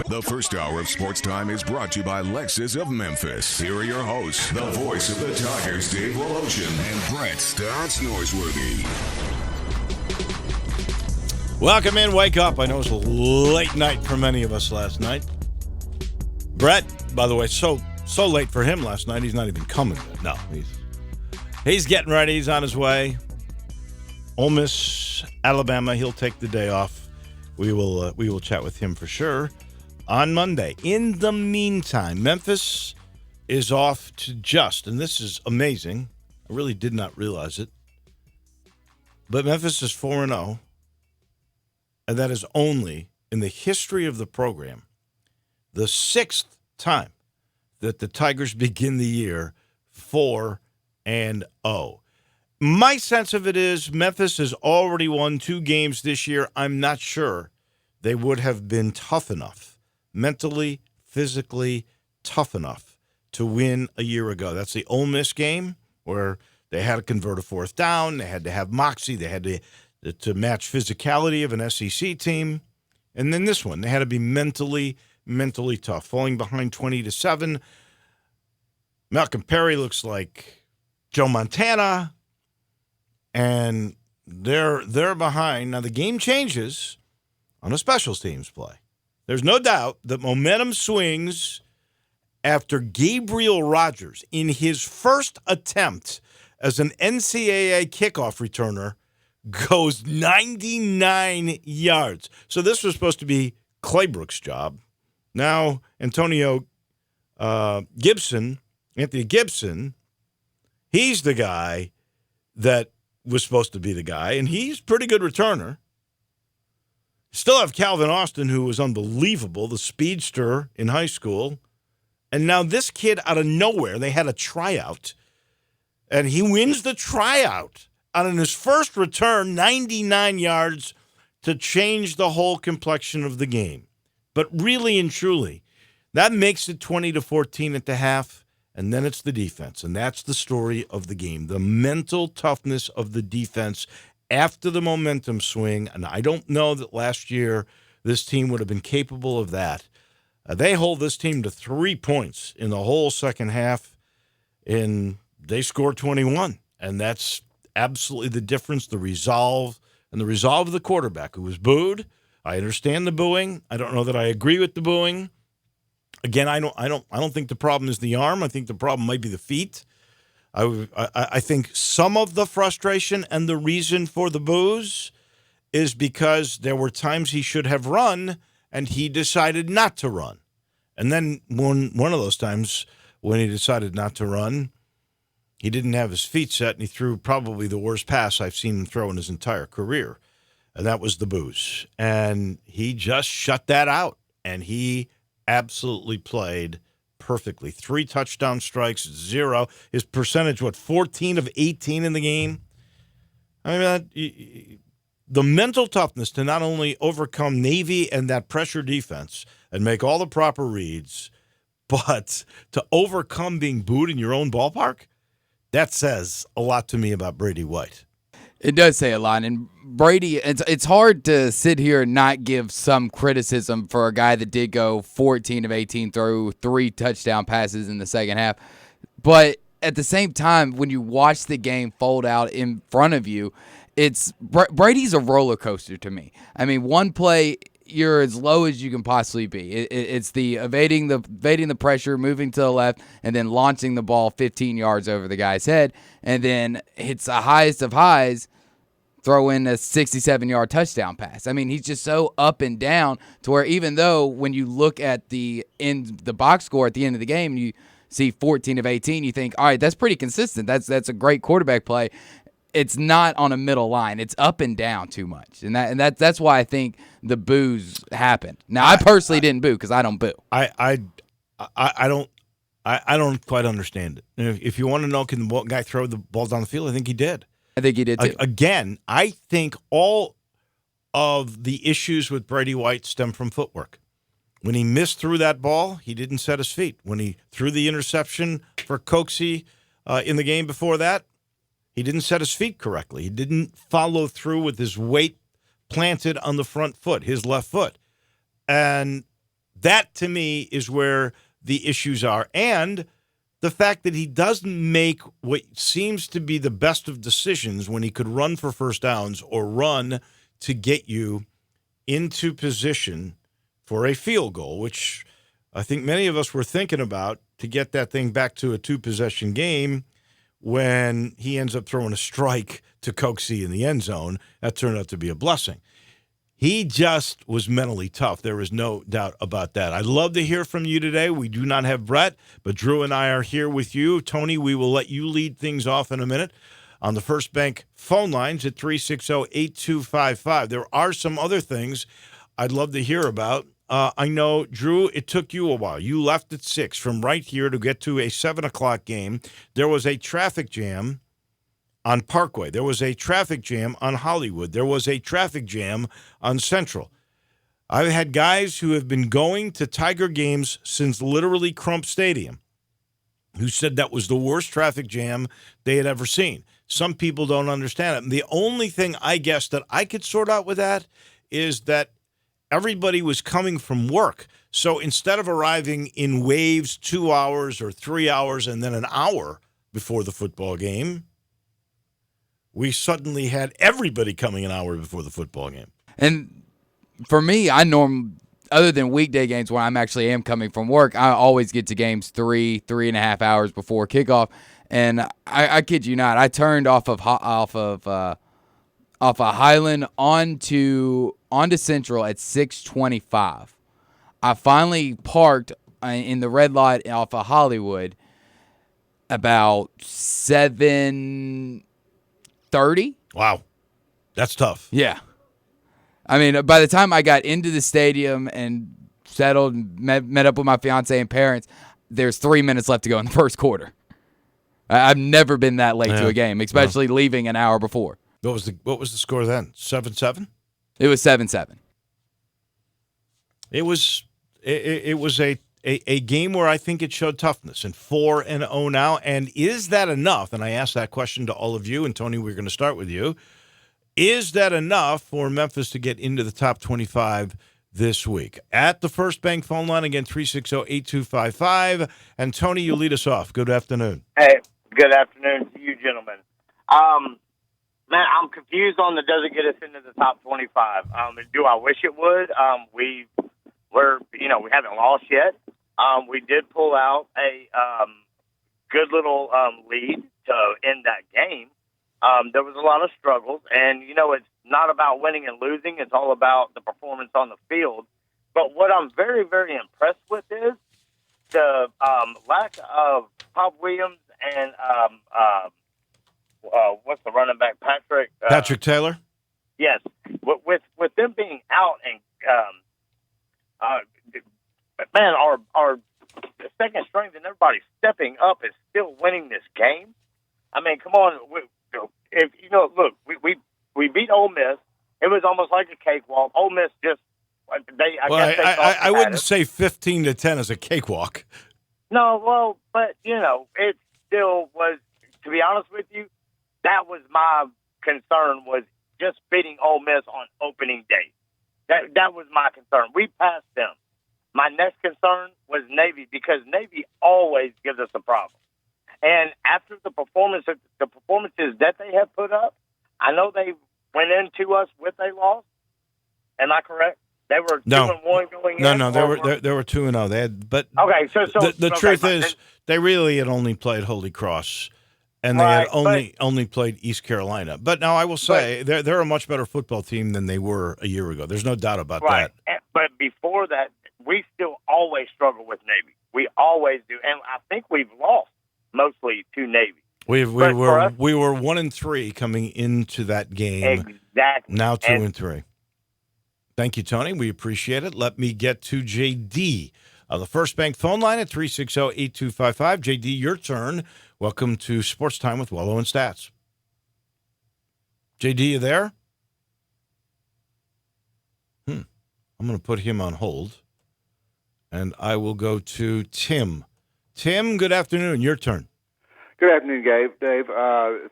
The first hour of Sports Time is brought to you by Lexus of Memphis. Here are your hosts, the voice of the Tigers, Dave Wolo, and Brett Stotts Norsworthy. Welcome in, wake up. I know it was a late night for many of us last night. Brett, by the way, so late for him last night, he's not even coming yet. No, he's getting ready. He's on his way. Ole Miss, Alabama, he'll take the day off. We will chat with him for sure on Monday. In the meantime, Memphis is off to just, and this is amazing. I really did not realize it. But Memphis is 4-0, and that is only in the history of the program the sixth time that the Tigers begin the year 4-0. My sense of it is Memphis has already won 2 games this year. I'm not sure they would have been tough enough, mentally, physically tough enough to win a year ago. That's the Ole Miss game where they had to convert a fourth down. They had to have moxie. They had to match physicality of an SEC team. And then this one, they had to be mentally tough, falling behind 20-7. Malcolm Perry looks like Joe Montana, and they're behind. Now, the game changes on a special teams play. There's no doubt that momentum swings after Gabriel Rogers, in his first attempt as an NCAA kickoff returner, goes 99 yards. So this was supposed to be Claybrook's job. Now, Anthony Gibson, he's the guy that was supposed to be the guy, and he's a pretty good returner. Still have Calvin Austin, who was unbelievable, the speedster in high school. And now this kid out of nowhere, they had a tryout, and he wins the tryout on his first return, 99 yards, to change the whole complexion of the game. But really and truly, that makes it 20-14 at the half, and then it's the defense. And that's the story of the game, the mental toughness of the defense after the momentum swing. And I don't know that last year this team would have been capable of that. They hold this team to 3 points in the whole second half, and they score 21. And that's absolutely the difference, the resolve of the quarterback, who was booed. I understand the booing. I don't know that I agree with the booing. Again, I don't think the problem is the arm. I think the problem might be the feet. I think some of the frustration and the reason for the boos is because there were times he should have run and he decided not to run. And then one of those times when he decided not to run, he didn't have his feet set, and he threw probably the worst pass I've seen him throw in his entire career. And that was the boos. And he just shut that out. And he absolutely played perfectly. 3 touchdown strikes, 0. His percentage, 14 of 18 in the game? I mean, the mental toughness to not only overcome Navy and that pressure defense and make all the proper reads, but to overcome being booed in your own ballpark, that says a lot to me about Brady White. It does say a lot. And Brady, it's hard to sit here and not give some criticism for a guy that did go 14 of 18 through 3 touchdown passes in the second half. But at the same time, when you watch the game fold out in front of you, Brady's a roller coaster to me. I mean, one play, you're as low as you can possibly be. It's the evading the pressure, moving to the left, and then launching the ball 15 yards over the guy's head, and then hits the highest of highs, throw in a 67-yard touchdown pass. I mean, he's just so up and down to where even though when you look at the box score at the end of the game, you see 14 of 18, you think, all right, that's pretty consistent. That's a great quarterback play. It's not on a middle line. It's up and down too much, and that's why I think the boos happened. Now, I personally didn't boo because I don't boo. I don't quite understand it. If you want to know, can the guy throw the ball down the field? I think he did. I think he did too. Again, I think all of the issues with Brady White stem from footwork. When he missed through that ball, he didn't set his feet. When he threw the interception for Coxie in the game before that, he didn't set his feet correctly. He didn't follow through with his weight planted on the front foot, his left foot. And That, to me, is where the issues are. And the fact that he doesn't make what seems to be the best of decisions when he could run for first downs or run to get you into position for a field goal, which I think many of us were thinking about to get that thing back to a two-possession game when he ends up throwing a strike to Coxie in the end zone. That turned out to be a blessing. He just was mentally tough. There is no doubt about that. I'd love to hear from you today. We do not have Brett, but Drew and I are here with you. Tony, we will let you lead things off in a minute on the First Bank phone lines at 360-8255. There are some other things I'd love to hear about. I know, Drew, it took you a while. You left at 6 from right here to get to a 7 o'clock game. There was a traffic jam on Parkway. There was a traffic jam on Hollywood. There was a traffic jam on Central. I've had guys who have been going to Tiger games since literally Crump Stadium who said that was the worst traffic jam they had ever seen. Some people don't understand it. And the only thing I guess that I could sort out with that is that everybody was coming from work. So instead of arriving in waves 2 hours or 3 hours and then an hour before the football game, we suddenly had everybody coming an hour before the football game. And for me, other than weekday games when I'm actually am coming from work, I always get to games 3.5 hours before kickoff. And I kid you not, I turned off of Highland onto Central at 6:25. I finally parked in the red light off of Hollywood about 7:30. Wow. That's tough. Yeah. I mean, by the time I got into the stadium and settled and met up with my fiance and parents, there's 3 minutes left to go in the first quarter. I've never been that late to a game, especially leaving an hour before. What was the score then? 7-7? It was 7-7. It was a game where I think it showed toughness, and 4-0 now. And is that enough? And I asked that question to all of you, and Tony, we're going to start with you. Is that enough for Memphis to get into the top 25 this week? At the First Bank phone line, again, 360-8255. And Tony, you lead us off. Good afternoon. Hey, good afternoon to you, gentlemen. Man, I'm confused on the does it get us into the top 25. Do I wish it would? We haven't lost yet. We did pull out a good little lead to end that game. There was a lot of struggles, and, it's not about winning and losing. It's all about the performance on the field. But what I'm very, very impressed with is the lack of Pop Williams and what's the running back, Patrick Taylor? Yes. With them being out and, man, our second strength and everybody stepping up is still winning this game. I mean, come on. We beat Ole Miss. It was almost like a cakewalk. Ole Miss just I wouldn't say 15-10 is a cakewalk. No, well, but it still was. To be honest with you, that was my concern, was just beating Ole Miss on opening day. That was my concern. We passed them. My next concern was Navy, because Navy always gives us a problem. And after the performances that they have put up, I know they went into us with a loss. Am I correct? They were 2-1 going in. No, they were 2-0. They had, but okay. So the truth is, they really had only played Holy Cross, and they had only played East Carolina. But now I will say they're a much better football team than they were a year ago. There's no doubt about that. But before that, we still always struggle with Navy. We always do, and I think we've lost mostly to Navy. We were 1-3 coming into that game. Exactly. Now 2-3. Thank you, Tony. We appreciate it. Let me get to JD on the First Bank phone line at 360-8255. JD, your turn. Welcome to Sports Time with Wolo and Stats. JD, you there? I'm going to put him on hold, and I will go to Tim. Tim, good afternoon. Your turn. Good afternoon, Dave.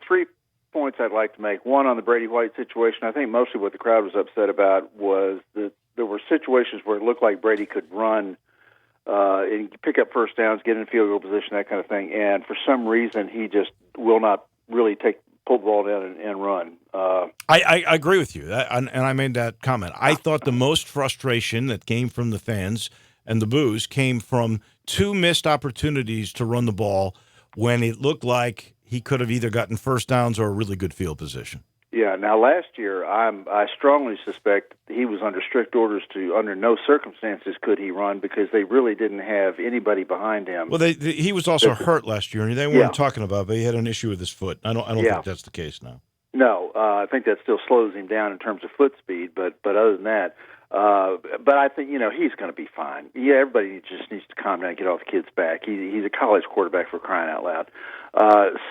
3 points I'd like to make. One, on the Brady White situation. I think mostly what the crowd was upset about was the situations where it looked like Brady could run and pick up first downs, get in field goal position, that kind of thing. And for some reason, he just will not really pull the ball down and run. I agree with you, and I made that comment. I thought the most frustration that came from the fans and the boos came from 2 missed opportunities to run the ball when it looked like he could have either gotten first downs or a really good field position. Yeah. Now, last year, I strongly suspect he was under strict orders to, under no circumstances could he run, because they really didn't have anybody behind him. Well, he was also hurt last year, and they weren't talking about it, but he had an issue with his foot. I don't think that's the case now. No, I think that still slows him down in terms of foot speed, but other than that, but I think, he's going to be fine. Yeah, everybody just needs to calm down and get off the kid's back. He's a college quarterback, for crying out loud.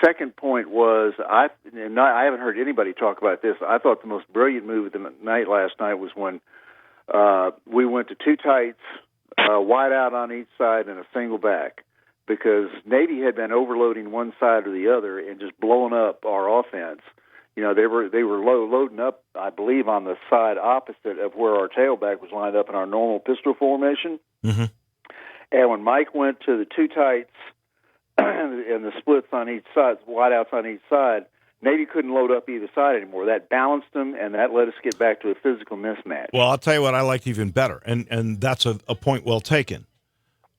Second point was, I haven't heard anybody talk about this. I thought the most brilliant move of the night last night was when we went to 2 tights, wide out on each side, and a single back, because Navy had been overloading one side or the other and just blowing up our offense. They were loading up, I believe, on the side opposite of where our tailback was lined up in our normal pistol formation. Mm-hmm. And when Mike went to the 2 tights and the splits on each side, wide outs on each side, Navy couldn't load up either side anymore. That balanced them, and that let us get back to a physical mismatch. Well, I'll tell you what I liked even better, and that's a point well taken.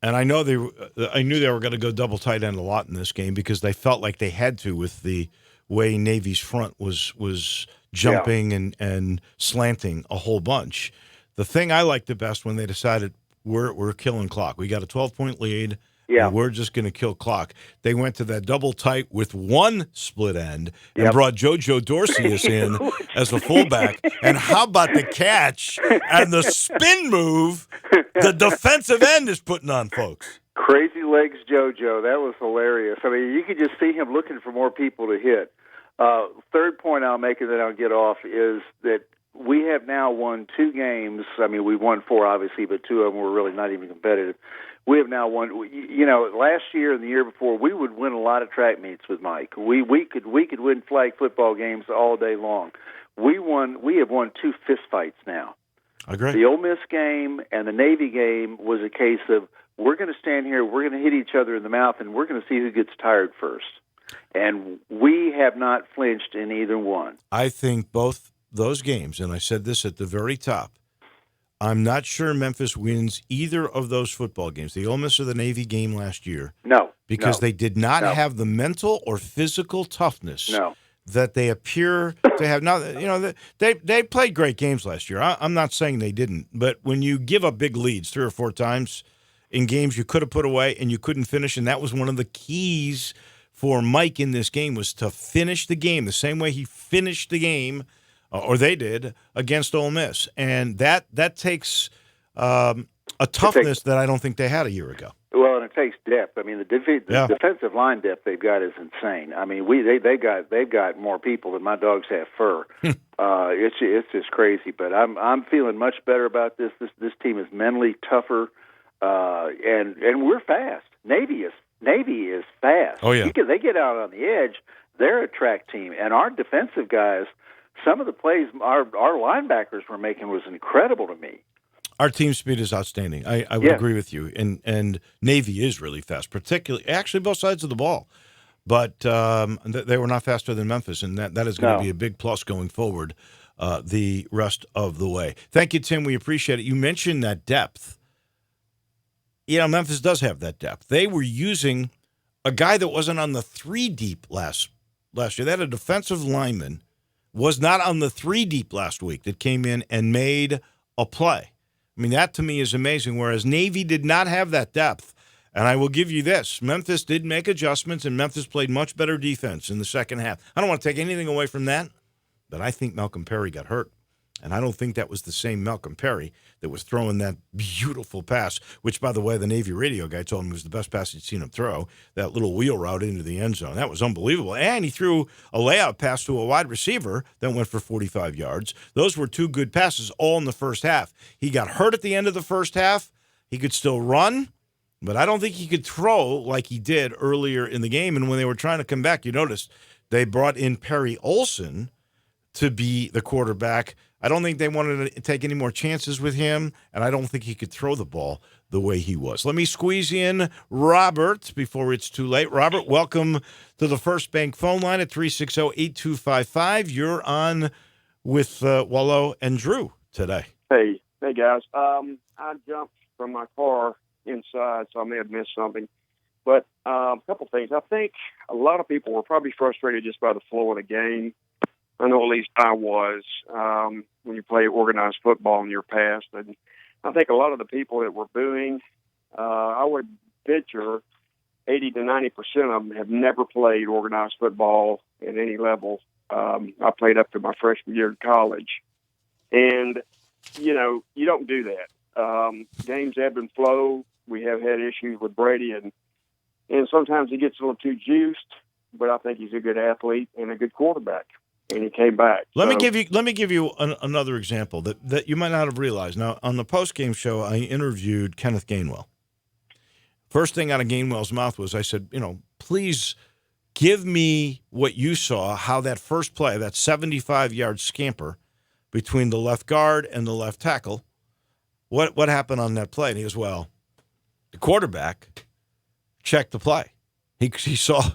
And I knew they were going to go double tight end a lot in this game because they felt like they had to with the way Navy's front was jumping and slanting a whole bunch. The thing I liked the best when they decided we're killing clock. We got a 12-point lead. Yeah. And we're just going to kill clock. They went to that double tight with 1 split end and brought JoJo Dorcius in as a fullback. And how about the catch and the spin move the defensive end is putting on folks? Crazy legs JoJo. That was hilarious. I mean, you could just see him looking for more people to hit. Third point I'll make and then I'll get off is that we have now won 2 games. I mean, we won 4, obviously, but 2 of them were really not even competitive. We have now won. Last year and the year before, we would win a lot of track meets with Mike. We could win flag football games all day long. We have won 2 fist fights now. I agree. The Ole Miss game and the Navy game was a case of we're going to stand here, we're going to hit each other in the mouth, and we're going to see who gets tired first. And we have not flinched in either one. I think both those games, and I said this at the very top, I'm not sure Memphis wins either of those football games, the Ole Miss or the Navy game last year. No. Because they did not have the mental or physical toughness that they appear to have. Now, they played great games last year. I'm not saying they didn't, but when you give up big leads 3 or 4 times in games you could have put away and you couldn't finish, and that was one of the keys for Mike in this game was to finish the game the same way he finished the game, or they did, against Ole Miss. And that takes a toughness that I don't think they had a year ago. Well, and it takes depth. I mean, the defensive line depth they've got is insane. I mean, they've got more people than my dogs have fur. It's just crazy. But I'm feeling much better about this. This team is mentally tougher, and we're fast. Navy is fast. Oh yeah, they get out on the edge. They're a track team, and our defensive guys. Some of the plays our linebackers were making was incredible to me. Our team speed is outstanding. I would agree with you. And Navy is really fast, particularly actually both sides of the ball. But they were not faster than Memphis, and that is going to be a big plus going forward the rest of the way. Thank you, Tim. We appreciate it. You mentioned that depth. Memphis does have that depth. They were using a guy that wasn't on the 3 deep last year. They had a defensive lineman was not on the 3 deep last week that came in and made a play. I mean, that to me is amazing, whereas Navy did not have that depth. And I will give you this. Memphis did make adjustments, and Memphis played much better defense in the second half. I don't want to take anything away from that, but I think Malcolm Perry got hurt. And I don't think that was the same Malcolm Perry that was throwing that beautiful pass, which, by the way, the Navy radio guy told him was the best pass he'd seen him throw, that little wheel route into the end zone. That was unbelievable. And he threw a layout pass to a wide receiver that went for 45 yards. Those were 2 good passes all in the first half. He got hurt at the end of the first half. He could still run, but I don't think he could throw like he did earlier in the game. And when they were trying to come back, you noticed they brought in Perry Olsen to be the quarterback. I don't think they wanted to take any more chances with him, and I don't think he could throw the ball the way he was. Let me squeeze in Robert before it's too late. Robert, welcome to the First Bank phone line at 360-8255. You're on with Wolo and Drew today. Hey guys. I jumped from my car inside, so I may have missed something. But a couple things. I think a lot of people were probably frustrated just by the flow of the game. I know at least I was when you play organized football in your past. And I think a lot of the people that were booing, I would venture 80 to 90% of them have never played organized football at any level. I played up to my freshman year in college. And, you don't do that. Games ebb and flow. We have had issues with Brady, and sometimes he gets a little too juiced, but I think he's a good athlete and a good quarterback. And he came back. Let me give you another example that you might not have realized. Now, on the post-game show, I interviewed Kenneth Gainwell. First thing out of Gainwell's mouth was, I said, please give me what you saw, how that first play, that 75-yard scamper between the left guard and the left tackle, what happened on that play? And he goes, well, the quarterback checked the play. He saw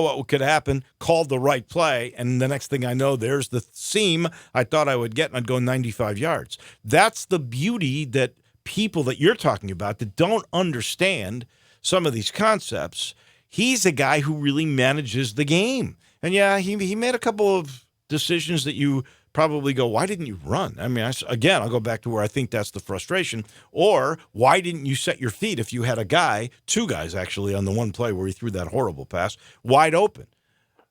what could happen, called the right play, and the next thing I know, there's the seam I thought I would get, and I'd go 95 yards. That's the beauty that people that you're talking about that don't understand some of these concepts. He's a guy who really manages the game. And, yeah, he made a couple of decisions that you probably go, why didn't you run? I mean, again, I'll go back to where I think that's the frustration. Or why didn't you set your feet if you had a guy, two guys actually, on the one play where he threw that horrible pass, wide open?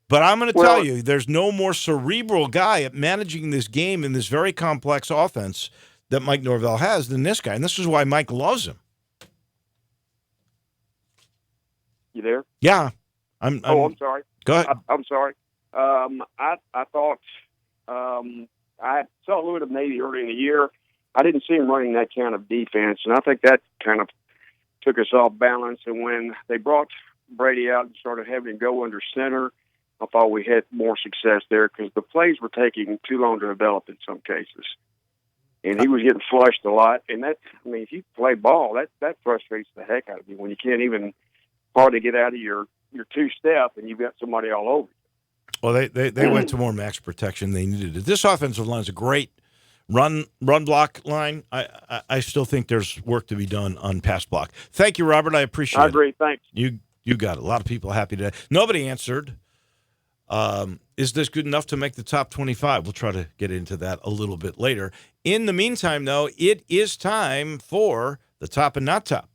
But I'm going to tell you, there's no more cerebral guy at managing this game in this very complex offense that Mike Norvell has than this guy. And this is why Mike loves him. You there? Yeah. I'm sorry. Go ahead. I'm sorry. I thought I saw a little bit of Navy early in the year. I didn't see him running that kind of defense, and I think that kind of took us off balance. And when they brought Brady out and started having him go under center, I thought we had more success there because the plays were taking too long to develop in some cases. And he was getting flushed a lot. And if you play ball, that frustrates the heck out of you when you can't even hardly get out of your two-step and you've got somebody all over you. Well, they went to more max protection. They needed it. This offensive line is a great run block line. I still think there's work to be done on pass block. Thank you, Robert. I appreciate it. I agree. Thanks. You got it. A lot of people happy today. Nobody answered. Is this good enough to make the top 25? We'll try to get into that a little bit later. In the meantime, though, it is time for the top and not top.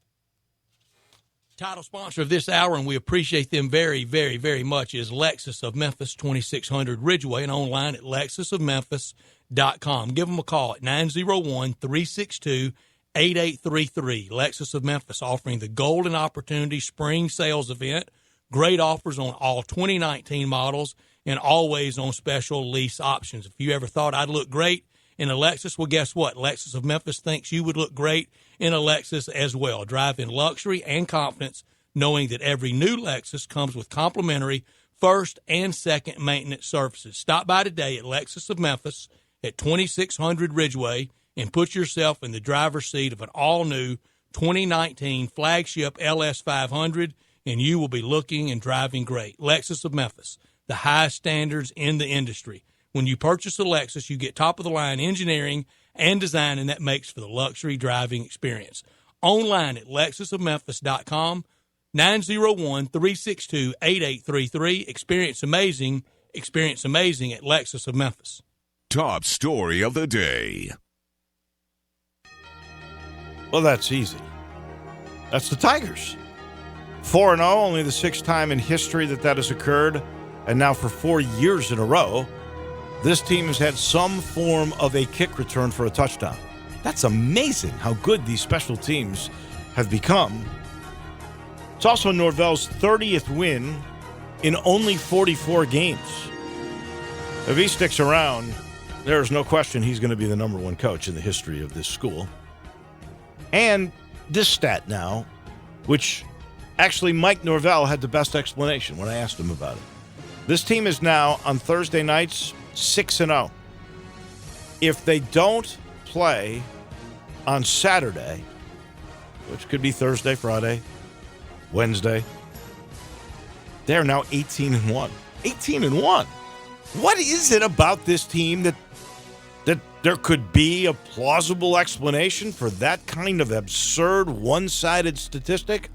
Title sponsor of this hour, and we appreciate them very, very, very much, is Lexus of Memphis, 2600 Ridgeway, and online at lexusofmemphis.com. Give them a call at 901-362-8833. Lexus of Memphis, offering the Golden Opportunity Spring Sales Event. Great offers on all 2019 models and always on special lease options. If you ever thought I'd look great in a Lexus, well, guess what? Lexus of Memphis thinks you would look great in a Lexus as well. Drive in luxury and confidence, knowing that every new Lexus comes with complimentary first and second maintenance services. Stop by today at Lexus of Memphis at 2600 Ridgeway and put yourself in the driver's seat of an all-new 2019 flagship LS500, and you will be looking and driving great. Lexus of Memphis, the highest standards in the industry. When you purchase a Lexus, you get top-of-the-line engineering and design, and that makes for the luxury driving experience. Online at lexusofmemphis.com, 901-362-8833. Experience amazing at Lexus of Memphis. Top story of the day. Well, that's easy. That's the Tigers. 4-0, only the sixth time in history that has occurred. And now for 4 years in a row, this team has had some form of a kick return for a touchdown. That's amazing how good these special teams have become. It's also Norvell's 30th win in only 44 games. If he sticks around, there's no question he's going to be the number one coach in the history of this school. And this stat now, which actually Mike Norvell had the best explanation when I asked him about it. This team is now, on Thursday nights, 6-0. if they don't play on Saturday, which could be Thursday, Friday, Wednesday, they're now 18-1. 18-1. What is it about this team that there could be a plausible explanation for that kind of absurd one-sided statistic?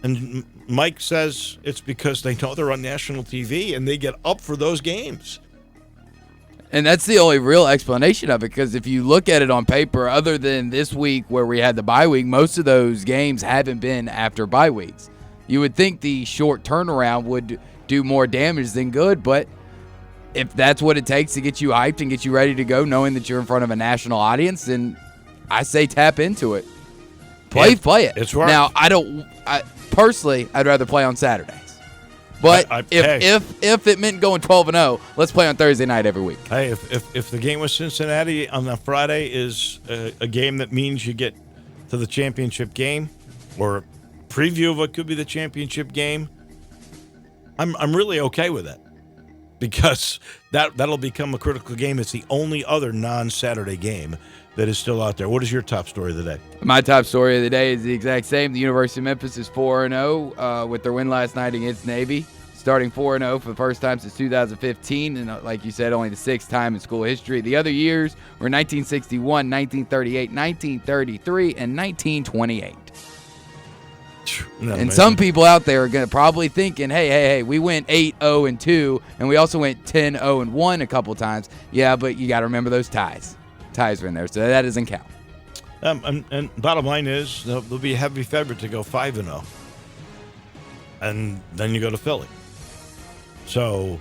And Mike says it's because they know they're on national TV and they get up for those games. And that's the only real explanation of it, because if you look at it on paper, other than this week where we had the bye week, most of those games haven't been after bye weeks. You would think the short turnaround would do more damage than good, but if that's what it takes to get you hyped and get you ready to go, knowing that you're in front of a national audience, then I say tap into it. Play it. It's right. Now, personally, I'd rather play on Saturdays. But if it meant going 12-0, let's play on Thursday night every week. Hey, if the game with Cincinnati on a Friday is a game that means you get to the championship game, or a preview of what could be the championship game, I'm really okay with that, because that'll become a critical game. It's the only other non-Saturday game that is still out there. What is your top story of the day? My top story of the day is the exact same. The University of Memphis is 4-0 with their win last night against Navy, starting 4-0 for the first time since 2015, and like you said, only the sixth time in school history. The other years were 1961, 1938, 1933, and 1928. And some people out there are going to probably thinking, hey, we went 8-0-2, and we also went 10-0-1 a couple times. Yeah, but you got to remember those ties. Ties are in there, so that doesn't count. And bottom line is, they'll be a heavy favorite to go 5-0. And then you go to Philly. So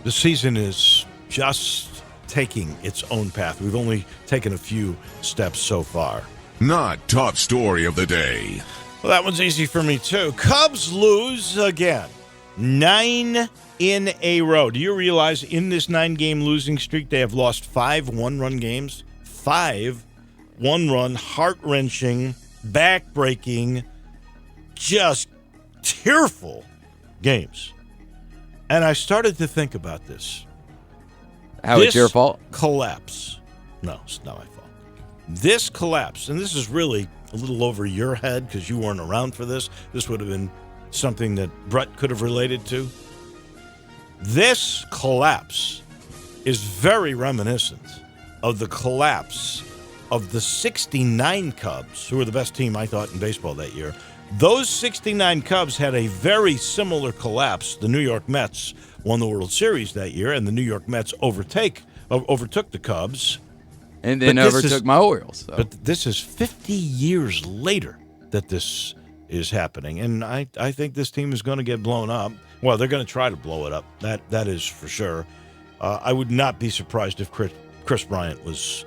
the season is just taking its own path. We've only taken a few steps so far. Not top story of the day. Well, that one's easy for me, too. Cubs lose again. 9 in a row. Do you realize in this 9-game losing streak, they have lost 5 one-run games? 5 one-run, heart-wrenching, back-breaking, just tearful games. And I started to think about this. How it's your fault? Collapse. No, it's not my fault. This collapse, and this is really a little over your head because you weren't around for this. This would have been something that Brett could have related to. This collapse is very reminiscent of the collapse of the 69 Cubs, who were the best team, I thought, in baseball that year. Those 69 Cubs had a very similar collapse. The New York Mets won the World Series that year, and the New York Mets overtook the Cubs. And then overtook my Orioles. So. But this is 50 years later that this is happening. And I think this team is going to get blown up. Well, they're going to try to blow it up. That is for sure. I would not be surprised if Chris Bryant was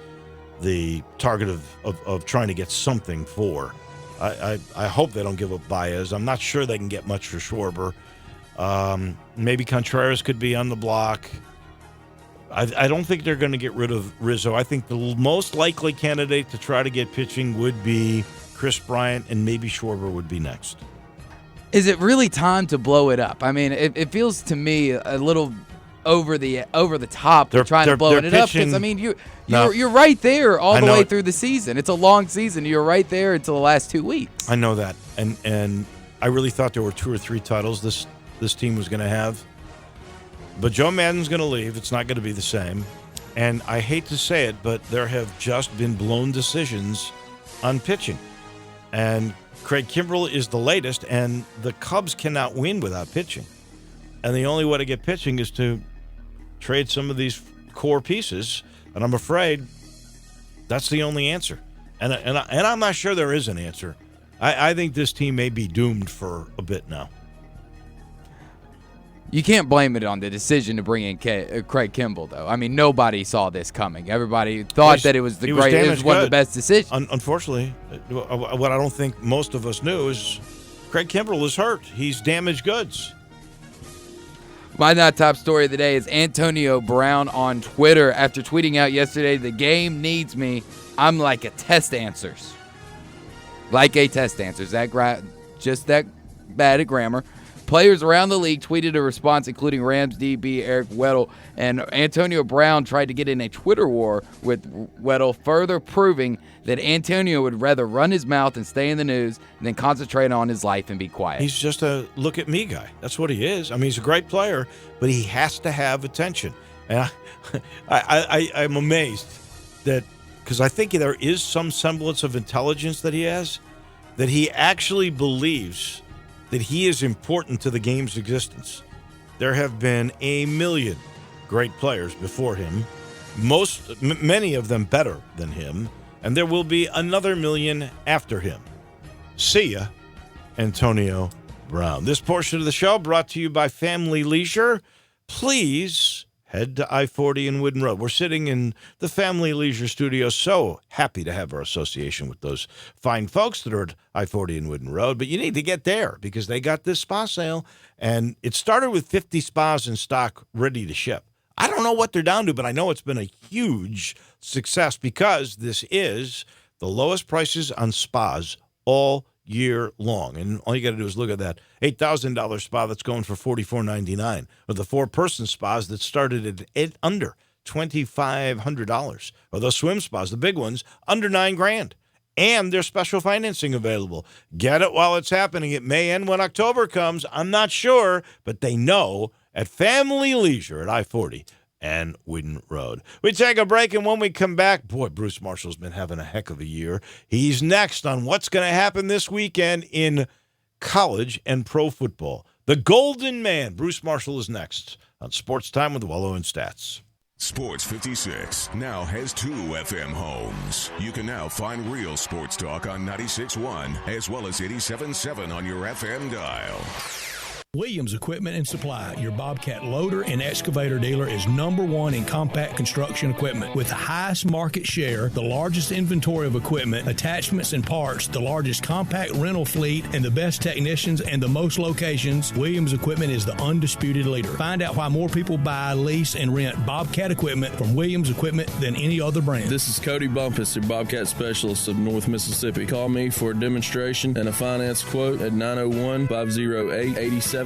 the target of trying to get something for. I hope they don't give up Baez. I'm not sure they can get much for Schwarber. Maybe Contreras could be on the block. I don't think they're going to get rid of Rizzo. I think the most likely candidate to try to get pitching would be Chris Bryant, and maybe Schwarber would be next. Is it really time to blow it up? I mean, it feels to me a little over the top. They're trying to blow it up because I mean you're right there all the way through the season. It's a long season. You're right there until the last 2 weeks. I know that, and I really thought there were 2 or 3 titles this team was going to have. But Joe Maddon's going to leave. It's not going to be the same. And I hate to say it, but there have just been blown decisions on pitching. And Craig Kimbrell is the latest, and the Cubs cannot win without pitching. And the only way to get pitching is to trade some of these core pieces. And I'm afraid that's the only answer. And I'm not sure there is an answer. I think this team may be doomed for a bit now. You can't blame it on the decision to bring in Craig Kimbrell, though. I mean, nobody saw this coming. Everybody thought that it was one of the best decisions. Unfortunately, what I don't think most of us knew is Craig Kimbrell is hurt. He's damaged goods. My not top story of the day is Antonio Brown on Twitter after tweeting out yesterday, "The game needs me. I'm like a test answers." Like a test answers. Just that bad at grammar. Players around the league tweeted a response, including Rams DB Eric Weddle, and Antonio Brown tried to get in a Twitter war with Weddle, further proving that Antonio would rather run his mouth and stay in the news than concentrate on his life and be quiet. He's just a look-at-me guy. That's what he is. I mean, he's a great player, but he has to have attention. And I'm amazed that, because I think there is some semblance of intelligence that he has, that he actually believes that he is important to the game's existence. There have been a million great players before him, many of them better than him, and there will be another million after him. See ya, Antonio Brown. This portion of the show brought to you by Family Leisure. Please head to I-40 and Wooden Road. We're sitting in the Family Leisure Studio. So happy to have our association with those fine folks that are at I-40 and Wooden Road. But you need to get there because they got this spa sale. And it started with 50 spas in stock ready to ship. I don't know what they're down to, but I know it's been a huge success because this is the lowest prices on spas all year long. And all you got to do is look at that $8,000 spa that's going for $44.99, or the 4-person spas that started at under $2,500, or those swim spas, the big ones, under $9,000. And there's special financing available. Get it while it's happening. It may end when October comes. I'm not sure, but they know at Family Leisure at I-40 and Wooden Road. We take a break, and when we come back, boy, Bruce Marshall's been having a heck of a year. He's next on what's going to happen this weekend in college and pro football. The Golden Man, Bruce Marshall, is next on Sports Time with Wolo and Stats. Sports 56 now has 2 FM homes. You can now find real sports talk on 96.1 as well as 87.7 on your FM dial. Williams Equipment and Supply, your Bobcat loader and excavator dealer, is #1 in compact construction equipment. With the highest market share, the largest inventory of equipment, attachments, and parts, the largest compact rental fleet, and the best technicians and the most locations, Williams Equipment is the undisputed leader. Find out why more people buy, lease, and rent Bobcat equipment from Williams Equipment than any other brand. This is Cody Bumpus, your Bobcat specialist of North Mississippi. Call me for a demonstration and a finance quote at 901-508-8739.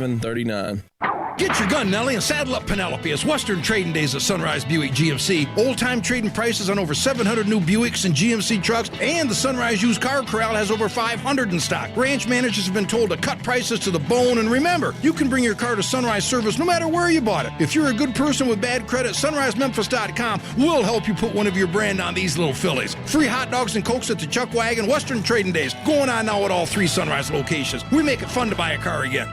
Get your gun, Nelly, and saddle up Penelope. It's Western Trading Days at Sunrise Buick GMC. Old-time trading prices on over 700 new Buicks and GMC trucks, and the Sunrise Used Car Corral has over 500 in stock. Branch managers have been told to cut prices to the bone, and remember, you can bring your car to Sunrise Service no matter where you bought it. If you're a good person with bad credit, SunriseMemphis.com will help you put one of your brand on these little fillies. Free hot dogs and Cokes at the Chuck Wagon. Western Trading Days going on now at all 3 Sunrise locations. We make it fun to buy a car again.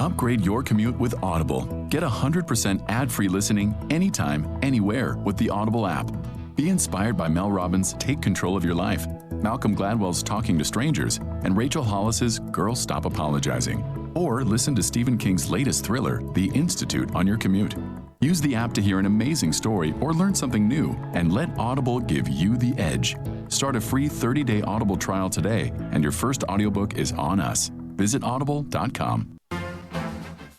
Upgrade your commute with Audible. Get 100% ad-free listening anytime, anywhere with the Audible app. Be inspired by Mel Robbins' Take Control of Your Life, Malcolm Gladwell's Talking to Strangers, and Rachel Hollis's Girl Stop Apologizing. Or listen to Stephen King's latest thriller, The Institute, on your commute. Use the app to hear an amazing story or learn something new, and let Audible give you the edge. Start a free 30-day Audible trial today, and your first audiobook is on us. Visit audible.com.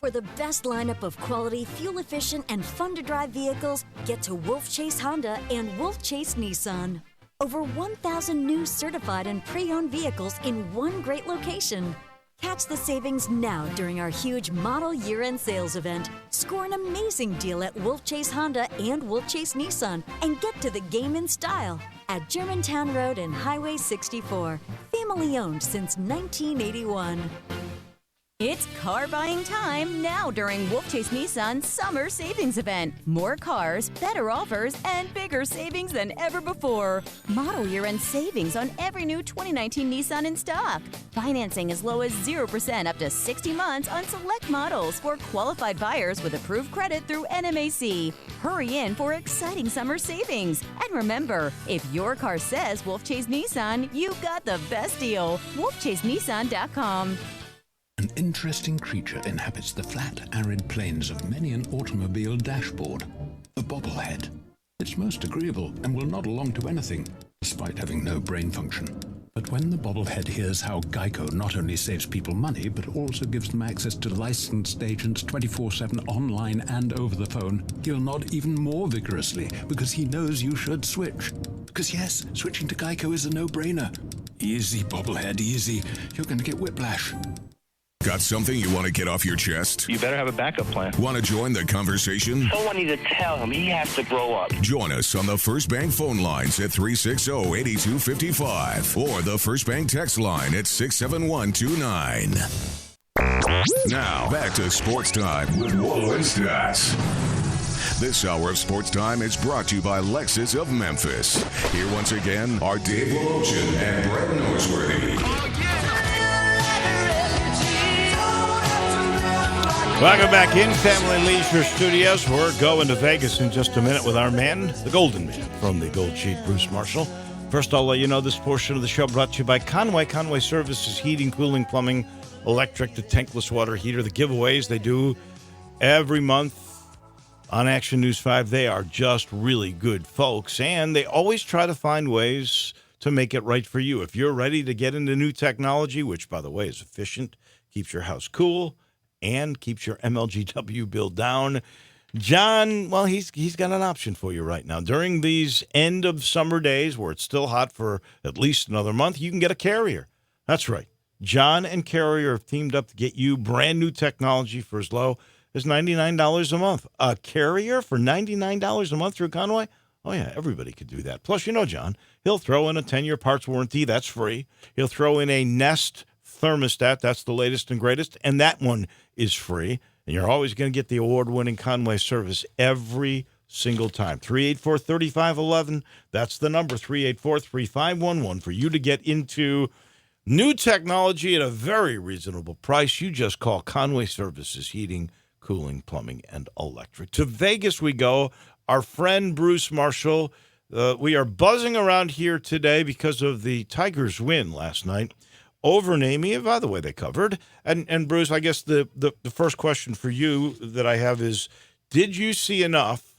For the best lineup of quality, fuel-efficient, and fun-to-drive vehicles, get to Wolf Chase Honda and Wolf Chase Nissan. Over 1,000 new certified and pre-owned vehicles in one great location. Catch the savings now during our huge model year-end sales event. Score an amazing deal at Wolf Chase Honda and Wolf Chase Nissan and get to the game in style at Germantown Road and Highway 64. Family-owned since 1981. It's car buying time now during Wolf Chase Nissan's Summer Savings Event. More cars, better offers, and bigger savings than ever before. Model year-end savings on every new 2019 Nissan in stock. Financing as low as 0% up to 60 months on select models for qualified buyers with approved credit through NMAC. Hurry in for exciting summer savings. And remember, if your car says Wolf Chase Nissan, you got the best deal. WolfChaseNissan.com. An interesting creature inhabits the flat, arid plains of many an automobile dashboard. The bobblehead. It's most agreeable and will nod along to anything, despite having no brain function. But when the bobblehead hears how Geico not only saves people money, but also gives them access to licensed agents 24/7 online and over the phone, he'll nod even more vigorously because he knows you should switch. Because yes, switching to Geico is a no-brainer. Easy, bobblehead, easy. You're going to get whiplash. Got something you want to get off your chest? You better have a backup plan. Want to join the conversation? Someone needs to tell him he has to grow up. Join us on the First Bank phone lines at 360-8255 or the First Bank text line at 67129. Now, back to Sports Time with Wolo and Stats. This hour of Sports Time is brought to you by Lexus of Memphis. Here once again are Dave Wolochin and Brett Norsworthy. Welcome back in Family Leisure Studios. We're going to Vegas in just a minute with our man, the Golden Man from the Gold Sheet, Bruce Marshall. First, I'll let you know this portion of the show brought to you by Conway. Conway Services, heating, cooling, plumbing, electric, the tankless water heater, the giveaways they do every month on Action News 5. They are just really good folks, and they always try to find ways to make it right for you. If you're ready to get into new technology, which, by the way, is efficient, keeps your house cool, and keeps your MLGW bill down, John, well, he's got an option for you right now. During these end of summer days where it's still hot for at least another month, you can get a Carrier. That's right. John and Carrier have teamed up to get you brand new technology for as low as $99 a month. A Carrier for $99 a month through Conway? Oh, yeah, everybody could do that. Plus, you know, John, he'll throw in a 10-year parts warranty. That's free. He'll throw in a Nest thermostat. That's the latest and greatest, and that one is free. And you're always going to get the award-winning Conway service every single time. 384-3511. That's the number, 384-3511, for you to get into new technology at a very reasonable price. You just call Conway Services, heating, cooling, plumbing, and electric. To Vegas we go. Our friend Bruce Marshall. We are buzzing around here today because of the Tigers' win last night over Navy. By the way, they covered. And Bruce, I guess the first question for you that I have is, did you see enough,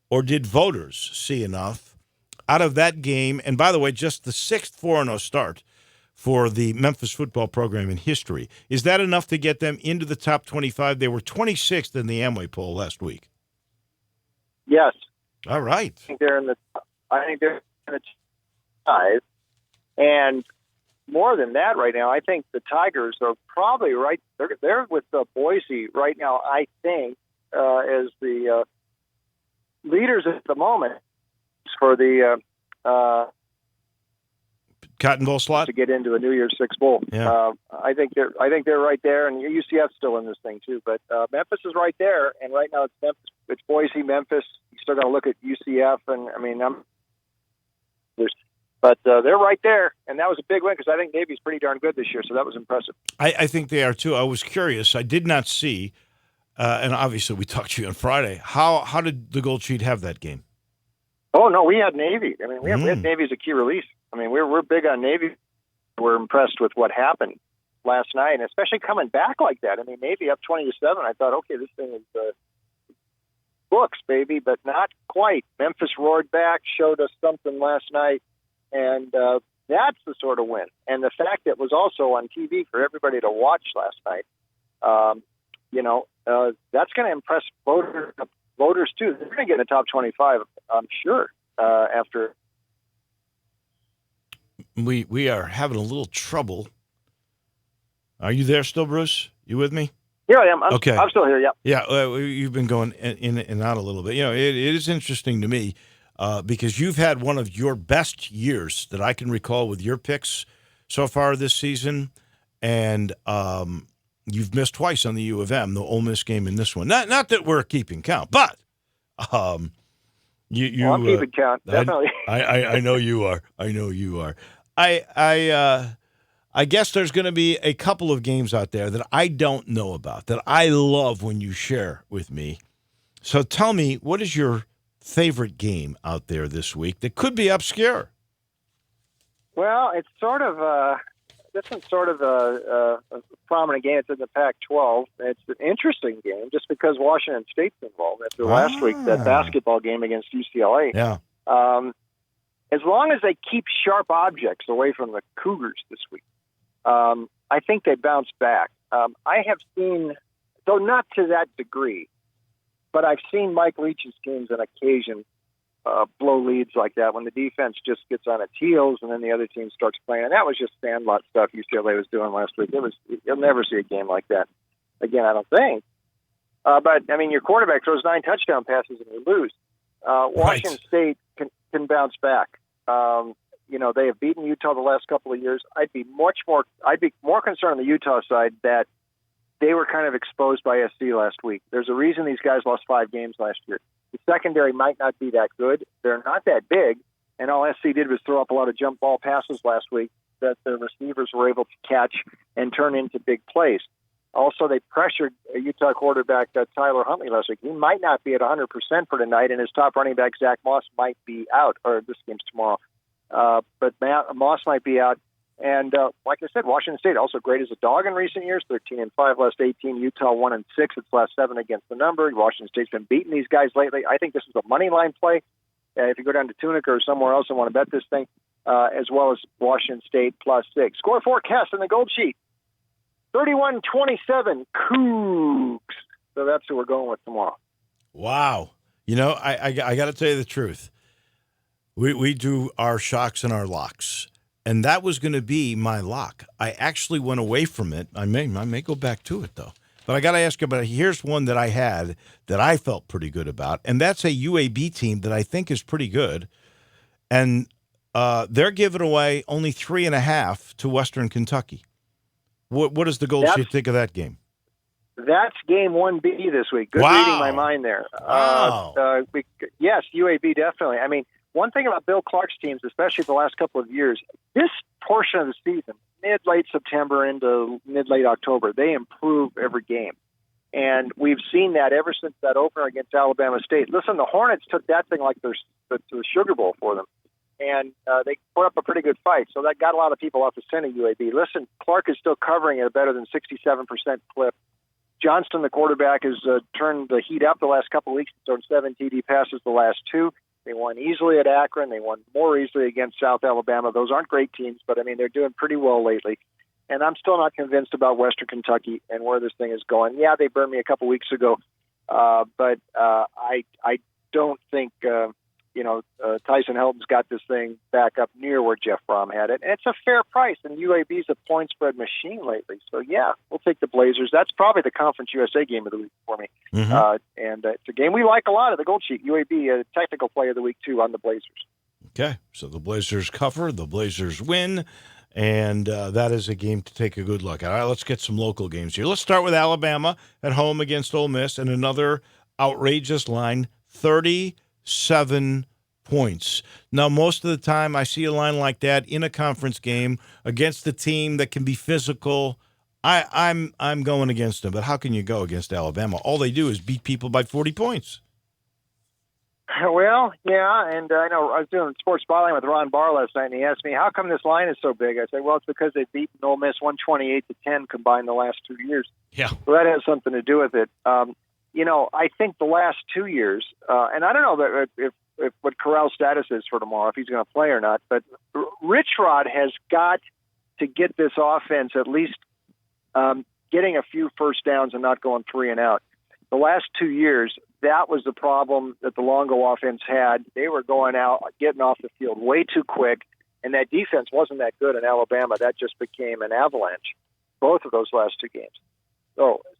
or did voters see enough out of that game? And by the way, just the 6th 4-0 start for the Memphis football program in history. Is that enough to get them into the top 25? They were 26th in the Amway poll last week. Yes. All right. I think they're in the 5. And more than that right now, I think the Tigers are probably right. They're with Boise right now, I think, as the leaders at the moment for the Cotton Bowl slot to get into the New Year's Six Bowl. Yeah. I think they're right there, and UCF's still in this thing too. But Memphis is right there, and right now it's Memphis, it's Boise, Memphis. You still got to look at UCF, and I mean, but they're right there, and that was a big win because I think Navy's pretty darn good this year, so that was impressive. I think they are too. I was curious. I did not see, and obviously we talked to you on Friday. How did the Gold Sheet have that game? Oh no, we had Navy. I mean, we had Navy as a key release. I mean, we're big on Navy. We're impressed with what happened last night, and especially coming back like that. I mean, Navy up 20-7. I thought, okay, this thing is books, baby, but not quite. Memphis roared back, showed us something last night, and that's the sort of win. And the fact that it was also on TV for everybody to watch last night, that's going to impress voters too. They're going to get in the top 25, I'm sure, after. We are having a little trouble. Are you there still, Bruce? You with me? Yeah, I am. Okay. I'm still here, yeah. Yeah, you've been going in and out a little bit. You know, it is interesting to me because you've had one of your best years that I can recall with your picks so far this season, and you've missed twice on the U of M, the Ole Miss game in this one. Not that we're keeping count, but I'm keeping count, definitely. I know you are. I know you are. I guess there's going to be a couple of games out there that I don't know about that I love when you share with me. So tell me, what is your favorite game out there this week that could be obscure? Well, it's sort of this one's sort of a prominent game. It's in the Pac-12. It's an interesting game just because Washington State's involved after last week, that basketball game against UCLA. Yeah. As long as they keep sharp objects away from the Cougars this week, I think they bounce back. I have seen, though not to that degree, but I've seen Mike Leach's games on occasion, blow leads like that, when the defense just gets on its heels and then the other team starts playing. And that was just sandlot stuff UCLA was doing last week. You'll never see a game like that again, I don't think. But, I mean, your quarterback throws 9 touchdown passes and you lose. Washington State can bounce back. They have beaten Utah the last couple of years. I'd be more concerned on the Utah side that they were kind of exposed by SC last week. There's a reason these guys lost 5 games last year. The secondary might not be that good. They're not that big, and all SC did was throw up a lot of jump ball passes last week that the receivers were able to catch and turn into big plays. Also, they pressured a Utah quarterback, Tyler Huntley, last week. He might not be at 100% for tonight, and his top running back, Zach Moss, might be out, or this game's tomorrow. But Moss might be out. And like I said, Washington State also great as a dog in recent years, 13-5 last 18. Utah 1-6 its last 7 against the number. Washington State's been beating these guys lately. I think this is a money line play. If you go down to Tunica or somewhere else and want to bet this thing, as well as Washington State +6. Score forecast in the Gold Sheet. 31-27 Cougs. So that's who we're going with tomorrow. Wow. I got to tell you the truth. We do our shocks and our locks, and that was going to be my lock. I actually went away from it. I may go back to it, though. But I got to ask you about it. Here's one that I had that I felt pretty good about, and that's a UAB team that I think is pretty good. And they're giving away only 3.5 to Western Kentucky. What does the Gold Sheet think of that game? That's game 1B this week. Good reading my mind there. Wow. Yes, UAB definitely. I mean, one thing about Bill Clark's teams, especially the last couple of years, this portion of the season, mid-late September into mid-late October, they improve every game. And we've seen that ever since that opener against Alabama State. Listen, the Hornets took that thing like the Sugar Bowl for them. And they put up a pretty good fight. So that got a lot of people off the scent of UAB. Listen, Clark is still covering at a better than 67% clip. Johnston, the quarterback, has turned the heat up the last couple of weeks. He's thrown 7 TD passes the last 2. They won easily at Akron. They won more easily against South Alabama. Those aren't great teams, but, I mean, they're doing pretty well lately. And I'm still not convinced about Western Kentucky and where this thing is going. Yeah, they burned me a couple weeks ago, but I don't think Tyson Helton's got this thing back up near where Jeff Fromm had it. And it's a fair price, and UAB's a point spread machine lately. So, yeah, we'll take the Blazers. That's probably the Conference USA game of the week for me. Mm-hmm. And it's a game we like a lot of the Gold Sheet. UAB, a technical play of the week, too, on the Blazers. Okay, so the Blazers cover, the Blazers win, and that is a game to take a good look at. All right, let's get some local games here. Let's start with Alabama at home against Ole Miss, and another outrageous line, 37 points. Now, most of the time I see a line like that in a conference game against a team that can be physical. I'm going against them, but how can you go against Alabama? All they do is beat people by 40 points. Well, yeah, and I know I was doing Sports Spotlight with Ron Barr last night, and he asked me, how come this line is so big? I said, well, it's because they've beaten Ole Miss 128-10 combined the last 2 years. Yeah. So that has something to do with it. I think the last 2 years, and I don't know if what Corral's status is for tomorrow, if he's going to play or not, but Rich Rod has got to get this offense at least getting a few first downs and not going 3 and out. The last 2 years, that was the problem that the Longo offense had. They were going out, getting off the field way too quick, and that defense wasn't that good in Alabama. That just became an avalanche, both of those last 2 games.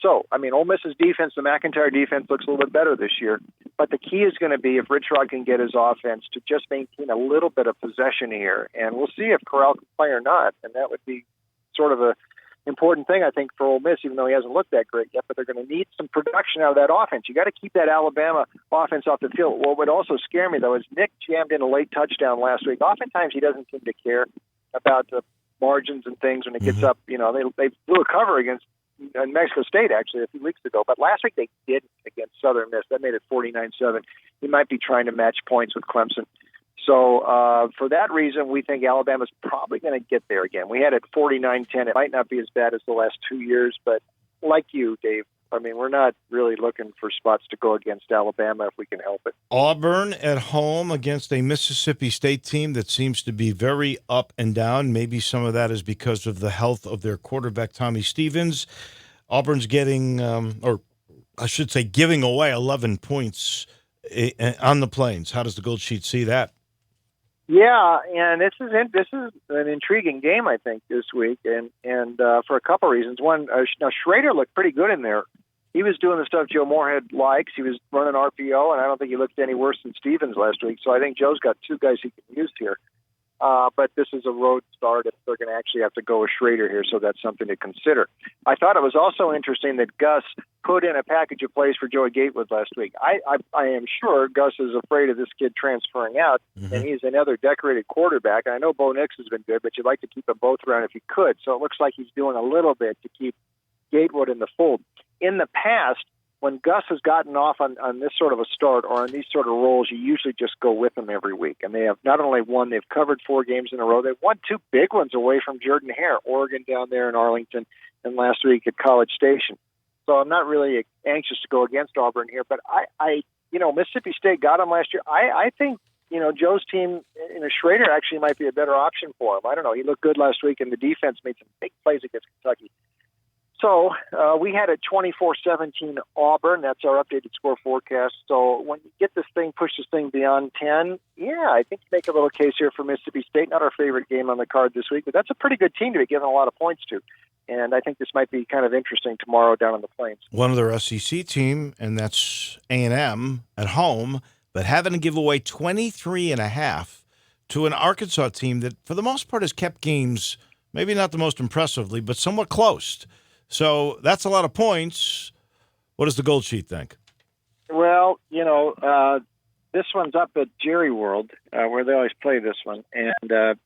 So I mean, Ole Miss's defense, the McIntyre defense, looks a little bit better this year. But the key is going to be if Rich Rod can get his offense to just maintain a little bit of possession here. And we'll see if Corral can play or not. And that would be sort of a important thing, I think, for Ole Miss, even though he hasn't looked that great yet. But they're going to need some production out of that offense. You got to keep that Alabama offense off the field. What would also scare me, though, is Nick jammed in a late touchdown last week. Oftentimes he doesn't seem to care about the margins and things when it gets up. They blew a cover against Mexico State, actually, a few weeks ago. But last week they didn't against Southern Miss. That made it 49-7. He might be trying to match points with Clemson. So for that reason, we think Alabama's probably going to get there again. We had it 49-10. It might not be as bad as the last 2 years, but like you, Dave, I mean, we're not really looking for spots to go against Alabama if we can help it. Auburn at home against a Mississippi State team that seems to be very up and down. Maybe some of that is because of the health of their quarterback, Tommy Stevens. Auburn's getting, giving away 11 points on the Plains. How does the Gold Sheet see that? Yeah, and this is an intriguing game, I think, this week, and for a couple of reasons. One, now Schrader looked pretty good in there. He was doing the stuff Joe Moorhead likes. He was running RPO, and I don't think he looked any worse than Stevens last week. So I think Joe's got two guys he can use here. But this is a road start if they're going to actually have to go with Schrader here, so that's something to consider. I thought it was also interesting that Gus put in a package of plays for Joey Gatewood last week. I am sure Gus is afraid of this kid transferring out, and he's another decorated quarterback. I know Bo Nix has been good, but you'd like to keep them both around if you could. So it looks like he's doing a little bit to keep Gatewood in the fold. In the past, when Gus has gotten off on this sort of a start or on these sort of roles, you usually just go with them every week. And they have not only won, they've covered 4 games in a row. They've won 2 big ones away from Jordan Hare, Oregon down there in Arlington, and last week at College Station. So I'm not really anxious to go against Auburn here, but I Mississippi State got them last year. I think, Joe's team, Schrader actually might be a better option for him. I don't know. He looked good last week, and the defense made some big plays against Kentucky. So we had a 24-17 Auburn. That's our updated score forecast. So when you get this thing, push this thing beyond 10, yeah, I think you make a little case here for Mississippi State. Not our favorite game on the card this week, but that's a pretty good team to be giving a lot of points to. And I think this might be kind of interesting tomorrow down on the Plains. One of their SEC team, and that's A&M at home, but having to give away 23.5 to an Arkansas team that, for the most part, has kept games, maybe not the most impressively, but somewhat close. So that's a lot of points. What does the Gold Sheet think? Well, this one's up at Jerry World, where they always play this one. And,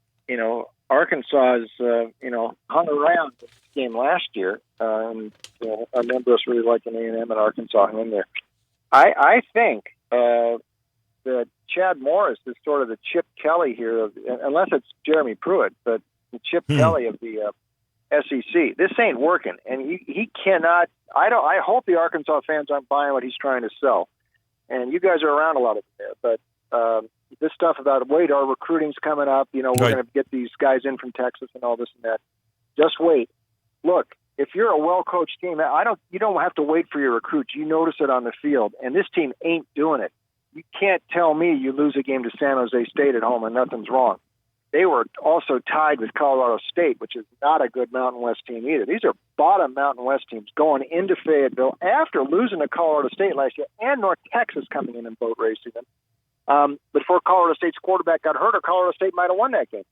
Arkansas is, hung around this game last year. And I remember us really liking A&M and Arkansas in there. I think that Chad Morris is sort of the Chip Kelly here, unless it's Jeremy Pruitt, but the Chip Kelly of the SEC. This ain't working, and he cannot. I hope the Arkansas fans aren't buying what he's trying to sell. And you guys are around a lot of it there, but this stuff about wait, our recruiting's coming up. We're going to get these guys in from Texas and all this and that. Just wait. Look, if you're a well-coached team, you don't have to wait for your recruits. You notice it on the field, and this team ain't doing it. You can't tell me you lose a game to San Jose State at home and nothing's wrong. They were also tied with Colorado State, which is not a good Mountain West team either. These are bottom Mountain West teams going into Fayetteville after losing to Colorado State last year and North Texas coming in and boat racing them. Before Colorado State's quarterback got hurt, or Colorado State might have won that game.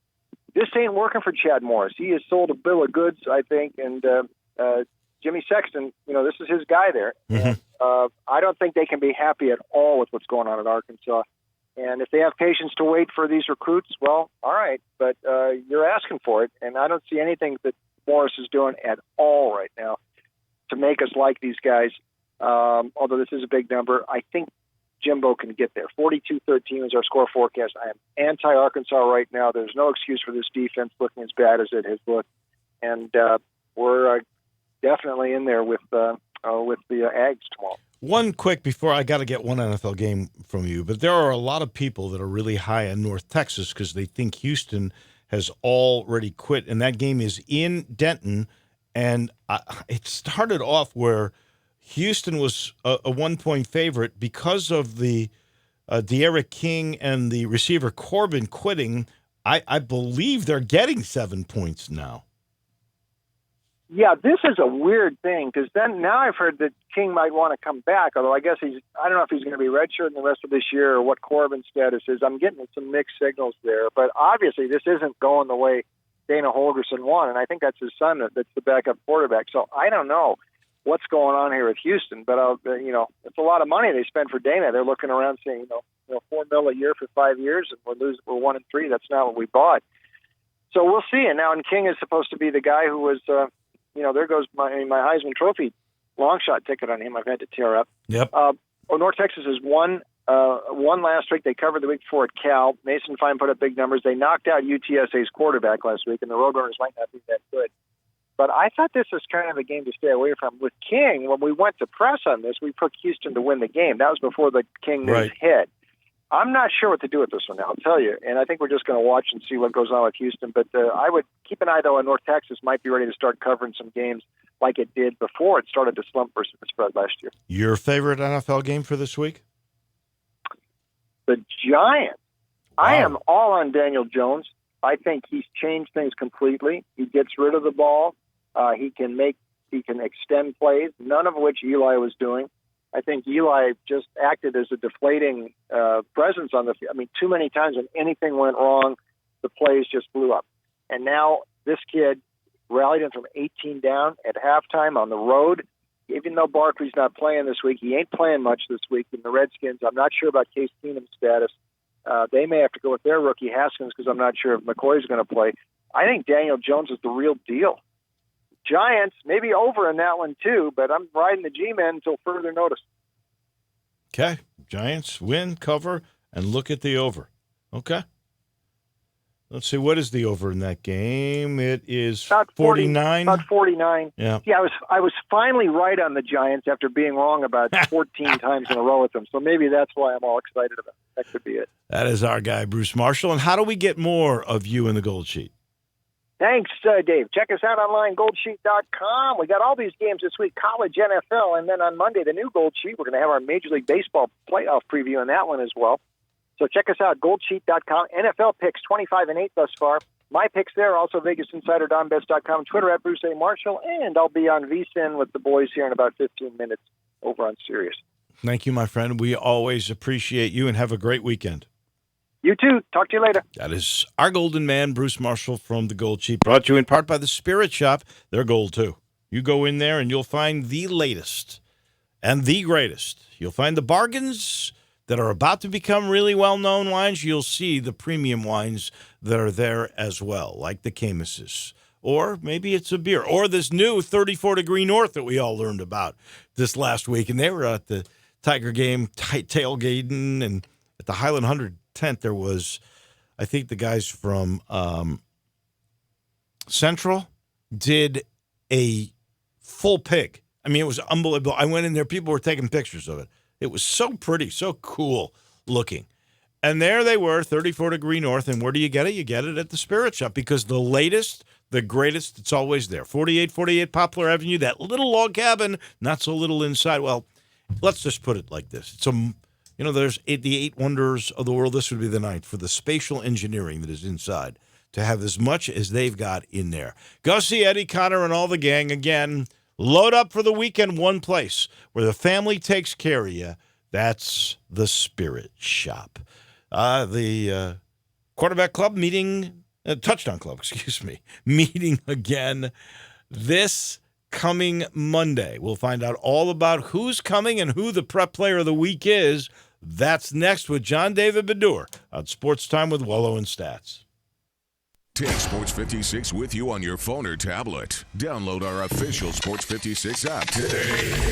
This ain't working for Chad Morris. He has sold a bill of goods, I think, and Jimmy Sexton, this is his guy there. And, I don't think they can be happy at all with what's going on at Arkansas. And if they have patience to wait for these recruits, well, all right. But you're asking for it, and I don't see anything that Morris is doing at all right now to make us like these guys. Although this is a big number, I think Jimbo can get there. 42-13 is our score forecast. I am anti-Arkansas right now. There's no excuse for this defense looking as bad as it has looked. And we're definitely in there with the Ags tomorrow. One quick before I got to get one NFL game from you, but there are a lot of people that are really high on North Texas because they think Houston has already quit, and that game is in Denton. And it started off where Houston was a 1-point favorite because of the De'Ara King and the receiver Corbin quitting. I believe they're getting 7 points now. Yeah, this is a weird thing because then now I've heard that King might want to come back, although I guess I don't know if he's going to be redshirting the rest of this year or what Corbin's status is. I'm getting some mixed signals there, but obviously this isn't going the way Dana Holgorsen wanted, and I think that's his son that's the backup quarterback. So I don't know what's going on here with Houston, but it's a lot of money they spend for Dana. They're looking around saying, $4 million a year for 5 years, and we're 1-3. That's not what we bought. So we'll see. And now, and King is supposed to be the guy who was. There goes my Heisman Trophy long shot ticket on him. I've had to tear up. Yep. North Texas has won last week. They covered the week before at Cal. Mason Fine put up big numbers. They knocked out UTSA's quarterback last week, and the Roadrunners might not be that good. But I thought this was kind of a game to stay away from. With King, when we went to press on this, we put Houston to win the game. That was before the King news hit. I'm not sure what to do with this one now, I'll tell you. And I think we're just going to watch and see what goes on with Houston. But I would keep an eye, though, on North Texas. Might be ready to start covering some games like it did before it started to slump versus the spread last year. Your favorite NFL game for this week? the Giants. Wow. I am all on Daniel Jones. I think he's changed things completely. He gets rid of the ball. He can extend plays, none of which Eli was doing. I think Eli just acted as a deflating presence on the field. I mean, too many times when anything went wrong, the plays just blew up. And now this kid rallied him from 18 down at halftime on the road. Even though Barkley's not playing this week, he ain't playing much this week in the Redskins. I'm not sure about Case Keenum's status. They may have to go with their rookie Haskins because I'm not sure if McCoy's going to play. I think Daniel Jones is the real deal. Giants, maybe over in that one too, but I'm riding the G-men until further notice. Okay. Giants win, cover, and look at the over. Okay. Let's see, what is the over in that game? It is about 49. About 49. Yeah. I was finally right on the Giants after being wrong about 14 times in a row with them. So maybe that's why I'm all excited about it. That could be it. That is our guy, Bruce Marshall. And how do we get more of you in the Gold Sheet? Thanks, Dave. Check us out online, goldsheet.com. We got all these games this week, college, NFL, and then on Monday, the new Gold Sheet. We're going to have our Major League Baseball playoff preview in that one as well. So check us out, goldsheet.com. NFL picks 25-8 thus far. My picks there, also Vegas Insider, DonBest.com, Twitter at Bruce A. Marshall, and I'll be on VSiN with the boys here in about 15 minutes over on Sirius. Thank you, my friend. We always appreciate you, and have a great weekend. You too. Talk to you later. That is our golden man, Bruce Marshall from the Gold Sheet, brought to you in part by the Spirit Shop. They're gold, too. You go in there, and you'll find the latest and the greatest. You'll find the bargains that are about to become really well-known wines. You'll see the premium wines that are there as well, like the Camises. Or maybe it's a beer. Or this new 34-degree North that we all learned about this last week. And they were at the Tiger game, tailgating, and at the Highland 100 tent, there was, I think the guys from Central did a full pig. I mean, it was unbelievable. I went in there, people were taking pictures of it. It was so pretty, so cool looking. And there they were, 34-degree North. And where do you get it? You get it at the Spirit Shop, because the latest, the greatest, it's always there. 4848 Poplar Avenue, that little log cabin, not so little inside. Well, let's just put it like this. It's there's the 8 wonders of the world. This would be the 9th for the spatial engineering that is inside, to have as much as they've got in there. Go see Eddie Connor and all the gang again. Load up for the weekend, one place where the family takes care of you. That's the Spirit Shop. The quarterback club touchdown club, meeting again this coming Monday. We'll find out all about who's coming and who the prep player of the week is. That's next with John David Bedour on Sports Time with Wolo and Stats. Take Sports 56 with you on your phone or tablet. Download our official Sports 56 app today.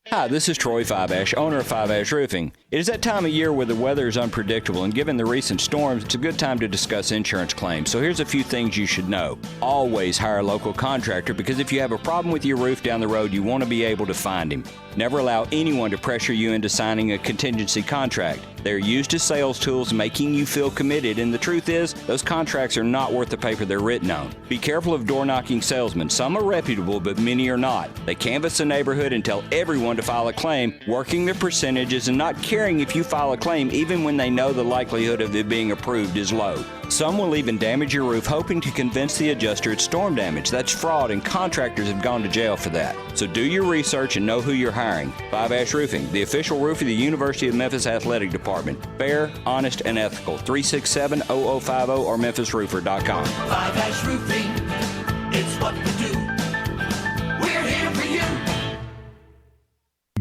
Hi, this is Troy Five-Ash, owner of Five-Ash Roofing. It is that time of year where the weather is unpredictable, and given the recent storms, it's a good time to discuss insurance claims. So here's a few things you should know. Always hire a local contractor, because if you have a problem with your roof down the road, you want to be able to find him. Never allow anyone to pressure you into signing a contingency contract. They're used as sales tools, making you feel committed, and the truth is, those contracts are not worth the paper they're written on. Be careful of door-knocking salesmen. Some are reputable, but many are not. They canvass the neighborhood and tell everyone to file a claim, working their percentages and not caring if you file a claim, even when they know the likelihood of it being approved is low. Some will even damage your roof, hoping to convince the adjuster it's storm damage. That's fraud, and contractors have gone to jail for that. So do your research and know who you're hiring. Five-Ash Roofing, the official roof of the University of Memphis Athletic Department. Fair, honest, and ethical. 367-0050 or memphisroofer.com. Five-Ash Roofing, it's what we do. We're here for you.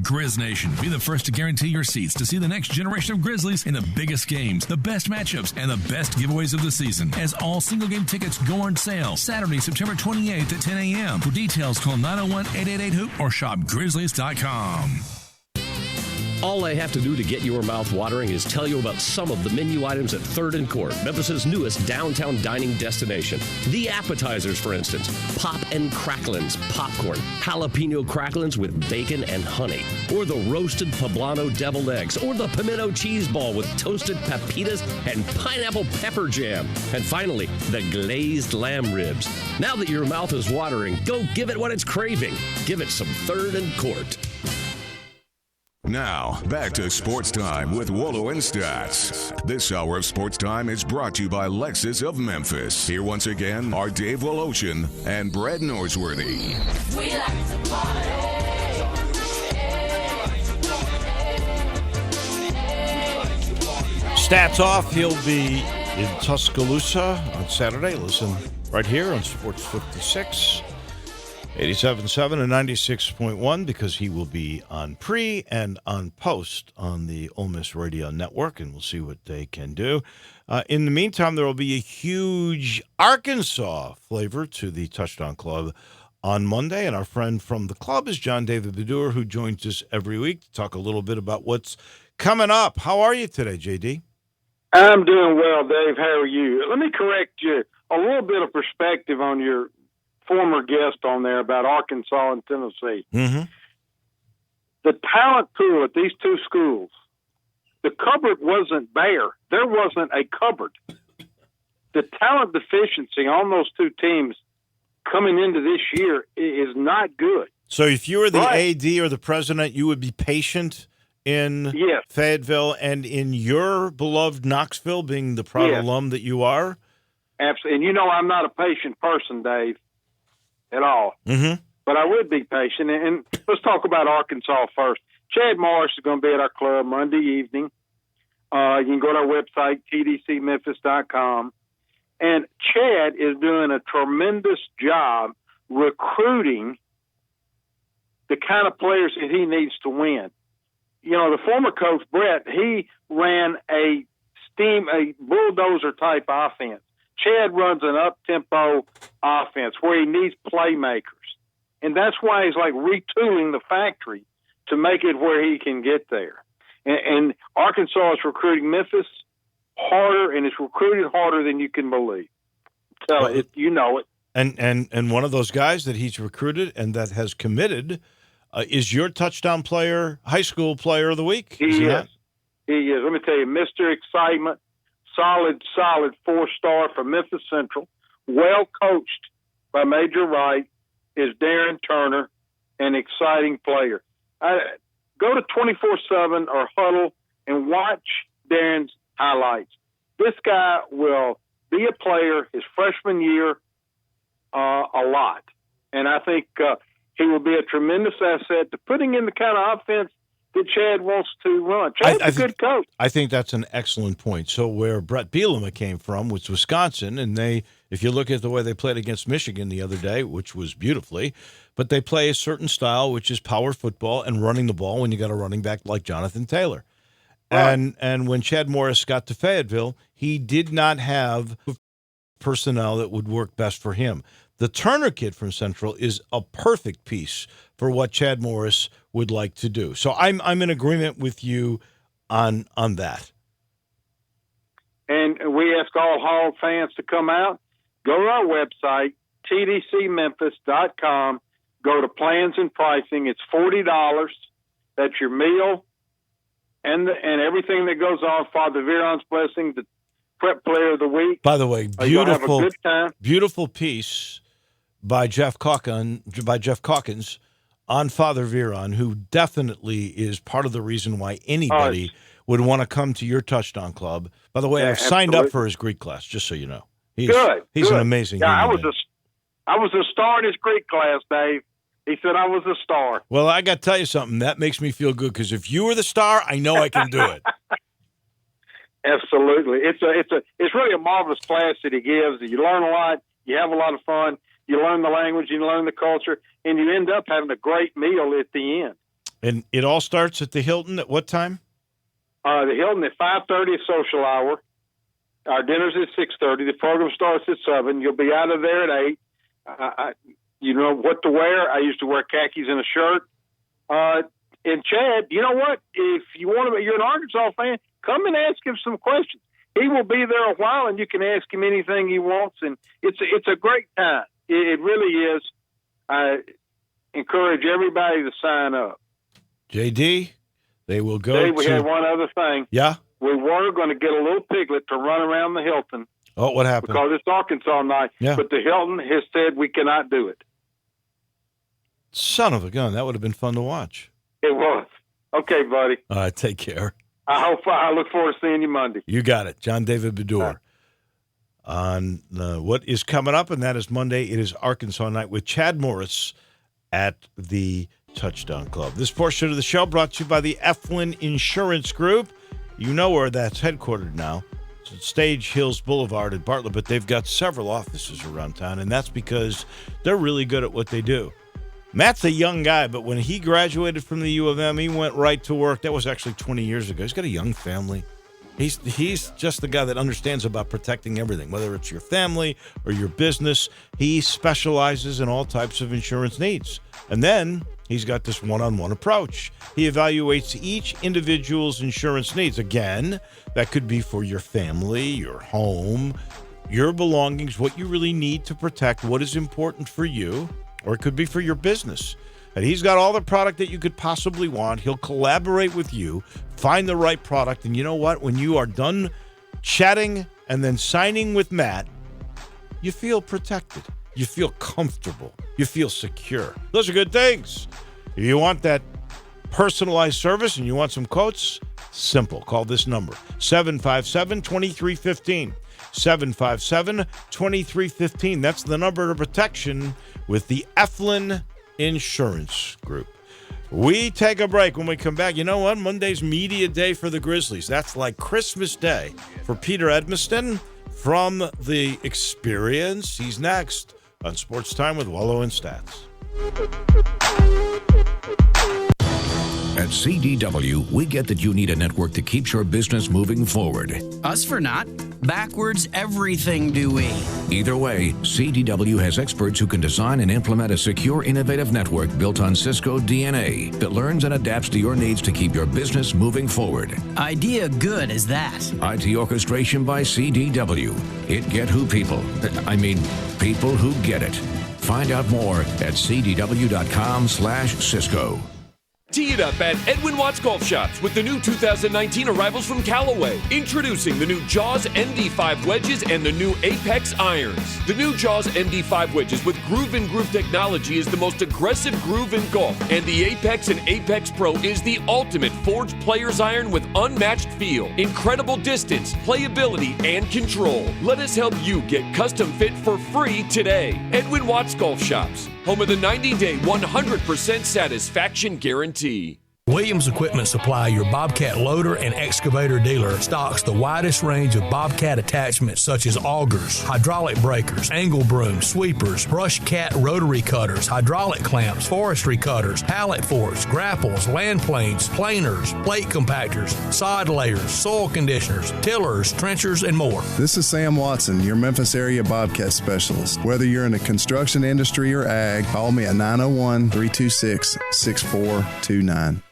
Grizz Nation, be the first to guarantee your seats to see the next generation of Grizzlies in the biggest games, the best matchups, and the best giveaways of the season. As all single game tickets go on sale Saturday, September 28th at 10 a.m. For details, call 901-888-HOOP or shop Grizzlies.com. All I have to do to get your mouth watering is tell you about some of the menu items at 3rd and Court, Memphis's newest downtown dining destination. The appetizers, for instance, Pop and Cracklins popcorn, jalapeno cracklins with bacon and honey, or the roasted poblano deviled eggs, or the pimento cheese ball with toasted pepitas and pineapple pepper jam. And finally, the glazed lamb ribs. Now that your mouth is watering, go give it what it's craving. Give it some 3rd and Court. Now, back to Sports Time with Wolo and Stats. This hour of Sports Time is brought to you by Lexus of Memphis. Here once again are Dave Woloshin and Brad Norsworthy. We like to party. Stats off. He'll be in Tuscaloosa on Saturday. Listen right here on Sports 56, 87.7 and 96.1, because he will be on pre and on post on the Ole Miss Radio Network, and we'll see what they can do. In the meantime, there will be a huge Arkansas flavor to the Touchdown Club on Monday, and our friend from the club is John David Bedour, who joins us every week to talk a little bit about what's coming up. How are you today, JD? I'm doing well, Dave. How are you? Let me correct you a little bit of perspective on your former guest on there about Arkansas and Tennessee. Mm-hmm. The talent pool at these two schools, the cupboard wasn't bare. There wasn't a cupboard. The talent deficiency on those two teams coming into this year is not good. So if you were the AD or the president, you would be patient in Fayetteville and in your beloved Knoxville, being the proud alum that you are? Absolutely. And you know I'm not a patient person, Dave, at all. Mm-hmm. But I would be patient. And let's talk about Arkansas first. Chad Morris is going to be at our club Monday evening. You can go to our website, tdcmemphis.com. And Chad is doing a tremendous job recruiting the kind of players that he needs to win. You know, the former coach, Brett, he ran a bulldozer-type offense. Chad runs an up-tempo offense where he needs playmakers. And that's why he's like retooling the factory to make it where he can get there. And Arkansas is recruiting Memphis harder, and it's recruited harder than you can believe. You know it. And one of those guys that he's recruited and that has committed is your touchdown player, high school player of the week. He is. He is. Let me tell you, Mr. Excitement, solid 4-star from Memphis Central, well coached by Major Wright, is Darren Turner, an exciting player. Go to 24/7 or Huddle and watch Darren's highlights. This guy will be a player his freshman year a lot. And I think he will be a tremendous asset to putting in the kind of offense that Chad wants to run. Chad's a good coach. I think that's an excellent point. So where Brett Bielema came from was Wisconsin, and if you look at the way they played against Michigan the other day, which was beautifully, but they play a certain style, which is power football and running the ball when you got a running back like Jonathan Taylor. Right. And when Chad Morris got to Fayetteville, he did not have personnel that would work best for him. The Turner kid from Central is a perfect piece for what Chad Morris would like to do. So I'm in agreement with you on that. And we ask all Hog fans to come out. Go to our website, tdcmemphis.com. Go to plans and pricing. It's $40. That's your meal and everything that goes on. Father Viron's blessing, the prep player of the week. By the way, have a good time. Beautiful piece by Jeff Calkins on Father Viron, who definitely is part of the reason why anybody would want to come to your touchdown club. By the way, I've signed up for his Greek class, just so you know. He's an amazing human being. I was a star in his Greek class, Dave. He said I was a star. Well, I got to tell you something. That makes me feel good, because if you were the star, I know I can do it. Absolutely. It's really a marvelous class that he gives. You learn a lot. You have a lot of fun. You learn the language, you learn the culture, and you end up having a great meal at the end. And it all starts at the Hilton at what time? The Hilton at 5:30 is social hour. Our dinner's at 6:30. The program starts at 7. You'll be out of there at 8. You know what to wear. I used to wear khakis and a shirt. And Chad, you know what? If you want to, you're an Arkansas fan, come and ask him some questions. He will be there a while, and you can ask him anything he wants. And it's a great time. It really is. I encourage everybody to sign up. JD, they will go. Dave, we had one other thing. Yeah? We were going to get a little piglet to run around the Hilton. Oh, what happened? Because it's Arkansas night. Yeah. But the Hilton has said we cannot do it. Son of a gun. That would have been fun to watch. It was. Okay, buddy. All right, take care. I look forward to seeing you Monday. You got it. John David Bedour. On what is coming up, and that is Monday. It is Arkansas night with Chad Morris at the Touchdown Club. This portion of the show brought to you by the Eflin Insurance Group. You know where that's headquartered now. It's at Stage Hills Boulevard in Bartlett, but they've got several offices around town, and that's because they're really good at what they do. Matt's a young guy, but when he graduated from the U of M, he went right to work. That was actually 20 years ago. He's got a young family. He's just the guy that understands about protecting everything, whether it's your family or your business. He specializes in all types of insurance needs. And then he's got this one-on-one approach. He evaluates each individual's insurance needs. Again, that could be for your family, your home, your belongings, what you really need to protect, what is important for you, or it could be for your business. And he's got all the product that you could possibly want. He'll collaborate with you, find the right product. And you know what? When you are done chatting and then signing with Matt, you feel protected. You feel comfortable. You feel secure. Those are good things. If you want that personalized service and you want some quotes, simple. Call this number, 757-2315. 757-2315. That's the number of protection with the Eflin Insurance Group. We take a break. When we come back, you know what? Monday's media day for the Grizzlies. That's like Christmas Day for Peter Edmiston from The Experience. He's next on Sports Time with Wolo and Stats. At CDW, we get that you need a network that keeps your business moving forward. Us for not. Backwards everything, do we? Either way, CDW has experts who can design and implement a secure, innovative network built on Cisco DNA that learns and adapts to your needs to keep your business moving forward. Idea good as that. IT orchestration by CDW. It get who people. People who get it. Find out more at cdw.com/Cisco. Tee it up at Edwin Watts Golf Shops with the new 2019 arrivals from Callaway. Introducing the new Jaws MD5 wedges and the new Apex irons. The new Jaws MD5 wedges with Groove and Groove technology is the most aggressive groove in golf, and the Apex and Apex Pro is the ultimate forged player's iron with unmatched feel, incredible distance, playability, and control. Let us help you get custom fit for free today. Edwin Watts Golf Shops, home of the 90-day 100% satisfaction guarantee. Williams Equipment Supply, your Bobcat loader and excavator dealer, stocks the widest range of Bobcat attachments such as augers, hydraulic breakers, angle brooms, sweepers, brush cat rotary cutters, hydraulic clamps, forestry cutters, pallet forks, grapples, land planes, planers, plate compactors, sod layers, soil conditioners, tillers, trenchers, and more. This is Sam Watson, your Memphis area Bobcat specialist. Whether you're in the construction industry or ag, call me at 901-326-6429.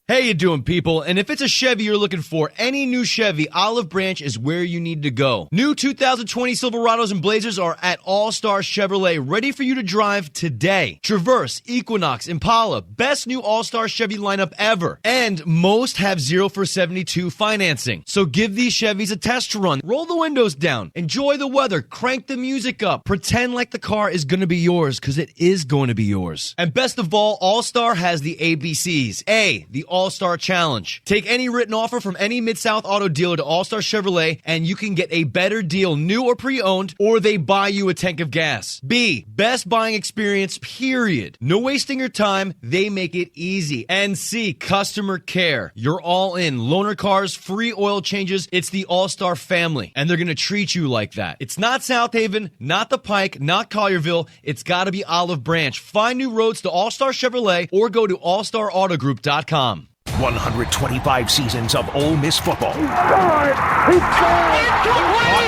Hey, you doing, people? And if it's a Chevy you're looking for, any new Chevy, Olive Branch is where you need to go. New 2020 Silverados and Blazers are at All-Star Chevrolet, ready for you to drive today. Traverse, Equinox, Impala, best new All-Star Chevy lineup ever. And most have 0 for 72 financing. So give these Chevys a test run. Roll the windows down. Enjoy the weather. Crank the music up. Pretend like the car is going to be yours, because it is going to be yours. And best of all, All-Star has the ABCs. A, the All-Star Challenge. Take any written offer from any Mid-South auto dealer to All-Star Chevrolet, and you can get a better deal, new or pre-owned, or they buy you a tank of gas. B, best buying experience, period. No wasting your time. They make it easy. And C, customer care. You're all in. Loaner cars, free oil changes. It's the All-Star family, and they're going to treat you like that. It's not South Haven, not the Pike, not Collierville. It's got to be Olive Branch. Find new roads to All-Star Chevrolet or go to allstarautogroup.com. 125 seasons of Ole Miss football. Caught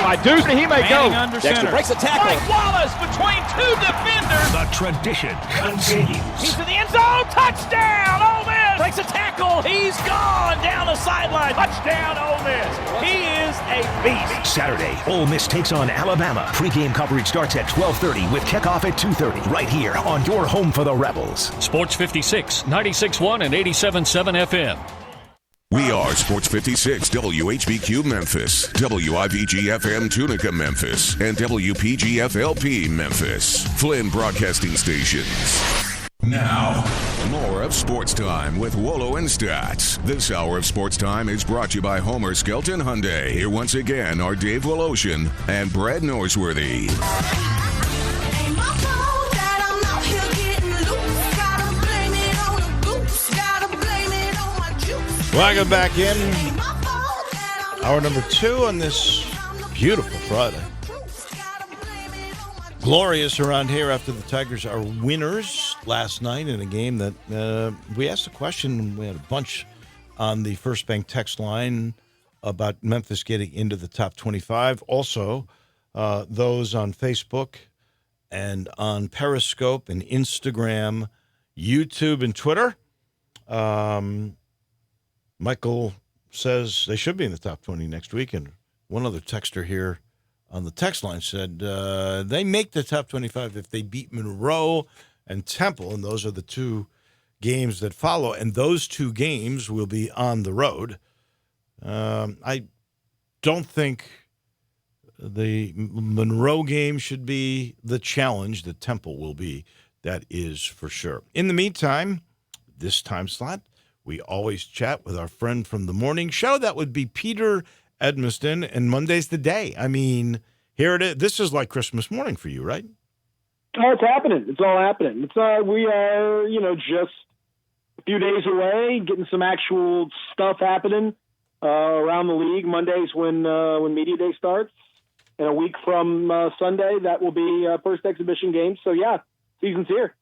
by Deuce, he may go. Dexter breaks a tackle. Mike Wallace between two defenders. The tradition continues. He's in the end zone. Touchdown, Ole Miss. Breaks a tackle. He's gone down the sideline. Touchdown, Ole Miss. He is a beast. Saturday, Ole Miss takes on Alabama. Pre-game coverage starts at 12:30 with kickoff at 2:30. Right here on your home for the Rebels. Sports 56, 96.1 and 87.7 FM. We are Sports 56, WHBQ Memphis, WIVG-FM Tunica Memphis, and WPG-FLP Memphis. Flynn Broadcasting Stations. Now, more of Sports Time with Wolo and Stats. This hour of Sports Time is brought to you by Homer Skelton Hyundai. Here once again are Dave Woloshin and Brad Norsworthy. Welcome back in. Hour number 2 on this beautiful Friday. Glorious around here after the Tigers are winners last night in a game that we asked a question. We had a bunch on the First Bank text line about Memphis getting into the top 25. Also, those on Facebook and on Periscope and Instagram, YouTube, and Twitter. Michael says they should be in the top 20 next week. And one other texter here on the text line said they make the top 25 if they beat Monroe and Temple, and those are the two games that follow, and those two games will be on the road. I don't think the Monroe game should be the challenge that Temple will be. That is for sure. In the meantime, this time slot, we always chat with our friend from the morning show. That would be Peter Edmiston, and Monday's the day. I mean, here it is. This is like Christmas morning for you, right? Oh, it's happening. It's all happening. We are, just a few days away, getting some actual stuff happening around the league. Monday's when media day starts, and a week from Sunday, that will be first exhibition game. So yeah, season's here.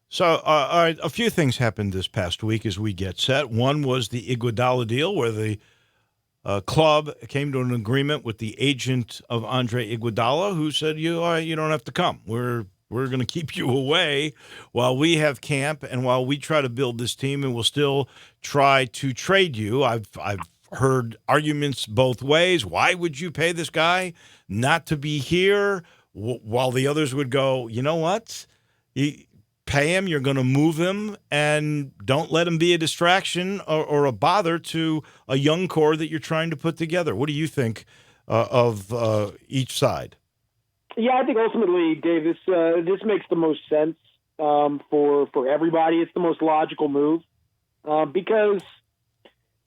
So, all right, a few things happened this past week as we get set. One was the Iguodala deal, where the club came to an agreement with the agent of Andre Iguodala, who said, you don't have to come. We're going to keep you away while we have camp and while we try to build this team, and we'll still try to trade you. I've heard arguments both ways. Why would you pay this guy not to be here? While the others would go, you know what? Pay him, you're going to move him, and don't let him be a distraction or a bother to a young core that you're trying to put together. What do you think of each side? Yeah, I think ultimately, Dave, this makes the most sense for everybody. It's the most logical move because,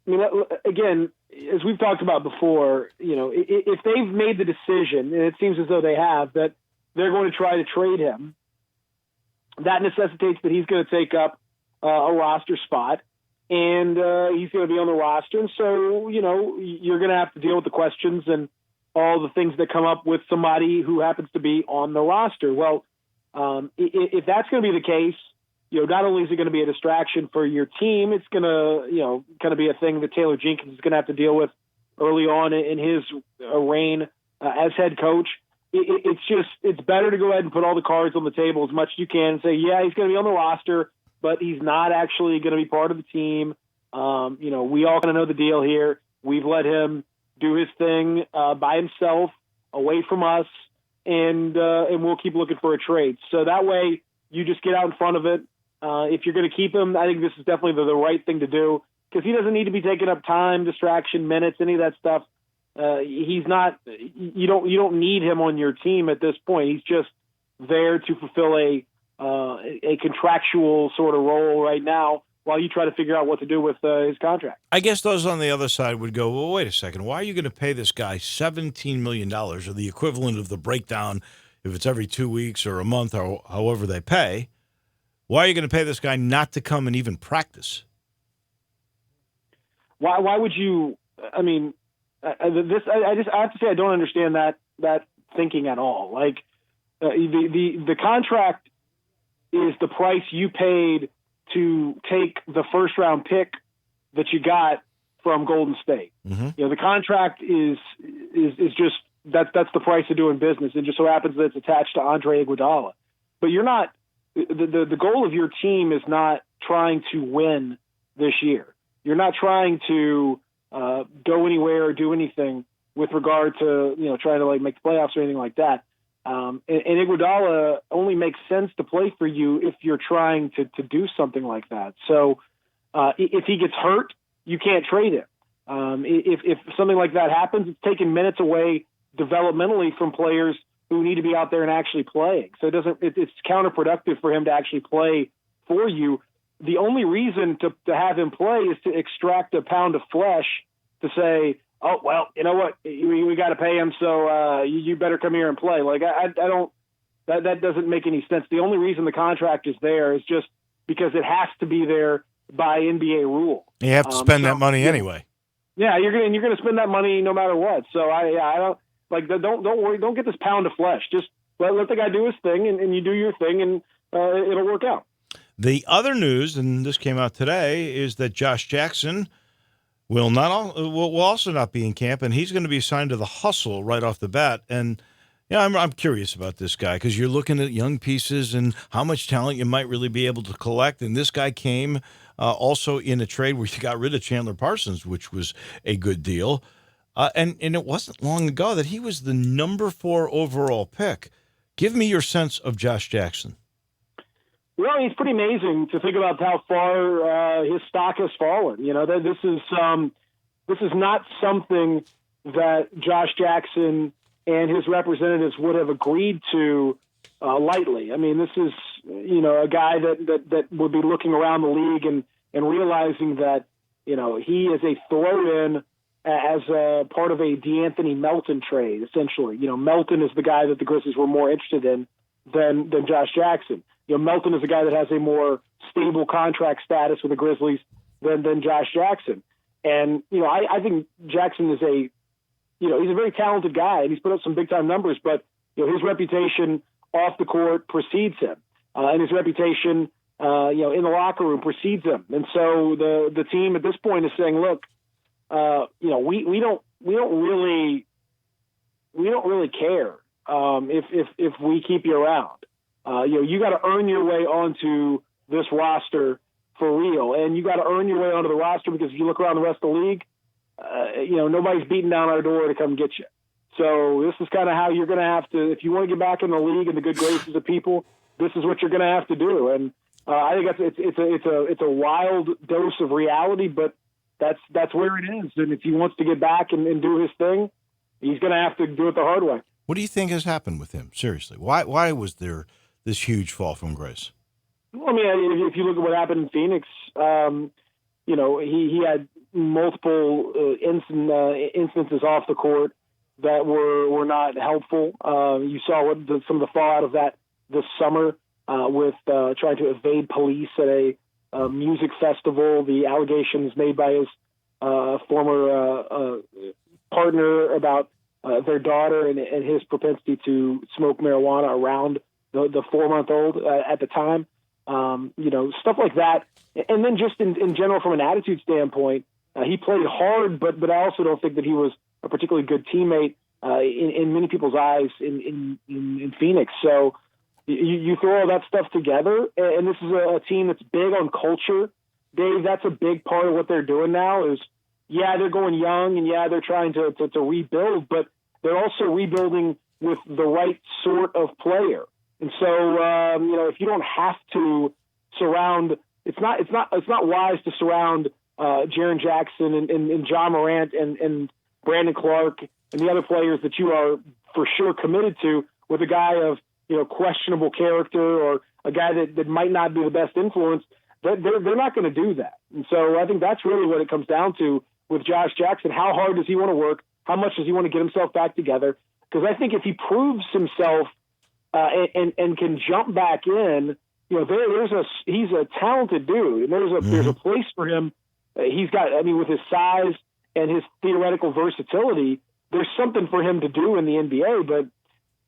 again, as we've talked about before, if they've made the decision, and it seems as though they have, that they're going to try to trade him, that necessitates that he's going to take up a roster spot, and he's going to be on the roster. And so, you're going to have to deal with the questions and all the things that come up with somebody who happens to be on the roster. Well, if that's going to be the case, not only is it going to be a distraction for your team, it's going to, kind of be a thing that Taylor Jenkins is going to have to deal with early on in his reign as head coach. It's better to go ahead and put all the cards on the table as much as you can and say, yeah, he's going to be on the roster, but he's not actually going to be part of the team. We all kind of know the deal here. We've let him do his thing by himself, away from us, and we'll keep looking for a trade. So that way you just get out in front of it. If you're going to keep him, I think this is definitely the right thing to do because he doesn't need to be taking up time, distraction, minutes, any of that stuff. He's not. You don't need him on your team at this point. He's just there to fulfill a contractual sort of role right now while you try to figure out what to do with his contract. I guess those on the other side would go, well, wait a second. Why are you going to pay this guy $17 million, or the equivalent of the breakdown, if it's every 2 weeks or a month or however they pay? Why are you going to pay this guy not to come and even practice? Why would you? I mean. I have to say I don't understand that thinking at all. Like the contract is the price you paid to take the first round pick that you got from Golden State. Mm-hmm. The contract is just that's the price of doing business. It just so happens that it's attached to Andre Iguodala. But you're not the goal of your team is not trying to win this year. You're not trying to go anywhere or do anything with regard to, trying to make the playoffs or anything like that. And Iguodala only makes sense to play for you if you're trying to do something like that. So if he gets hurt, you can't trade him. If something like that happens, it's taking minutes away developmentally from players who need to be out there and actually playing. So it's counterproductive for him to actually play for you. The only reason to have him play is to extract a pound of flesh to say, oh, well, you know what, we got to pay him, so you better come here and play. Like, I don't – that doesn't make any sense. The only reason the contract is there is just because it has to be there by NBA rule. You have to spend that money anyway. Yeah, you're gonna spend that money no matter what. So I don't like. Don't worry. Don't get this pound of flesh. Just let the guy do his thing, and you do your thing, and it'll work out. The other news, and this came out today, is that Josh Jackson will also not be in camp, and he's going to be assigned to the Hustle right off the bat. And yeah, I'm curious about this guy because you're looking at young pieces and how much talent you might really be able to collect. And this guy came also in a trade where you got rid of Chandler Parsons, which was a good deal. And it wasn't long ago that he was the number 4 overall pick. Give me your sense of Josh Jackson. Well, he's pretty amazing to think about how far his stock has fallen. You know, this is not something that Josh Jackson and his representatives would have agreed to lightly. I mean, this is, you know, a guy that would be looking around the league and realizing that, you know, he is a throw-in as a part of a DeAnthony Melton trade, essentially. You know, Melton is the guy that the Grizzlies were more interested in than Josh Jackson. You know, Melton is a guy that has a more stable contract status with the Grizzlies than Josh Jackson. And, you know, I think Jackson is he's a very talented guy, and he's put up some big-time numbers, but, you know, his reputation off the court precedes him, and his reputation, you know, in the locker room precedes him. And so the team at this point is saying, look, you know, we don't really care if we keep you around. You know, you got to earn your way onto this roster for real, and you got to earn your way onto the roster because if you look around the rest of the league, you know, nobody's beating down our door to come get you. So this is kind of how you're going to have to, if you want to get back in the league and the good graces of people, this is what you're going to have to do. And I think it's a wild dose of reality, but that's where it is. And if he wants to get back and do his thing, he's going to have to do it the hard way. What do you think has happened with him? Seriously, why was there this huge fall from grace? Well, I mean, if you look at what happened in Phoenix, you know, he had multiple instances off the court that were not helpful. You saw some of the fallout of that this summer with trying to evade police at a music festival. The allegations made by his former partner about their daughter and his propensity to smoke marijuana around the 4-month-old at the time. You know, stuff like that. And then just in general, from an attitude standpoint, he played hard, but I also don't think that he was a particularly good teammate in many people's eyes in Phoenix. So you throw all that stuff together, and this is a team that's big on culture. Dave, that's a big part of what they're doing now is, yeah, they're going young, and yeah, they're trying to rebuild, but they're also rebuilding with the right sort of player. And so, you know, if you don't have to surround, it's not wise to surround Jaren Jackson and John Morant and Brandon Clark and the other players that you are for sure committed to with a guy of, you know, questionable character or a guy that might not be the best influence. They're not going to do that. And so I think that's really what it comes down to with Josh Jackson. How hard does he want to work? How much does he want to get himself back together? Because I think if he proves himself and can jump back in, you know, he's a talented dude, and there's a place for him. He's got, I mean, with his size and his theoretical versatility, there's something for him to do in the NBA. But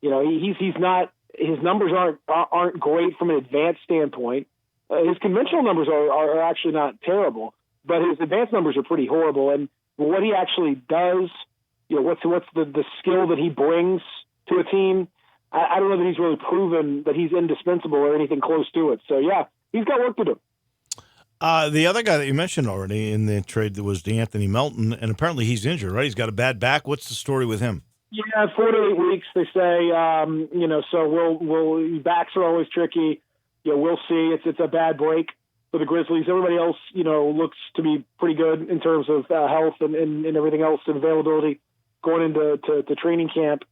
you know, he's not. His numbers aren't great from an advanced standpoint. His conventional numbers are actually not terrible, but his advanced numbers are pretty horrible. And what he actually does, you know, what's the skill that he brings to a team? I don't know that he's really proven that he's indispensable or anything close to it. So, yeah, he's got work to do. The other guy that you mentioned already in the trade that was DeAnthony Melton, and apparently he's injured, right? He's got a bad back. What's the story with him? Yeah, 4 to 8 weeks, they say. You know, so backs are always tricky. You know, we'll see. It's a bad break for the Grizzlies. Everybody else, you know, looks to be pretty good in terms of health and everything else and availability going into training camp.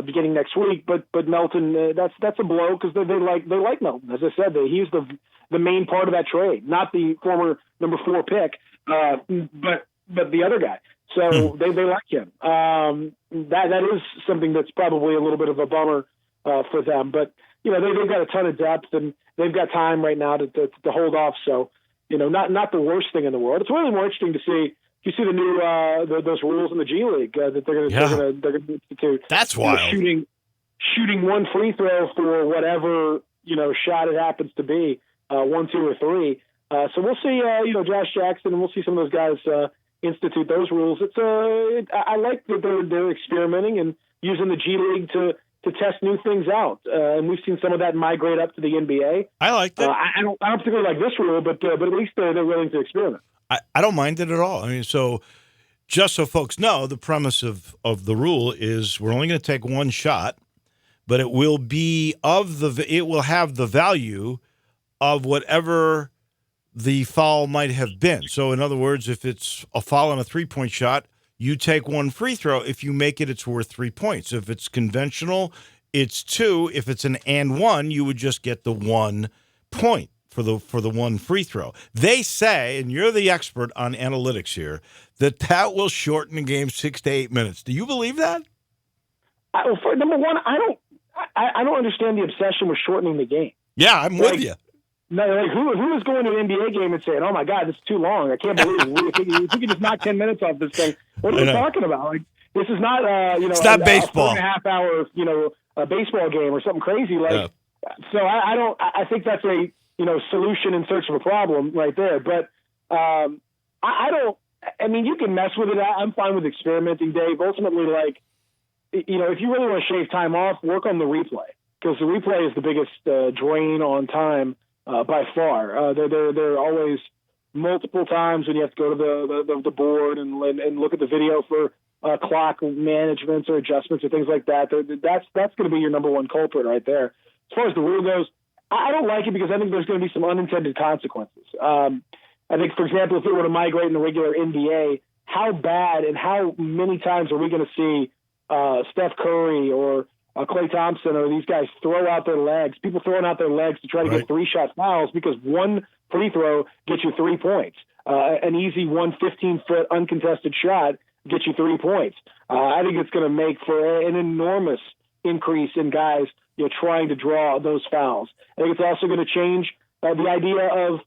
Beginning next week, but Melton, that's a blow because they like Melton. As I said, he's the the main part of that trade, not the former number 4 pick, but the other guy. So they like him. That is something that's probably a little bit of a bummer for them. But they've got a ton of depth, and they've got time right now to hold off. So not the worst thing in the world. It's really more interesting to see. You see the new those rules in the G League that they're going to institute. That's wild. Shooting one free throw for whatever shot it happens to be, 1, 2, or 3. So we'll see. Josh Jackson, and we'll see some of those guys institute those rules. I like that they're experimenting and using the G League to test new things out, and we've seen some of that migrate up to the NBA. I like that. I don't particularly like this rule, but at least they're willing to experiment. I don't mind it at all. I mean, so just so folks know, the premise of the rule is we're only going to take one shot, but it will have the value of whatever the foul might have been. So in other words, if it's a foul on a 3-point shot, you take one free throw. If you make it, it's worth 3 points. If it's conventional, it's 2. If it's an and 1, you would just get the 1 point for the one free throw. They say, and you're the expert on analytics here, that will shorten the game 6 to 8 minutes. Do you believe that? For number one, I don't understand the obsession with shortening the game. Yeah, I'm with you. No, who is going to an NBA game and saying, "Oh my God, this is too long. I can't believe it. We could just knock 10 minutes off this thing." What are we talking about? Like, this is not it's not baseball. A 4.5 hour a baseball game or something crazy like. Yeah. So I think that's a solution in search of a problem right there. But I don't. I mean, you can mess with it. I'm fine with experimenting, Dave. Ultimately, if you really want to shave time off, work on the replay, because the replay is the biggest drain on time. By far, there are always multiple times when you have to go to the board and look at the video for clock managements or adjustments or things like that. That's going to be your number one culprit right there. As far as the rule goes, I don't like it because I think there's going to be some unintended consequences. I think, for example, if it were to migrate in the regular NBA, how bad and how many times are we going to see Steph Curry or Klay Thompson or these guys throw out their legs, people throwing out their legs to try to get 3-shot fouls because one free throw gets you 3 points. An easy 15-foot uncontested shot gets you 3 points. I think it's going to make for an enormous increase in guys trying to draw those fouls. I think it's also going to change the idea of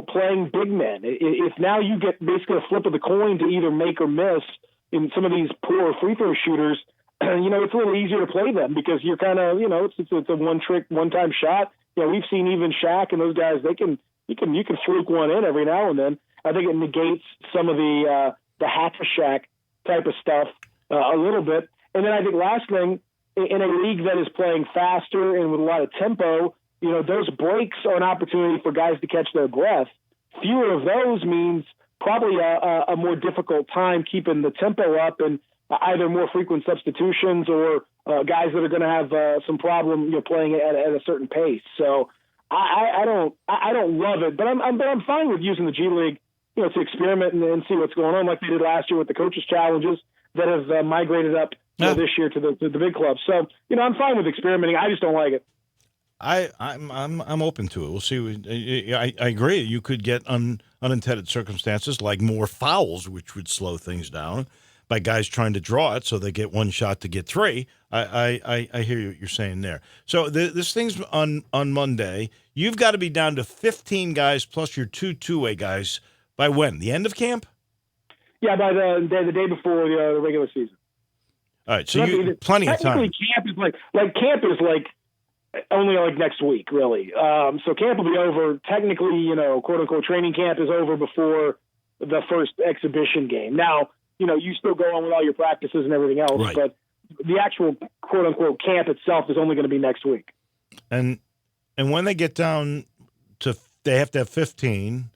playing big men. If now you get basically a flip of the coin to either make or miss in some of these poor free throw shooters, it's a little easier to play them because you're kind of, it's a one-time shot. We've seen even Shaq and those guys, you can fluke one in every now and then. I think it negates some of the hack-a-Shaq type of stuff a little bit. And then I think last thing, in a league that is playing faster and with a lot of tempo, those breaks are an opportunity for guys to catch their breath. Fewer of those means probably a more difficult time keeping the tempo up and either more frequent substitutions or guys that are going to have some problem, playing at a certain pace. So I don't love it, but I'm fine with using the G League, to experiment and see what's going on, like they did last year with the coaches' challenges that have migrated up this year to the big clubs. So I'm fine with experimenting. I just don't like it. I'm open to it. We'll see. I agree. You could get unintended circumstances like more fouls, which would slow things down by guys trying to draw it so they get one shot to get 3. I hear what you're saying there. So this thing's on Monday. You've got to be down to 15 guys plus your 2 two-way guys by when? The end of camp? Yeah, by the day before the regular season. All right, so you plenty of time. Camp is camp is only next week, really. So camp will be over. Technically, quote unquote, training camp is over before the first exhibition game. Now, you still go on with all your practices and everything else, but the actual quote unquote camp itself is only going to be next week. And when they get down to, they have to have 15.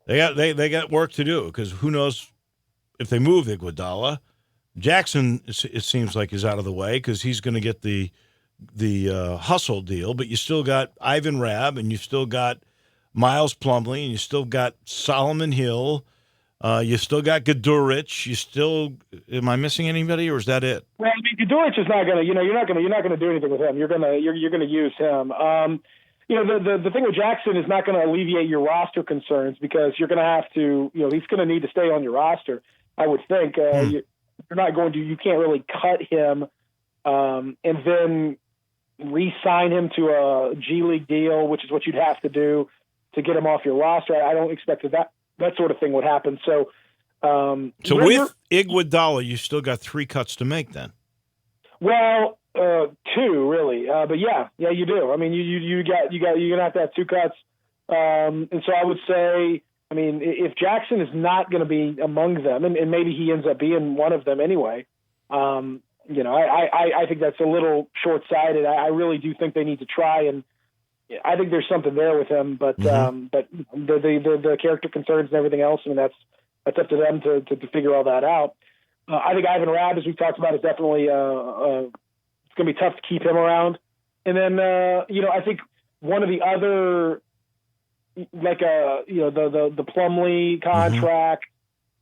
They got work to do because who knows if they move Iguodala. Jackson, it seems like, is out of the way because he's going to get the hustle deal, but you still got Ivan Rabb and you still got Miles Plumlee and you still got Solomon Hill. You still got Gadurich. Am I missing anybody, or is that it? Well, I mean, Gadurich is not going to, you're not going to do anything with him. You're going to use him. the thing with Jackson is not going to alleviate your roster concerns because you're going to have to, he's going to need to stay on your roster. I would think you're not going to. You can't really cut him and then re-sign him to a G League deal, which is what you'd have to do to get him off your roster. I don't expect that sort of thing would happen. So with Iguodala, you still got 3 cuts to make then. Well, 2 really, but yeah, you do. I mean, you're gonna have to have 2 cuts, and so I would say, I mean, if Jackson is not going to be among them, and maybe he ends up being one of them anyway, I think that's a little short-sighted. I really do think they need to try, and I think there's something there with him, but the character concerns and everything else, I mean, that's up to them to figure all that out. I think Ivan Rabb, as we've talked about, is definitely it's going to be tough to keep him around. And then I think one of the other, like the Plumlee contract,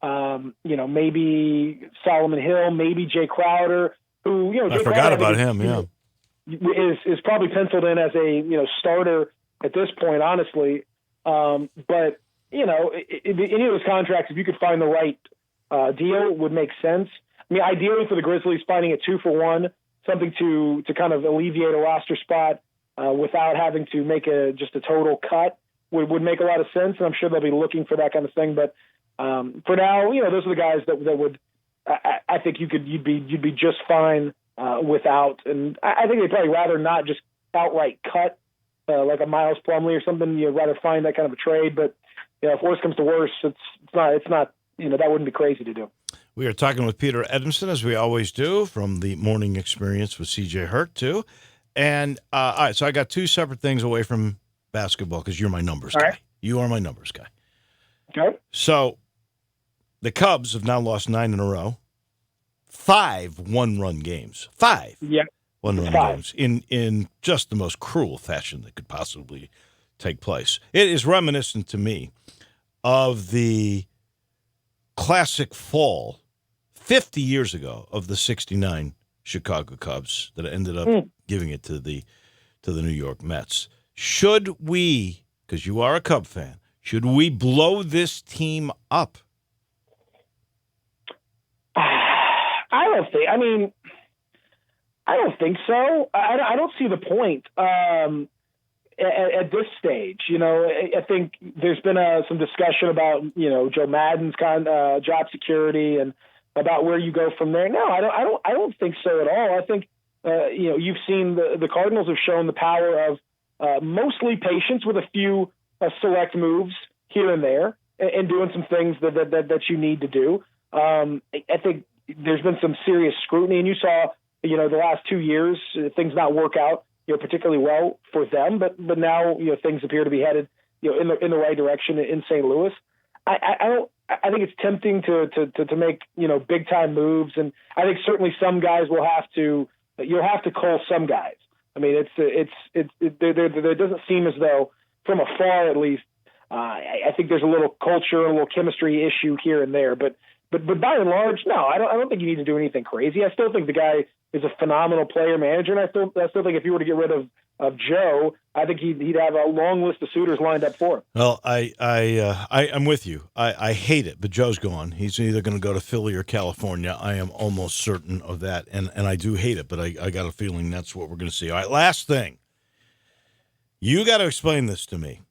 maybe Solomon Hill, maybe Jay Crowder, who I forgot about him. Yeah, is probably penciled in as a starter at this point, honestly. But any of those contracts, if you could find the right deal, would make sense. I mean, ideally for the Grizzlies, finding a 2-for-1, something to kind of alleviate a roster spot without having to make just a total cut would make a lot of sense, and I'm sure they'll be looking for that kind of thing. But for now, those are the guys that would. I think you'd be just fine without, and I think they'd probably rather not just outright cut like a Miles Plumlee or something. You'd rather find that kind of a trade, but if worse comes to worse, it's not. That wouldn't be crazy to do. We are talking with Peter Edmondson, as we always do, from the morning experience with CJ Hurt, too. And, all right, so I got 2 separate things away from basketball because you're my numbers guy. Right. You are my numbers guy. Okay. So the Cubs have now lost 9 in a row. 5 one-run games. 5 one-run games in just the most cruel fashion that could possibly take place. It is reminiscent to me of the classic fall 50 years ago of the 69 Chicago Cubs that ended up giving it to the New York Mets. Should we, because you are a Cub fan, should we blow this team up? I don't think so. I don't see the point. At this stage, I think there's been some discussion about, Joe Madden's job security and about where you go from there. No, I don't think so at all. I think, you've seen the Cardinals have shown the power of mostly patience with a few select moves here and there and doing some things that you need to do. I think there's been some serious scrutiny, and you saw, the last 2 years, things not work out, particularly well for them, but now, things appear to be headed, in the right direction in St. Louis. I think it's tempting to make, big time moves. And I think certainly some guys you'll have to cull some guys. I mean, there doesn't seem as though from afar, at least, I think there's a little culture, a little chemistry issue here and there, but by and large, no, I don't think you need to do anything crazy. I still think the guy is a phenomenal player manager, and I still think if you were to get rid of Joe, I think he'd have a long list of suitors lined up for him. Well, I'm with you. I hate it, but Joe's gone. He's either going to go to Philly or California. I am almost certain of that, and I do hate it, but I got a feeling that's what we're going to see. All right, last thing. You got to explain this to me.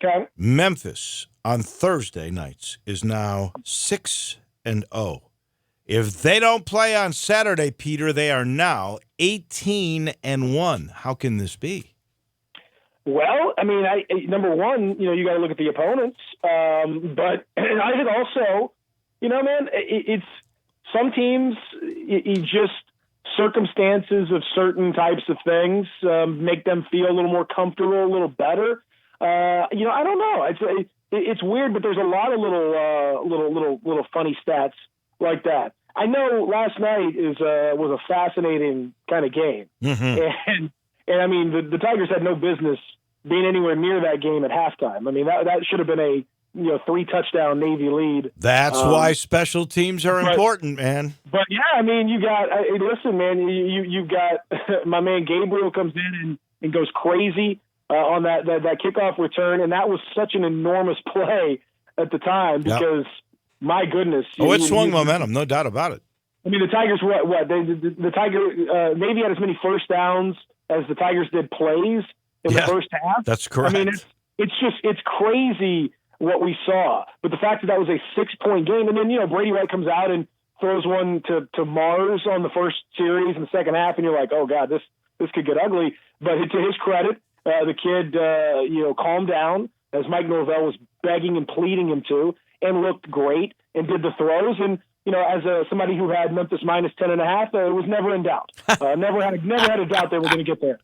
Okay. Memphis on Thursday nights is now 6-0. If they don't play on Saturday, Peter, they are now 18-1. How can this be? Well, I mean, number one, you got to look at the opponents. But I think also, man, it's some teams, just circumstances of certain types of things make them feel a little more comfortable, a little better. I don't know. It's weird, but there's a lot of little funny stats like that. I know last night was a fascinating kind of game, and I mean the Tigers had no business being anywhere near that game at halftime. I mean that should have been a 3-touchdown Navy lead. That's why special teams are important, man. But yeah, I mean you got listen, man. You got my man Gabriel comes in and goes crazy. on that kickoff return, and that was such an enormous play at the time because, my goodness. It swung momentum, no doubt about it. I mean, the Tigers were what? The Tiger Navy had as many first downs as the Tigers did plays in the first half. That's correct. I mean, it's crazy what we saw. But the fact that was a 6-point game, and then, Brady White comes out and throws one to Mars on the first series in the second half, and you're like, oh, God, this could get ugly. But to his credit, the kid, calmed down, as Mike Norvell was begging and pleading him to, and looked great and did the throws. And, as somebody who had Memphis minus 10.5, it was never in doubt. Never had a doubt they were going to get there.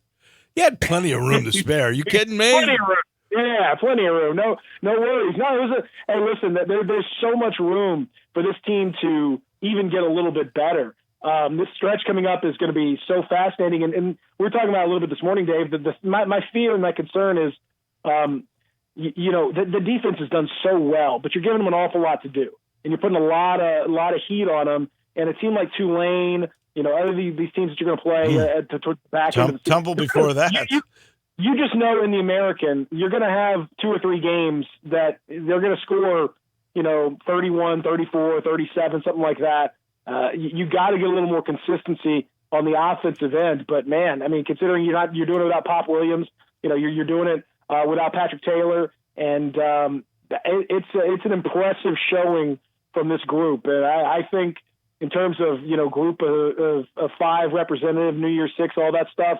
You had plenty of room to spare. Are you kidding me? Plenty of room. Yeah, plenty of room. No worries. No, it was hey, listen, there's so much room for this team to even get a little bit better. This stretch coming up is going to be so fascinating. And we were talking about it a little bit this morning, Dave. My fear and my concern is, the defense has done so well, but you're giving them an awful lot to do. And you're putting a lot of heat on them. And a team like Tulane, other these teams that you're going to play to back into the tumble before that. You just know in the American, you're going to have 2 or 3 games that they're going to score, 31, 34, 37, something like that. You got to get a little more consistency on the offensive end. But man, I mean, considering you're doing it without Pop Williams, you're doing it without Patrick Taylor, and it's an impressive showing from this group. And I think in terms of group of 5 representative, New Year's 6, all that stuff,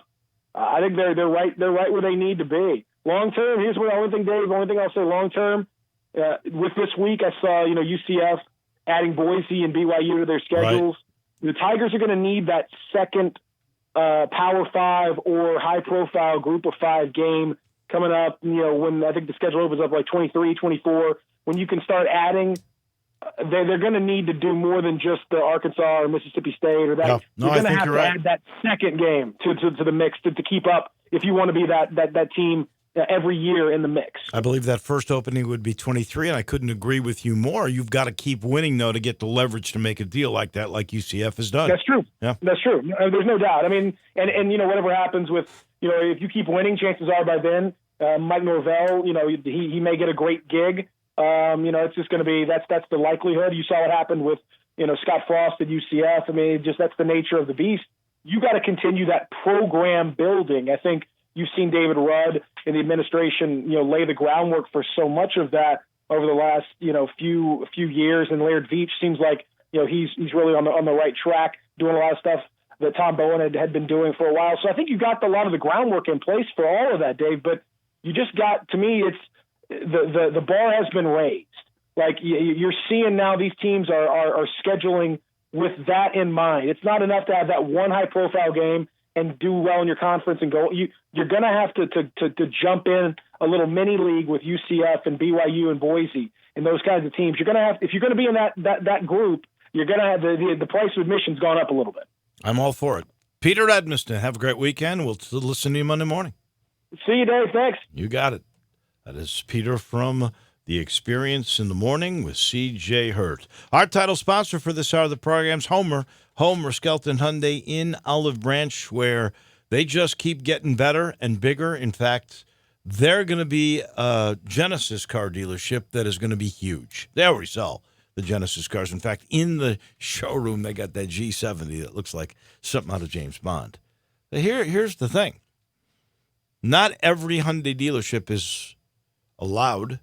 I think they're right where they need to be. Long term, here's what the only thing I'll say long term. With this week, I saw UCF adding Boise and BYU to their schedules. Right. The Tigers are going to need that second Power 5 or high profile Group of 5 game coming up. When I think the schedule opens up like 23, 24, when you can start adding. They're going to need to do more than just the Arkansas or Mississippi State or that. No, you're going to have to add that second game to the mix to keep up if you want to be that team every year in the mix. I believe that first opening would be 23, and I couldn't agree with you more. You've got to keep winning, though, to get the leverage to make a deal like that, like UCF has done. That's true. Yeah, that's true. There's no doubt. I mean, and whatever happens with if you keep winning, chances are by then Mike Norvell, he may get a great gig. It's just going to be that's the likelihood. You saw what happened with Scott Frost at UCF. I mean, that's the nature of the beast. You got to continue that program building. I think you've seen David Rudd and the administration lay the groundwork for so much of that over the last few years. And Laird Veach seems like he's really on the right track, doing a lot of stuff that Tom Bowen had been doing for a while. So I think you got a lot of the groundwork in place for all of that, Dave. But you just got, to me, it's the bar has been raised. Like you're seeing now, these teams are scheduling with that in mind. It's not enough to have that one high profile game and do well in your conference and go. You're going to have to jump in a little mini league with UCF and BYU and Boise and those kinds of teams. You're going to have, if you're going to be in that group, you're going to have the price of admission's gone up a little bit. I'm all for it. Peter Edmiston, have a great weekend. We'll listen to you Monday morning. See you, Dave. Thanks. You got it. That is Peter from The Experience in the Morning with C.J. Hurt. Our title sponsor for this hour of the program's Homer Skelton Hyundai in Olive Branch, where they just keep getting better and bigger. In fact, they're going to be a Genesis car dealership that is going to be huge. They already sell the Genesis cars. In fact, in the showroom, they got that G70 that looks like something out of James Bond. But here's the thing. Not every Hyundai dealership is allowed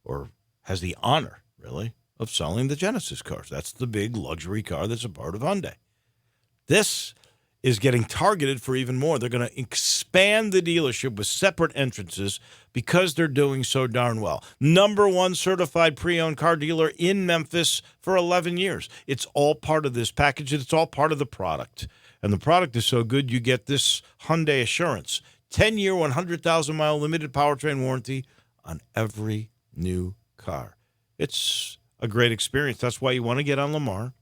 or has the honor, really, of selling the Genesis cars. That's the big luxury car that's a part of Hyundai. This is getting targeted for even more. They're going to expand the dealership with separate entrances because they're doing so darn well. #1 certified pre-owned car dealer in Memphis for 11 years. It's all part of this package. It's all part of the product. And the product is so good, you get this Hyundai Assurance. 10-year, 100,000-mile limited powertrain warranty on every new car. It's a great experience. That's why you want to get on Lamar.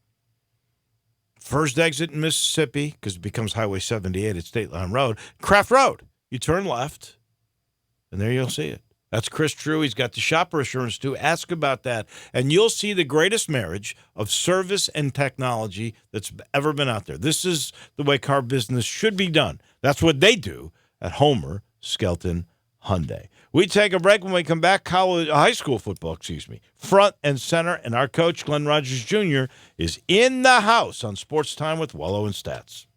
First exit in Mississippi, because it becomes Highway 78 at State Line Road. Craft Road. You turn left, and there you'll see it. That's Chris Drew. He's got the shopper assurance, too. Ask about that, and you'll see the greatest marriage of service and technology that's ever been out there. This is the way car business should be done. That's what they do at Homer Skelton Hyundai. We take a break. When we come back, high school football, front and center, and our coach, Glenn Rogers Jr., is in the house on Sports Time with Wolo and Stats.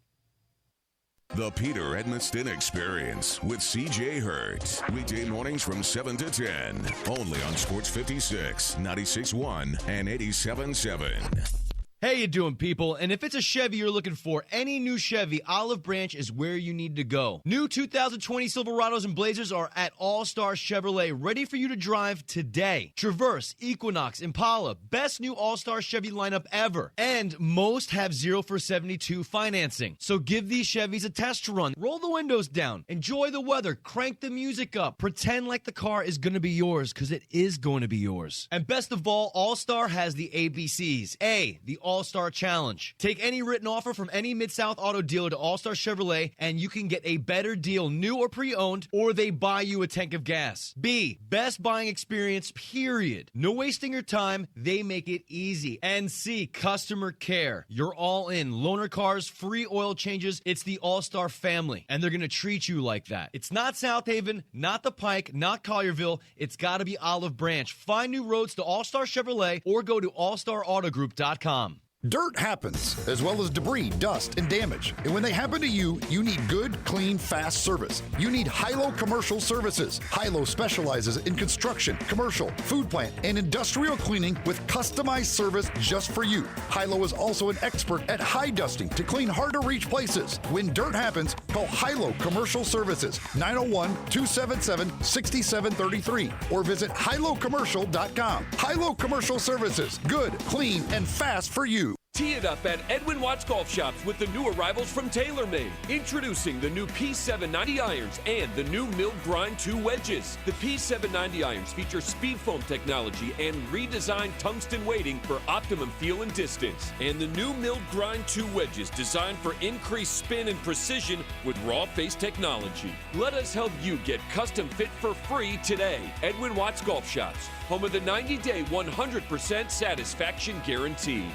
The Peter Edmiston Experience with C.J. Hurt. Weekday mornings from 7 to 10. Only on Sports 56, 96.1, and 87.7. Hey, you doing, people? And if it's a Chevy you're looking for, any new Chevy, Olive Branch is where you need to go. New 2020 Silverados and Blazers are at All-Star Chevrolet, ready for you to drive today. Traverse, Equinox, Impala, best new All-Star Chevy lineup ever. And most have 0 for 72 financing. So give these Chevys a test run. Roll the windows down. Enjoy the weather. Crank the music up. Pretend like the car is going to be yours, because it is going to be yours. And best of all, All-Star has the ABCs. A, the All-Star Challenge. Take any written offer from any Mid-South auto dealer to All-Star Chevrolet, and you can get a better deal, new or pre-owned, or they buy you a tank of gas. B, best buying experience, period. No wasting your time. They make it easy. And C, customer care. You're all in. Loaner cars, free oil changes. It's the All-Star family, and they're going to treat you like that. It's not South Haven, not the Pike, not Collierville. It's got to be Olive Branch. Find new roads to All-Star Chevrolet or go to allstarautogroup.com. Dirt happens, as well as debris, dust, and damage. And when they happen to you, you need good, clean, fast service. You need Hilo Commercial Services. Hilo specializes in construction, commercial, food plant, and industrial cleaning with customized service just for you. Hilo is also an expert at high dusting to clean hard-to-reach places. When dirt happens, call Hilo Commercial Services, 901-277-6733, or visit HiloCommercial.com. Hilo Commercial Services, good, clean, and fast for you. Tee it up at Edwin Watts Golf Shops with the new arrivals from TaylorMade. Introducing the new P790 irons and the new Milled Grind 2 wedges. The P790 irons feature speed foam technology and redesigned tungsten weighting for optimum feel and distance. And the new Milled Grind 2 wedges designed for increased spin and precision with raw face technology. Let us help you get custom fit for free today. Edwin Watts Golf Shops, home of the 90-day 100% satisfaction guarantee.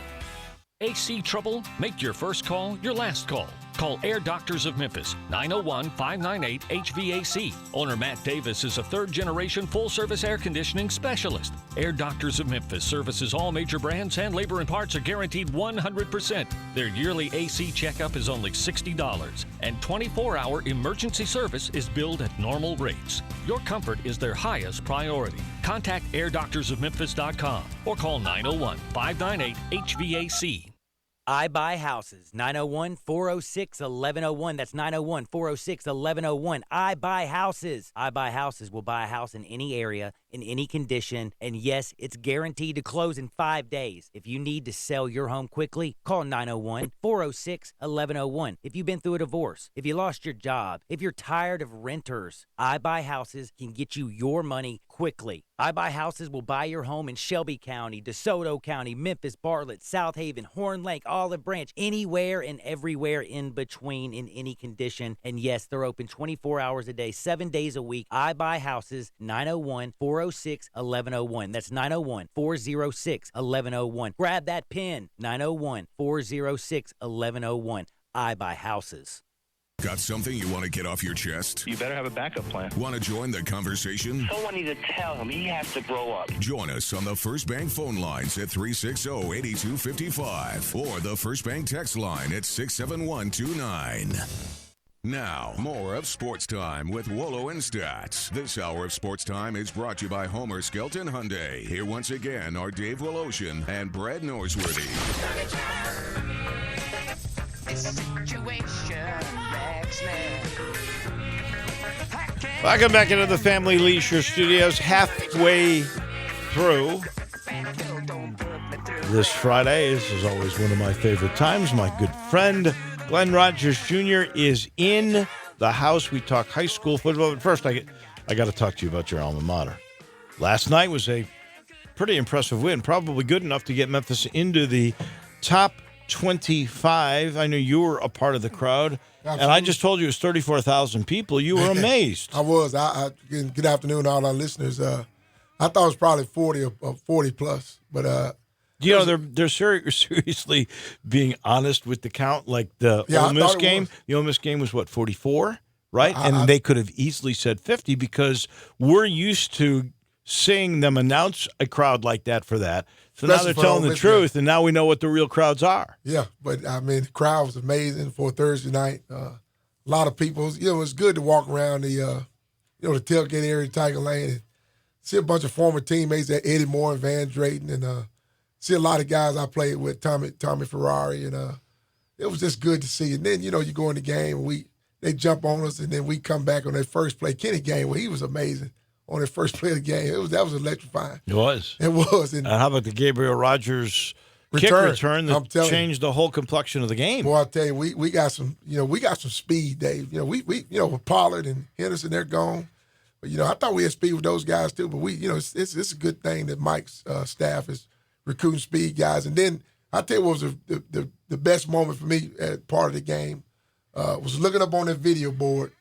AC trouble? Make your first call your last call. Call Air Doctors of Memphis, 901-598-HVAC. Owner Matt Davis is a third-generation full-service air conditioning specialist. Air Doctors of Memphis services all major brands, and labor and parts are guaranteed 100%. Their yearly AC checkup is only $60, and 24-hour emergency service is billed at normal rates. Your comfort is their highest priority. Contact airdoctorsofmemphis.com or call 901-598-HVAC. I Buy Houses, 901-406-1101. That's 901-406-1101. I Buy Houses. I Buy Houses will buy a house in any area, in any condition, and yes, it's guaranteed to close in 5 days. If you need to sell your home quickly, call 901-406-1101. If you've been through a divorce, if you lost your job, if you're tired of renters, I Buy Houses can get you your money quickly. I Buy Houses will buy your home in Shelby County, DeSoto County, Memphis, Bartlett, South Haven, Horn Lake, Olive Branch, anywhere and everywhere in between, in any condition. And yes, they're open 24 hours a day, 7 days a week. I Buy Houses, 901-406-1101. That's 901-406-1101. Grab that pen, 901-406-1101. I Buy Houses. Got something you want to get off your chest? You better have a backup plan. Want to join the conversation? Someone needs to tell him he has to grow up. Join us on the First Bank phone lines at 360-8255 or the First Bank text line at 67129. Now, more of Sports Time with Wolo and Stats. This hour of Sports Time is brought to you by Homer Skelton Hyundai. Here once again are Dave Woloshin and Brad Norsworthy. Welcome back into the Family Leisure Studios, halfway through this Friday. This is always one of my favorite times. My good friend Glenn Rogers Jr. is in the house. We talk high school football. But first, I got to talk to you about your alma mater. Last night was a pretty impressive win, probably good enough to get Memphis into the top 25. I know you were a part of the crowd. Absolutely. And I just told you it was 34,000 people. You were amazed. I was. Good afternoon to all our listeners. I thought it was probably 40 or 40 plus. But you know, they're seriously being honest with the count. Like the Ole Miss game. The Ole Miss game was what, 44? right? And they could have easily said 50 because we're used to seeing them announce a crowd like that for that. So now they're telling the truth, and now we know what the real crowds are. Yeah, but, I mean, the crowd was amazing for Thursday night. A lot of people. It's good to walk around the tailgate area, Tiger Lane, and see a bunch of former teammates, that Eddie Moore and Van Drayton, and see a lot of guys I played with, Tommy Ferrari, and it was just good to see. And then, you go in the game, and they jump on us, and then we come back on their first play. Kenny Gainwell, he was amazing on their first play of the game. That was electrifying. It was. It was. And how about the Gabriel Rogers kick return that changed the whole complexion of the game? Boy, I'll tell you, we got some, we got some speed, Dave. With Pollard and Henderson, they're gone. But, I thought we had speed with those guys too. But it's a good thing that Mike's staff is recruiting speed guys. And then I tell you what was the best moment for me as part of the game was looking up on that video board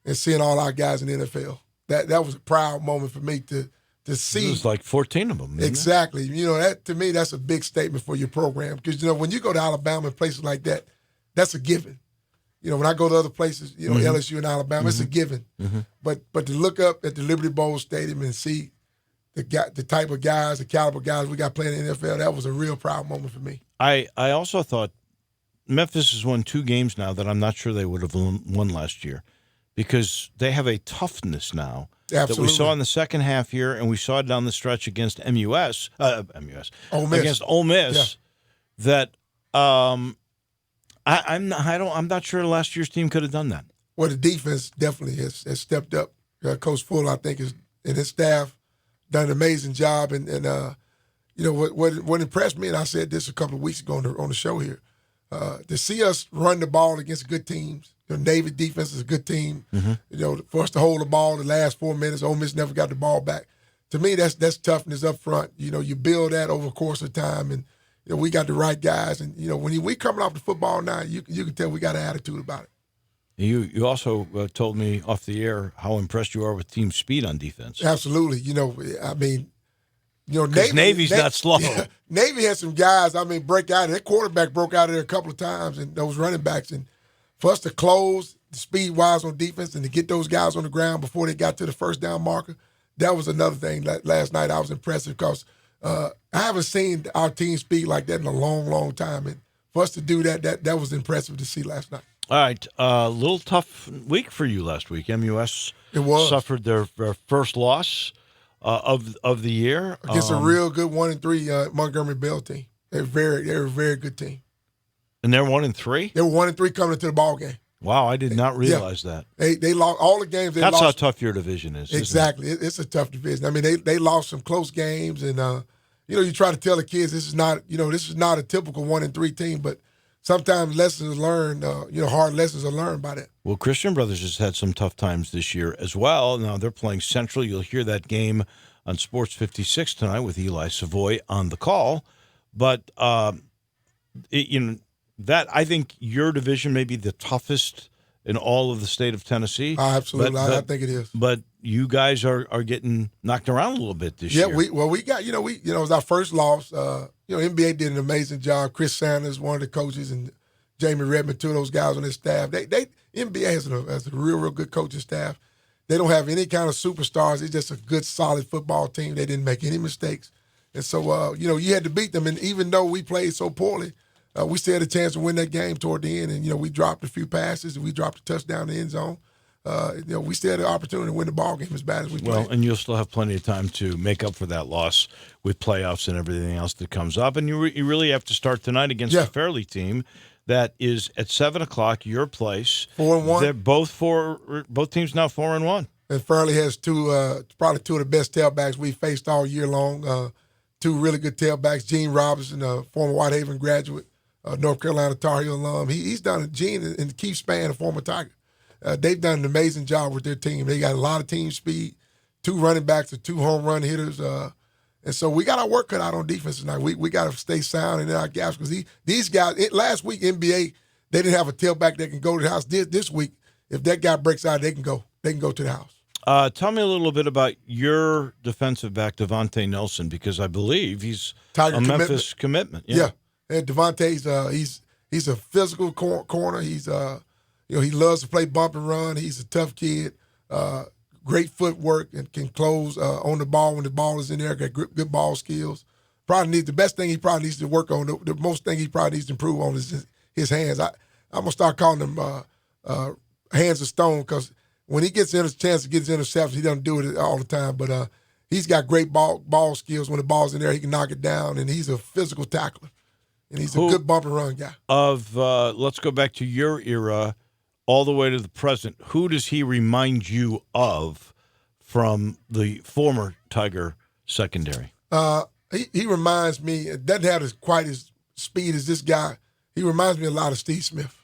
and seeing all our guys in the NFL. That was a proud moment for me to see. It was like 14 of them. Exactly. That to me, that's a big statement for your program. Because, when you go to Alabama and places like that, that's a given. When I go to other places, LSU and Alabama, it's a given. Mm-hmm. But to look up at the Liberty Bowl Stadium and see the type of guys, the caliber guys we got playing in the NFL, that was a real proud moment for me. I also thought Memphis has won 2 games now that I'm not sure they would have won last year because they have a toughness now that we saw in the second half here, and we saw it down the stretch against Ole Miss. Against Ole Miss, that I'm not sure last year's team could have done that. Well, the defense definitely has stepped up. Coach Fuller, I think, and his staff done an amazing job. And what impressed me, and I said this a couple of weeks ago on the show here, to see us run the ball against good teams. Navy defense is a good team. Mm-hmm. For us to hold the ball the last 4 minutes, Ole Miss never got the ball back. To me, that's toughness up front. You build that over the course of time, and we got the right guys. And when we coming off the football now, you can tell we got an attitude about it. You also told me off the air how impressed you are with team speed on defense. Absolutely. Navy's not slow. Yeah, Navy had some guys, break out. Their quarterback broke out of there a couple of times, and those running backs. And for us to close speed-wise on defense and to get those guys on the ground before they got to the first down marker, that was another thing. Last night I was impressed because I haven't seen our team speed like that in a long, long time. And for us to do that was impressive to see last night. All right, a little tough week for you last week. MUS suffered their first loss of the year against a real good 1-3 Montgomery Bell team. They're a very good team. And they're 1-3. They were 1-3 coming into the ball game. Wow, I did not realize that. They lost all the games. That's how tough your division is. Exactly, it's a tough division. They lost some close games, and you try to tell the kids this is not a typical 1-3 team, but sometimes lessons learned, hard lessons are learned by that. Well, Christian Brothers has had some tough times this year as well. Now they're playing Central. You'll hear that game on Sports 56 tonight with Eli Savoy on the call. But that I think your division may be the toughest in all of the state of Tennessee. Absolutely, I think it is. But you guys are getting knocked around a little bit this year. Yeah, we got it was our first loss. NBA did an amazing job. Chris Sanders, one of the coaches, and Jamie Redmond, 2 of those guys on his staff. NBA has a real good coaching staff. They don't have any kind of superstars. It's just a good, solid football team. They didn't make any mistakes, and so you had to beat them. And even though we played so poorly, we still had a chance to win that game toward the end. And we dropped a few passes and we dropped a touchdown in the end zone. We still had the opportunity to win the ball game as bad as we played. Well, and you'll still have plenty of time to make up for that loss with playoffs and everything else that comes up. And you really have to start tonight against the Fairleigh team that is at 7:00, your place. 4-1. They're both teams now 4-1. And Fairleigh has probably 2 of the best tailbacks we've faced all year long. 2 really good tailbacks. Gene Robinson, a former Whitehaven graduate, North Carolina Tar Heel alum. He's done it. Gene and Keith Spann, a former Tiger. They've done an amazing job with their team. They got a lot of team speed, 2 running backs and 2 home run hitters. And so we got our work cut out on defense tonight. We got to stay sound in our gaps because these guys, last week, NBA, they didn't have a tailback that can go to the house. This week, if that guy breaks out, they can go to the house. Tell me a little bit about your defensive back, Devontae Nelson, because I believe he's Tiger a Memphis commitment. Yeah. And Devontae's he's a physical corner. He's he loves to play bump and run. He's a tough kid. Great footwork and can close on the ball when the ball is in there. Got good ball skills. The best thing he probably needs to work on, the most thing he probably needs to improve on is his hands. I'm going to start calling them hands of stone, because when he gets a chance to get his interceptions, he doesn't do it all the time. But he's got great ball skills. When the ball's in there, he can knock it down, and he's a physical tackler. And he's a good bump and run guy. Let's go back to your era all the way to the present. Who does he remind you of from the former Tiger secondary? He reminds me, doesn't have quite as speed as this guy. He reminds me a lot of Steve Smith,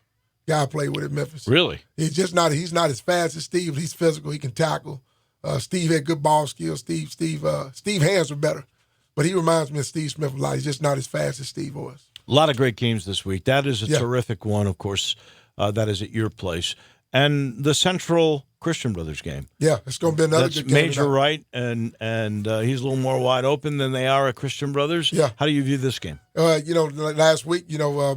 guy I played with at Memphis. Really? He's not as fast as Steve, but he's physical. He can tackle. Steve had good ball skills. Steve hands were better. But he reminds me of Steve Smith a lot. He's just not as fast as Steve was. A lot of great games this week. That is a terrific one, of course. That is at your place. And the Central Christian Brothers game. Yeah, it's going to be another good game. Major Wright, and he's a little more wide open than they are at Christian Brothers. Yeah. How do you view this game? Last week,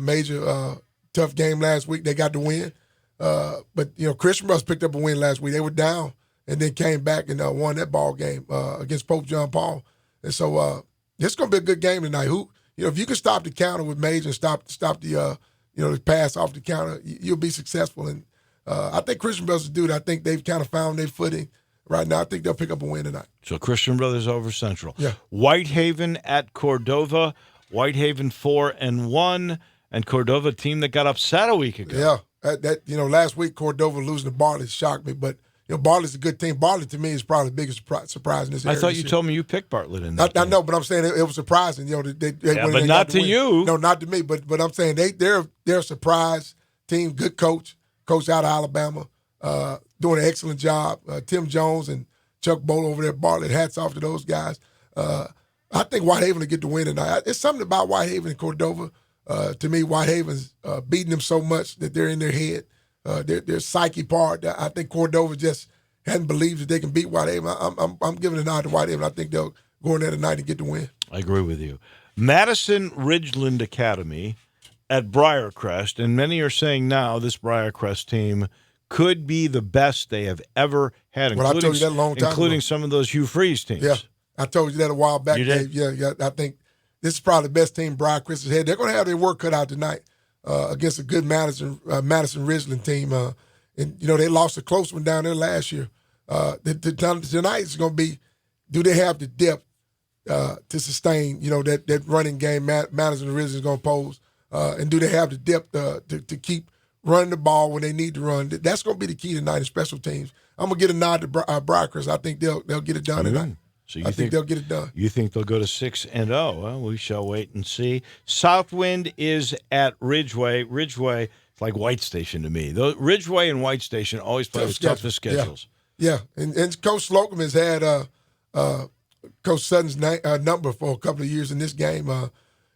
Major, tough game last week. They got the win. But Christian Brothers picked up a win last week. They were down and then came back and won that ball game against Pope John Paul. And so it's going to be a good game tonight. If you can stop the counter with Major and stop the the pass off the counter, you'll be successful. And I think Christian Brothers will do it. I think they've kind of found their footing right now. I think they'll pick up a win tonight. So Christian Brothers over Central. Yeah. Whitehaven at Cordova. Whitehaven 4-1, and Cordova, a team that got upset a week ago. Yeah, last week Cordova losing to Bartlett shocked me, but Bartlett's a good team. Bartlett to me is probably the biggest surprise in this area. I thought you told me you picked Bartlett in that. I know, but I'm saying it was surprising. But not to you. No, not to me. But I'm saying they're a surprise team. Good coach out of Alabama, doing an excellent job. Tim Jones and Chuck Bolo over there at Bartlett. Hats off to those guys. I think Whitehaven will get the win tonight. It's something about Whitehaven and Cordova. To me, Whitehaven's beating them so much that they're in their head. Their psyche part. I think Cordova just hadn't believed that they can beat Whitehaven. I'm giving a nod to Whitehaven. I think they'll go in there tonight and get the win. I agree with you. Madison Ridgeland Academy at Briarcrest, and many are saying now this Briarcrest team could be the best they have ever had, I told you that a long time including ago. Some of those Hugh Freeze teams. Yeah, I told you that a while back, you did? Dave. Yeah, I think this is probably the best team Briarcrest has had. They're going to have their work cut out tonight. Against a good Madison Ridgeland team. And they lost a close one down there last year. Tonight is going to be, do they have the depth to sustain, that running game Madison Ridgeland is going to pose? And do they have the depth to keep running the ball when they need to run? That's going to be the key tonight in special teams. I'm going to get a nod to Briarcrest. I think they'll get it done tonight. So I think they'll get it done. You think they'll go to 6-0? Well, we shall wait and see. Southwind is at Ridgeway. Ridgeway, it's like White Station to me. Ridgeway and White Station always play the toughest schedules. Yeah. And Coach Slocum has had Coach Sutton's number for a couple of years in this game.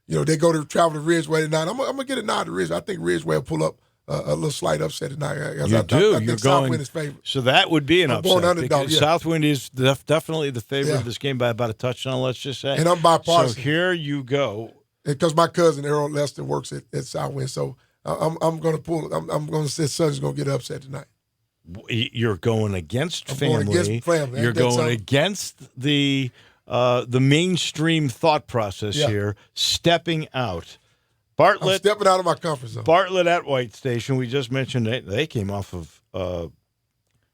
They travel to Ridgeway tonight. I'm going to get a nod to Ridgeway. I think Ridgeway will pull up a little slight upset tonight. I think Southwind is favored. So that would be an upset. Going underdog, yeah. Southwind is definitely the favorite of this game by about a touchdown, let's just say. And I'm bipartisan. So here you go. Because my cousin, Errol Lester, works at Southwind. So I'm going to pull it. I'm going to say Sutton's going to get upset tonight. You're going against family. Going against family. You're going against the mainstream thought process here, stepping out. Bartlett, I'm stepping out of my comfort zone. Bartlett at White Station. We just mentioned they came off of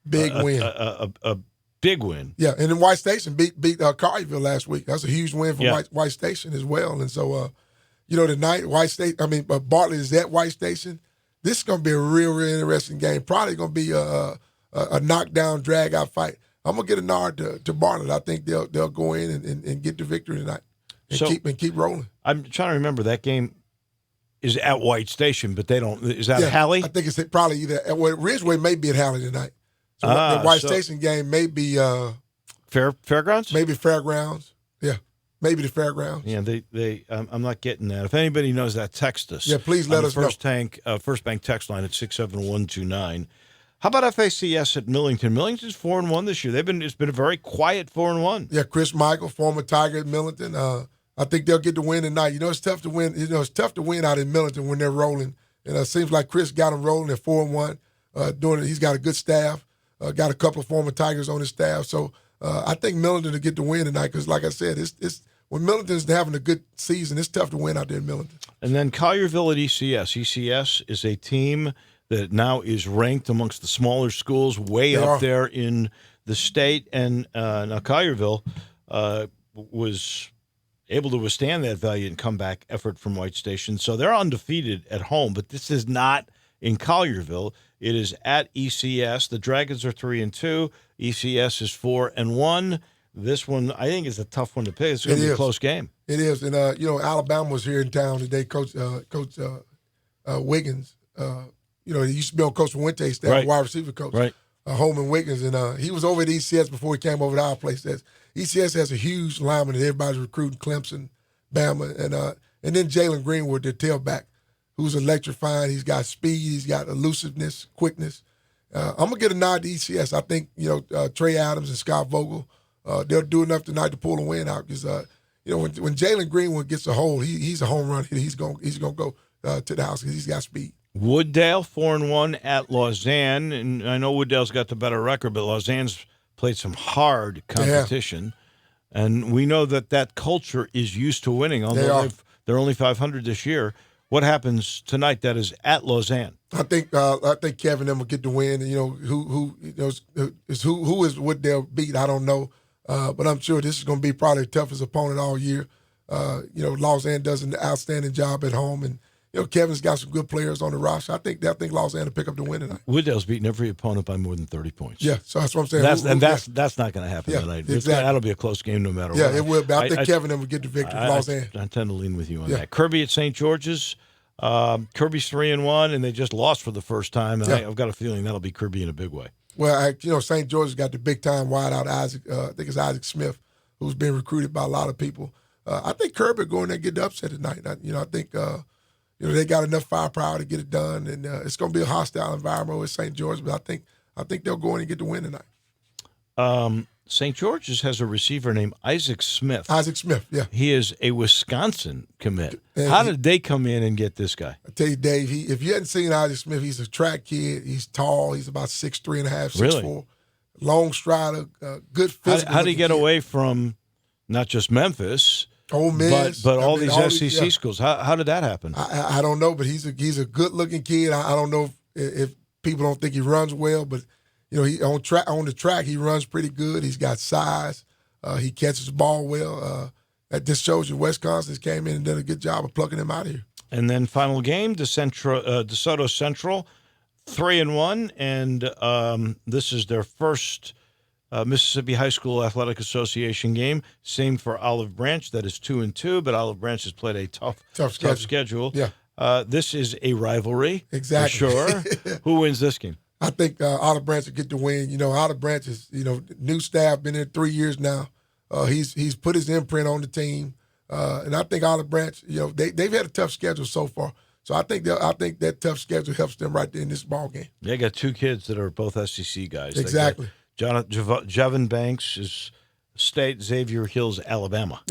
big win. A big win. Yeah, and then White Station beat Collierville last week. That's a huge win for White Station as well. And so, tonight Bartlett is at White Station. This is going to be a real interesting game. Probably going to be a knockdown, drag-out fight. I'm going to get a nod to Bartlett. I think they'll go in and get the victory tonight and keep rolling. I'm trying to remember that game. Is at White Station, but they don't. Is that Halley? I think it's probably either. Well, Ridgeway may be at Halley tonight. So the White Station game may be Fairgrounds. Maybe Fairgrounds. Yeah, maybe the Fairgrounds. Yeah, they. I'm not getting that. If anybody knows that, text us. Yeah, please let us know. First Bank text line at 67129. How about FACS at Millington? Millington's 4-1 this year. It's been a very quiet 4-1. Yeah, Chris Michael, former Tiger at Millington. I think they'll get the win tonight. It's tough to win. It's tough to win out in Millington when they're rolling. And it seems like Chris got them rolling at 4-1. doing it. He's got a good staff, got a couple of former Tigers on his staff. So I think Millington will get the win tonight because, like I said, it's when Millington's having a good season, it's tough to win out there in Millington. And then Collierville at ECS. ECS is a team that now is ranked amongst the smaller schools way up there in the state. And now Collierville was able to withstand that valiant comeback effort from White Station. So they're undefeated at home, but this is not in Collierville. It is at ECS. The Dragons are 3-2. ECS is 4-1. This one, I think, is a tough one to pick. It's going to be a close game. It is. And, Alabama was here in town today. Coach Wiggins, he used to be on Coach Fuente's staff, wide receiver coach. Right. Holman Wiggins. And he was over at ECS before he came over to our place. ECS has a huge lineman that everybody's recruiting, Clemson, Bama. And then Jalen Greenwood, their tailback, who's electrifying. He's got speed. He's got elusiveness, quickness. I'm going to get a nod to ECS. I think, Trey Adams and Scott Vogel, they'll do enough tonight to pull a win out because, when Jalen Greenwood gets a hold, he's a home run hitter. He's going to go to the house because he's got speed. Wooddale 4-1 at Lausanne, and I know Wooddale's got the better record, but Lausanne's played some hard competition, and we know that culture is used to winning. Although they're only 500 this year. What happens tonight? That is at Lausanne. I think Kevin them will get the win. And, who is Wooddale beat? I don't know, but I'm sure this is going to be probably the toughest opponent all year. Lausanne does an outstanding job at home, and Kevin's got some good players on the roster. I think Lausanne will pick up the win tonight. Wooddale's beaten every opponent by more than 30 points. Yeah, so that's what I'm saying. That's not going to happen tonight. Exactly. That'll be a close game no matter what. Yeah, it will. But I think Kevin will get the victory. Lausanne. I tend to lean with you on that. Kirby at St. George's. Kirby's 3-1, and they just lost for the first time. And I've got a feeling that'll be Kirby in a big way. Well, St. George's got the big time wideout Isaac. I think it's Isaac Smith, who's been recruited by a lot of people. I think Kirby going there and get the upset tonight. I think. They got enough firepower to get it done, and it's going to be a hostile environment with St. George. But I think they'll go in and get the win tonight. St. George's has a receiver named Isaac Smith. Isaac Smith, yeah. He is a Wisconsin commit. How did they come in and get this guy? I tell you, Dave, if you hadn't seen Isaac Smith, he's a track kid. He's tall. He's about 6'3.5", 6'4". Really? Long strider, good physical. How did he get away from not just Memphis, Ole Miss, but all these SEC schools? How did that happen? I don't know, but he's a good-looking kid. I don't know if people don't think he runs well, but he on the track he runs pretty good. He's got size. He catches the ball well. That just shows you Wisconsin's came in and done a good job of plucking him out of here. And then final game, DeSoto Central, 3-1, and this is their first Mississippi High School Athletic Association game. Same for Olive Branch. That is 2-2, but Olive Branch has played a tough schedule. Yeah. This is a rivalry. Exactly. For sure. Who wins this game? I think Olive Branch will get the win. Olive Branch is, new staff, been there 3 years now. He's put his imprint on the team. And I think Olive Branch, they've had a tough schedule so far. So I think that tough schedule helps them right there in this ball game. They got two kids that are both SEC guys. Exactly. Javon Banks is State, Xavier Hill's Alabama.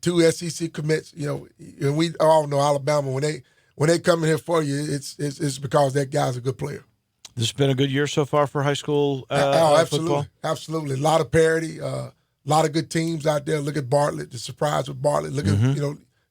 Two SEC commits, and we all know Alabama, when they come in here for you, it's because that guy's a good player. This has been a good year so far for high school absolutely. football? Absolutely. A lot of parity, a lot of good teams out there. Look at Bartlett, the surprise with Bartlett. Look at,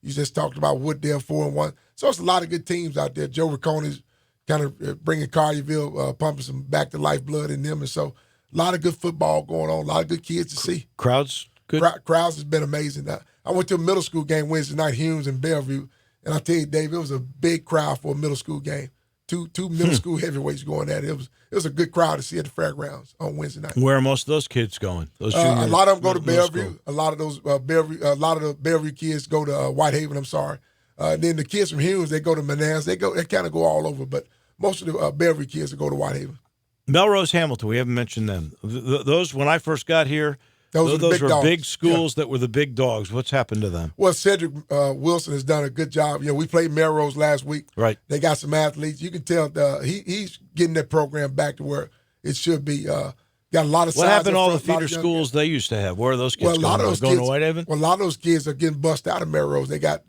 you just talked about Wooddale 4-1. So it's a lot of good teams out there. Joe Riccone's kind of bringing Collierville, pumping some back to life blood in them. And so a lot of good football going on, a lot of good kids to see. Crowds good? Crowds has been amazing. I went to a middle school game Wednesday night, Humes and Bellevue, and I tell you, Dave, it was a big crowd for a middle school game. Two middle school heavyweights going at it. It was a good crowd to see at the fairgrounds on Wednesday night. Where are most of those kids going? A lot of them go to Bellevue. A lot of those a lot of the Bellevue kids go to Whitehaven. I'm sorry. Then the kids from Humes, they go to Manassas. They kind of go all over, but most of the Bellevue kids will go to Whitehaven. Melrose Hamilton, we haven't mentioned them. Those when I first got here, those were big schools that were the big dogs. What's happened to them? Well, Cedric Wilson has done a good job. We played Melrose last week. Right. They got some athletes. You can tell he's getting that program back to where it should be. Got a lot of size. What happened to all the feeder schools they used to have? Where are those kids going to Whitehaven? Well, a lot of those kids are getting bussed out of Melrose. They got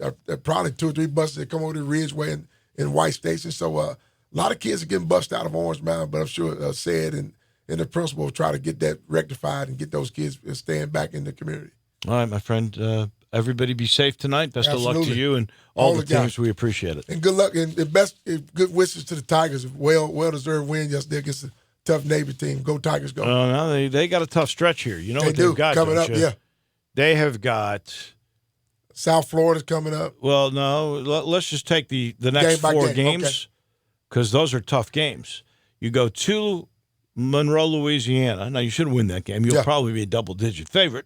probably 2 or 3 buses that come over to Ridgeway and White Station. So A lot of kids are getting busted out of Orange Mound, but I'm sure Said and the principal will try to get that rectified and get those kids staying back in the community. All right, my friend. Everybody be safe tonight. Best of luck to you and all the teams. Guys. We appreciate it. And good luck and good wishes to the Tigers. Well-deserved win yesterday against a tough Navy team. Go Tigers, go. No, they got a tough stretch here. You know they what do. They've got coming up, yeah. They have got South Florida's coming up. Well, no, let's just take the next 4 games because those are tough games. You go to Monroe, Louisiana. Now, you should win that game. You'll probably be a double-digit favorite.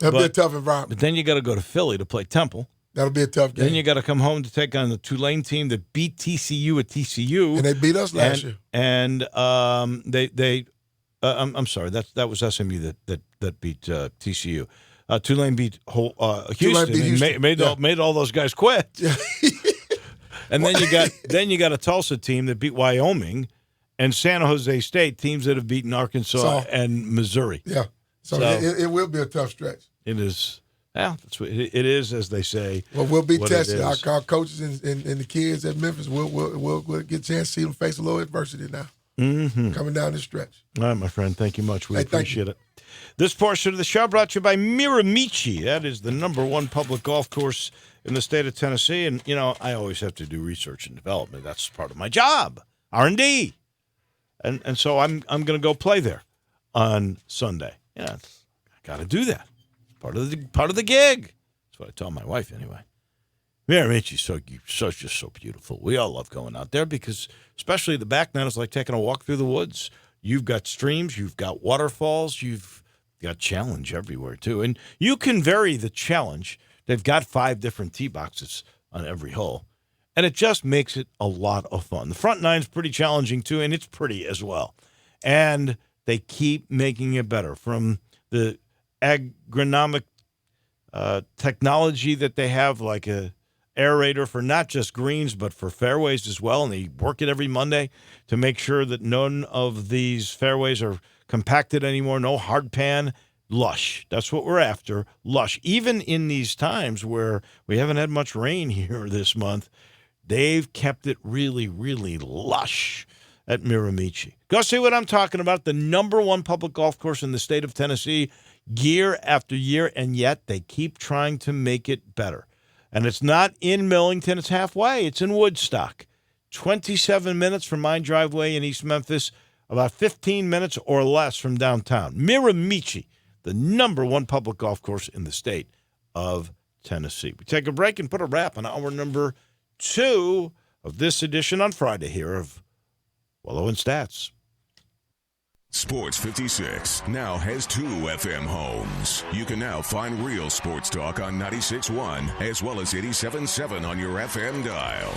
That'll be a tough environment. But then you got to go to Philly to play Temple. That'll be a tough game. Then you got to come home to take on the Tulane team that beat TCU at TCU. And they beat us last year. And I'm sorry, that was SMU that beat TCU. Tulane beat Houston. Made all those guys quit. Yeah. And then you got a Tulsa team that beat Wyoming, and San Jose State, teams that have beaten Arkansas and Missouri. Yeah. So it will be a tough stretch. It is. Yeah, that's what it is, as they say. Well, we'll be tested. Our coaches and the kids at Memphis will get a chance to see them face a little adversity now. Mm-hmm. Coming down this stretch. All right, my friend. Thank you much. We appreciate it. This portion of the show brought to you by Miramichi. That is the #1 public golf course in the state of Tennessee. And, I always have to do research and development. That's part of my job, R&D. And so I'm going to go play there on Sunday. Yeah, I got to do that. Part of the gig. That's what I tell my wife anyway. Miramichi's just so beautiful. We all love going out there because, especially the back nine, is like taking a walk through the woods. You've got streams, you've got waterfalls, you've got challenge everywhere too, and you can vary the challenge. They've got 5 different tee boxes on every hole, and it just makes it a lot of fun. The front nine's pretty challenging too, and it's pretty as well. And they keep making it better from the agronomic technology that they have, like a aerator for not just greens but for fairways as well, and they work it every Monday to make sure that none of these fairways are compacted anymore. No hard pan, lush. That's what we're after, lush. Even in these times where we haven't had much rain here this month, they've kept it really, really lush at Miramichi. Go see what I'm talking about. The #1 public golf course in the state of Tennessee, year after year, and yet they keep trying to make it better. And it's not in Millington. It's halfway. It's in Woodstock. 27 minutes from my driveway in East Memphis, about 15 minutes or less from downtown. Miramichi, the #1 public golf course in the state of Tennessee. We take a break and put a wrap on hour number 2 of this edition on Friday here of Wolo and Stats. Sports 56 now has 2 FM homes. You can now find real sports talk on 96.1 as well as 87.7 on your FM dial.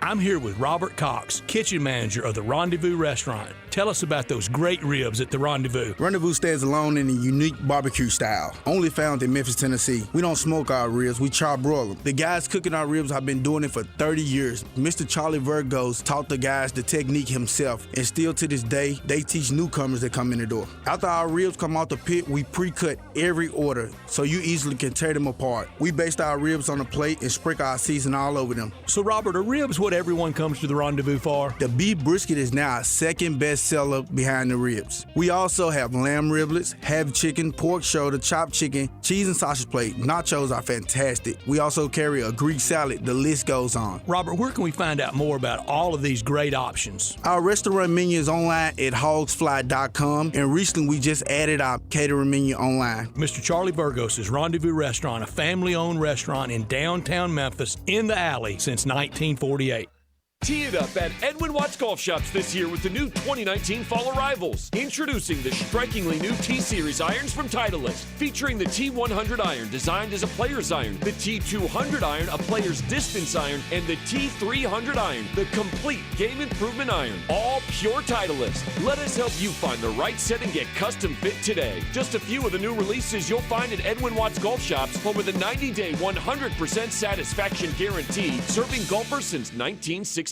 I'm here with Robert Cox, kitchen manager of the Rendezvous Restaurant. Tell us about those great ribs at the Rendezvous. Rendezvous stands alone in a unique barbecue style, only found in Memphis, Tennessee. We don't smoke our ribs, we char broil them. The guys cooking our ribs have been doing it for 30 years. Mr. Charlie Virgos taught the guys the technique himself, and still to this day, they teach newcomers that come in the door. After our ribs come out the pit, we pre-cut every order, so you easily can tear them apart. We baste our ribs on a plate and sprinkle our season all over them. So Robert, are ribs what everyone comes to the Rendezvous for? The beef brisket is now our second best seller behind the ribs. We also have lamb riblets, half chicken, pork shoulder, chopped chicken, cheese and sausage plate. Nachos are fantastic. We also carry a Greek salad. The list goes on. Robert, where can we find out more about all of these great options? Our restaurant menu is online at hogsfly.com, and recently we just added our catering menu online. Mr. Charlie Virgos' Rendezvous Restaurant, a family-owned restaurant in downtown Memphis, in the alley since 1948. Tee it up at Edwin Watts Golf Shops this year with the new 2019 fall arrivals. Introducing the strikingly new T-Series irons from Titleist, featuring the T100 iron designed as a player's iron, the T200 iron, a player's distance iron, and the T300 iron, the complete game improvement iron. All pure Titleist. Let us help you find the right set and get custom fit today. Just a few of the new releases you'll find at Edwin Watts Golf Shops, home with a 90-day 100% satisfaction guarantee, serving golfers since 1968.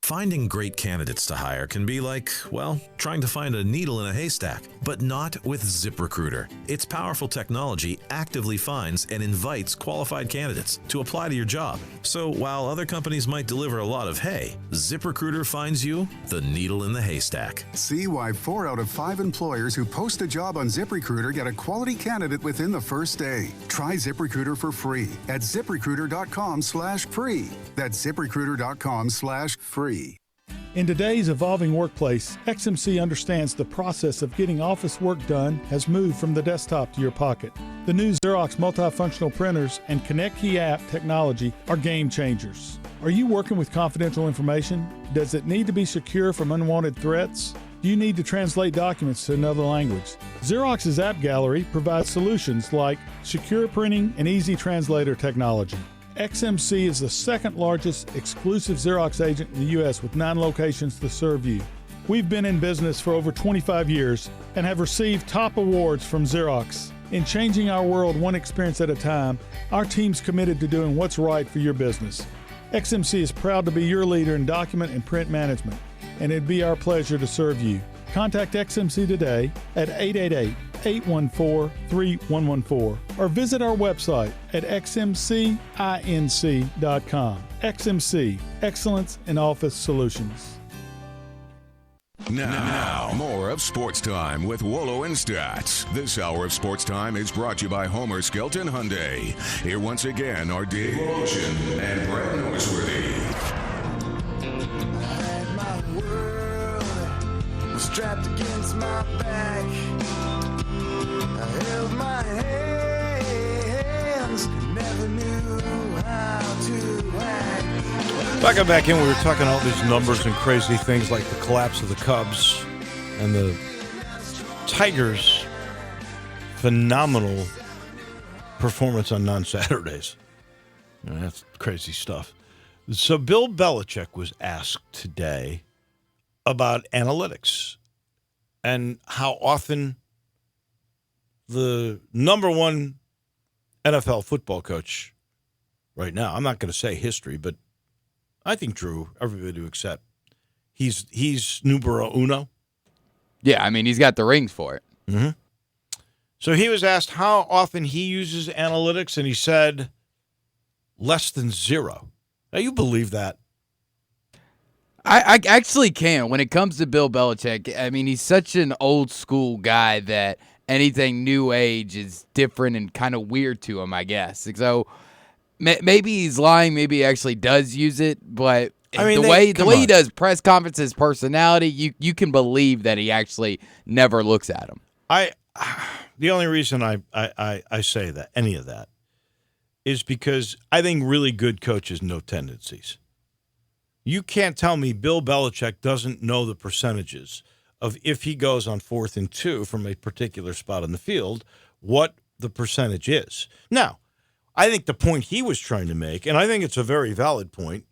Finding great candidates to hire can be like, well, trying to find a needle in a haystack, but not with ZipRecruiter. Its powerful technology actively finds and invites qualified candidates to apply to your job. So while other companies might deliver a lot of hay, ZipRecruiter finds you the needle in the haystack. See why 4 out of 5 employers who post a job on ZipRecruiter get a quality candidate within the first day. Try ZipRecruiter for free at ZipRecruiter.com/free. That's ZipRecruiter.com/free. In today's evolving workplace, XMC understands the process of getting office work done has moved from the desktop to your pocket. The new Xerox multifunctional printers and Connect Key app technology are game changers. Are you working with confidential information? Does it need to be secure from unwanted threats? Do you need to translate documents to another language? Xerox's App Gallery provides solutions like secure printing and easy translator technology. XMC is the second largest exclusive Xerox agent in the U.S. with 9 locations to serve you. We've been in business for over 25 years and have received top awards from Xerox. In changing our world one experience at a time, our team's committed to doing what's right for your business. XMC is proud to be your leader in document and print management, and it'd be our pleasure to serve you. Contact XMC today at 888-814-3114 or visit our website at xmcinc.com. XMC, excellence in office solutions. Now, more of Sports Time with Wolo and Stats. This hour of Sports Time is brought to you by Homer Skelton Hyundai. Here once again are Dave Ocean and Brad Norsworthy. Strapped against my back, I held my hands, never knew how to act. Back in, we were talking all these numbers and crazy things like the collapse of the Cubs and the Tigers' phenomenal performance on non-Saturdays. That's crazy stuff. So Bill Belichick was asked today about analytics and how often the number one NFL football coach right now, I'm not going to say history, but I think Drew, everybody to accept, he's numero uno. Yeah, I mean, he's got the rings for it. Mm-hmm. So he was asked how often he uses analytics, and he said less than 0. Now, you believe that? I actually can. When it comes to Bill Belichick, I mean, he's such an old school guy that anything new age is different and kind of weird to him, I guess. So maybe he's lying. Maybe he actually does use it. But I mean, the way he does press conferences, personality, you can believe that he actually never looks at them. The only reason I say that, any of that, is because I think really good coaches know tendencies. You can't tell me Bill Belichick doesn't know the percentages of if he goes on 4th and 2 from a particular spot on the field, what the percentage is. Now, I think the point he was trying to make, and I think it's a very valid point,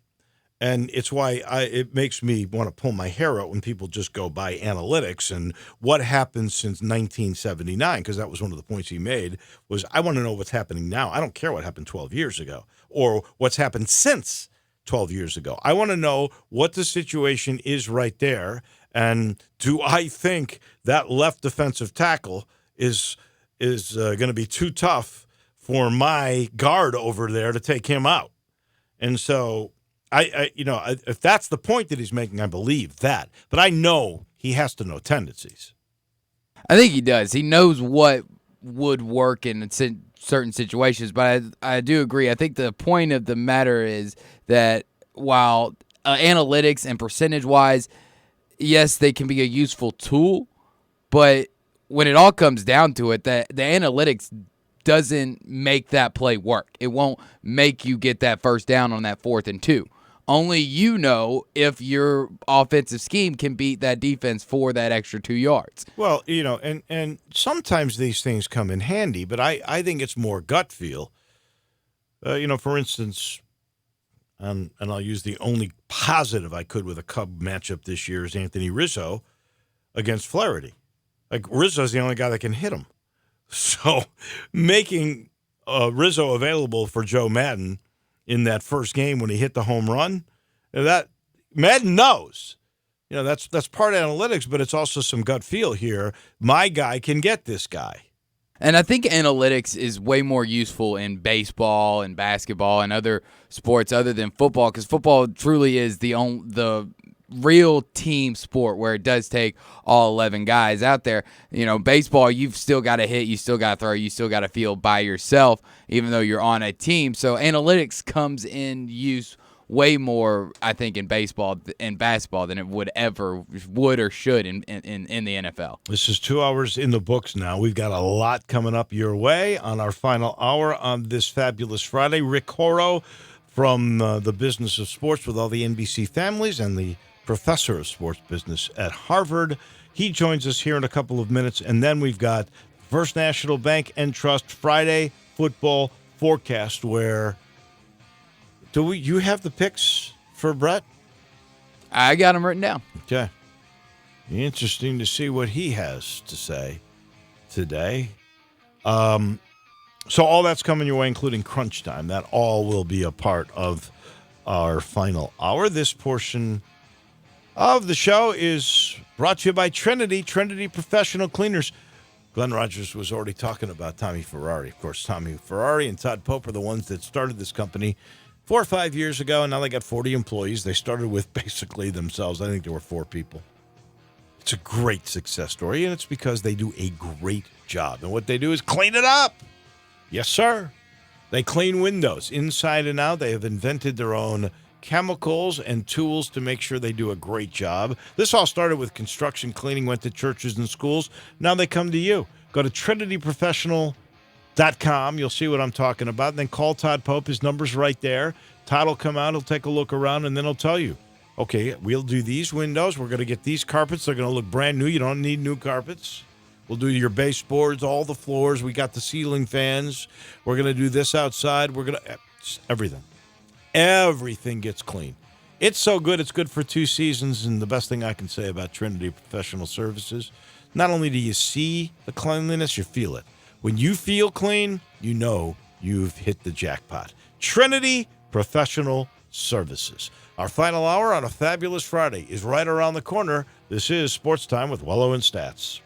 and it's why it makes me want to pull my hair out when people just go by analytics and what happened since 1979, because that was one of the points he made, was I want to know what's happening now. I don't care what happened 12 years ago or what's happened since 12 years ago. I want to know what the situation is right there, and do I think that left defensive tackle is going to be too tough for my guard over there to take him out? And so, if that's the point that he's making, I believe that. But I know he has to know tendencies. I think he does. He knows what would work in certain situations, but I do agree. I think the point of the matter is that while analytics and percentage-wise, yes, they can be a useful tool, but when it all comes down to it, the analytics doesn't make that play work. It won't make you get that first down on that 4th and 2. Only you know if your offensive scheme can beat that defense for that extra 2 yards. Well, and sometimes these things come in handy, but I think it's more gut feel. For instance, and I'll use the only positive I could with a Cub matchup this year is Anthony Rizzo against Flaherty. Like, Rizzo's the only guy that can hit him. So making Rizzo available for Joe Madden in that first game when he hit the home run, that Madden knows. That's part analytics, but it's also some gut feel here. My guy can get this guy. And I think analytics is way more useful in baseball and basketball and other sports other than football, because football truly is the real team sport where it does take all 11 guys out there. Baseball, you've still got to hit, you still got to throw, you still got to field by yourself, even though you're on a team. So analytics comes in use way more, I think, in baseball and basketball than it would or should in the NFL. This is 2 hours in the books now. We've got a lot coming up your way on our final hour on this fabulous Friday. Rick Horrow from the Business of Sports with all the NBC families and the professor of sports business at Harvard. He joins us here in a couple of minutes, and then we've got First National Bank and Trust Friday football forecast where... you have the picks for Brett? I got them written down. Okay. Interesting to see what he has to say today. So all that's coming your way, including Crunch Time. That all will be a part of our final hour. This portion of the show is brought to you by Trinity Professional Cleaners. Glenn Rogers was already talking about Tommy Ferrari. Of course, Tommy Ferrari and Todd Pope are the ones that started this company 4 or 5 years ago, and now they got 40 employees. They started with basically themselves. I think there were 4 people. It's a great success story, and it's because they do a great job. And what they do is clean it up. Yes, sir. They clean windows inside and out. They have invented their own chemicals and tools to make sure they do a great job. This all started with construction cleaning, went to churches and schools. Now they come to you. Go to trinityprofessional.com. You'll see what I'm talking about. And then call Todd Pope. His number's right there. Todd will come out. He'll take a look around, and then he'll tell you, okay, we'll do these windows. We're going to get these carpets. They're going to look brand new. You don't need new carpets. We'll do your baseboards, all the floors. We got the ceiling fans. We're going to do this outside. We're going to everything. Everything gets clean. It's so good. It's good for 2 seasons. And the best thing I can say about Trinity Professional Services, not only do you see the cleanliness, you feel it. When you feel clean, you know you've hit the jackpot. Trinity Professional Services. Our final hour on a fabulous Friday is right around the corner. This is Sports Time with Wolo and Stats.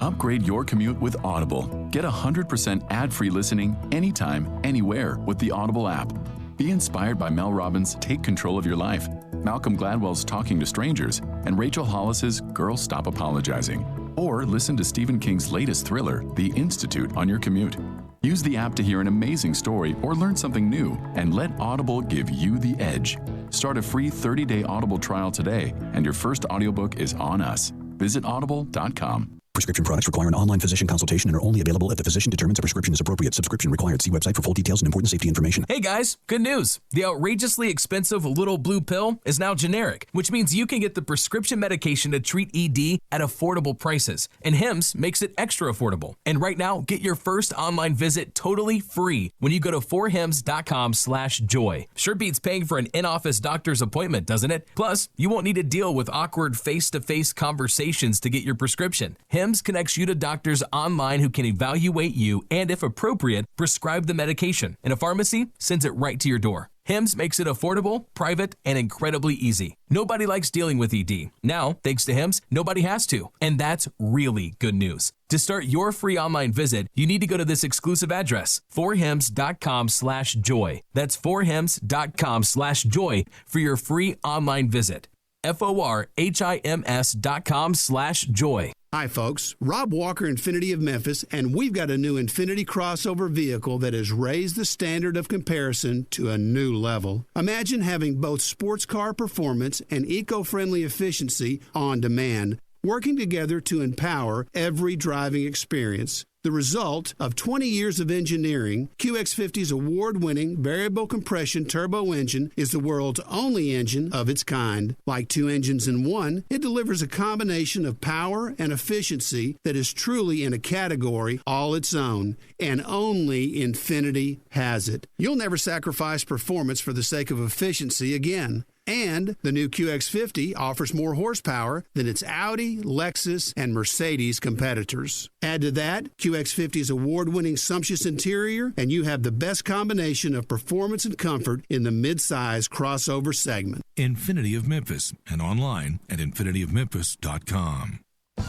Upgrade your commute with Audible. Get 100% ad-free listening anytime, anywhere with the Audible app. Be inspired by Mel Robbins' Take Control of Your Life, Malcolm Gladwell's Talking to Strangers, and Rachel Hollis's Girl Stop Apologizing. Or listen to Stephen King's latest thriller, The Institute, on your commute. Use the app to hear an amazing story or learn something new, and let Audible give you the edge. Start a free 30-day Audible trial today, and your first audiobook is on us. Visit audible.com. Prescription products require an online physician consultation and are only available if the physician determines a prescription is appropriate. Subscription required. See website for full details and important safety information. Hey guys, good news. The outrageously expensive little blue pill is now generic, which means you can get the prescription medication to treat ED at affordable prices. And Hims makes it extra affordable. And right now, get your first online visit totally free when you go to forhims.com/joy. Sure beats paying for an in-office doctor's appointment, doesn't it? Plus, you won't need to deal with awkward face-to-face conversations to get your prescription. Hims connects you to doctors online who can evaluate you and, if appropriate, prescribe the medication. And a pharmacy sends it right to your door. Hims makes it affordable, private, and incredibly easy. Nobody likes dealing with ED. Now, thanks to Hims, nobody has to. And that's really good news. To start your free online visit, you need to go to this exclusive address, forhims.com/joy. That's forhims.com/joy for your free online visit. forhims.com/joy. Hi, folks. Rob Walker, Infiniti of Memphis, and we've got a new Infiniti crossover vehicle that has raised the standard of comparison to a new level. Imagine having both sports car performance and eco-friendly efficiency on demand, working together to empower every driving experience. The result of 20 years of engineering, QX50's award-winning variable compression turbo engine is the world's only engine of its kind. Like 2 engines in one, it delivers a combination of power and efficiency that is truly in a category all its own, and only Infiniti has it. You'll never sacrifice performance for the sake of efficiency again. And the new QX50 offers more horsepower than its Audi, Lexus, and Mercedes competitors. Add to that QX50's award-winning sumptuous interior, and you have the best combination of performance and comfort in the mid-size crossover segment. Infinity of Memphis and online at infinityofmemphis.com.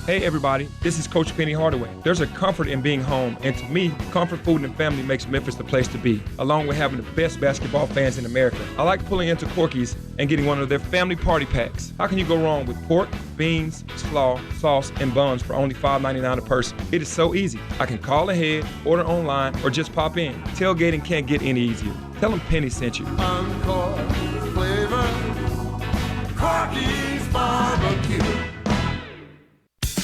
Hey everybody, this is Coach Penny Hardaway. There's a comfort in being home, and to me, comfort food and family makes Memphis the place to be, along with having the best basketball fans in America. I like pulling into Corky's and getting one of their family party packs. How can you go wrong with pork, beans, slaw, sauce, and buns for only $5.99 a person? It is so easy. I can call ahead, order online, or just pop in. Tailgating can't get any easier. Tell them Penny sent you. Encore flavor, Corky's barbecue.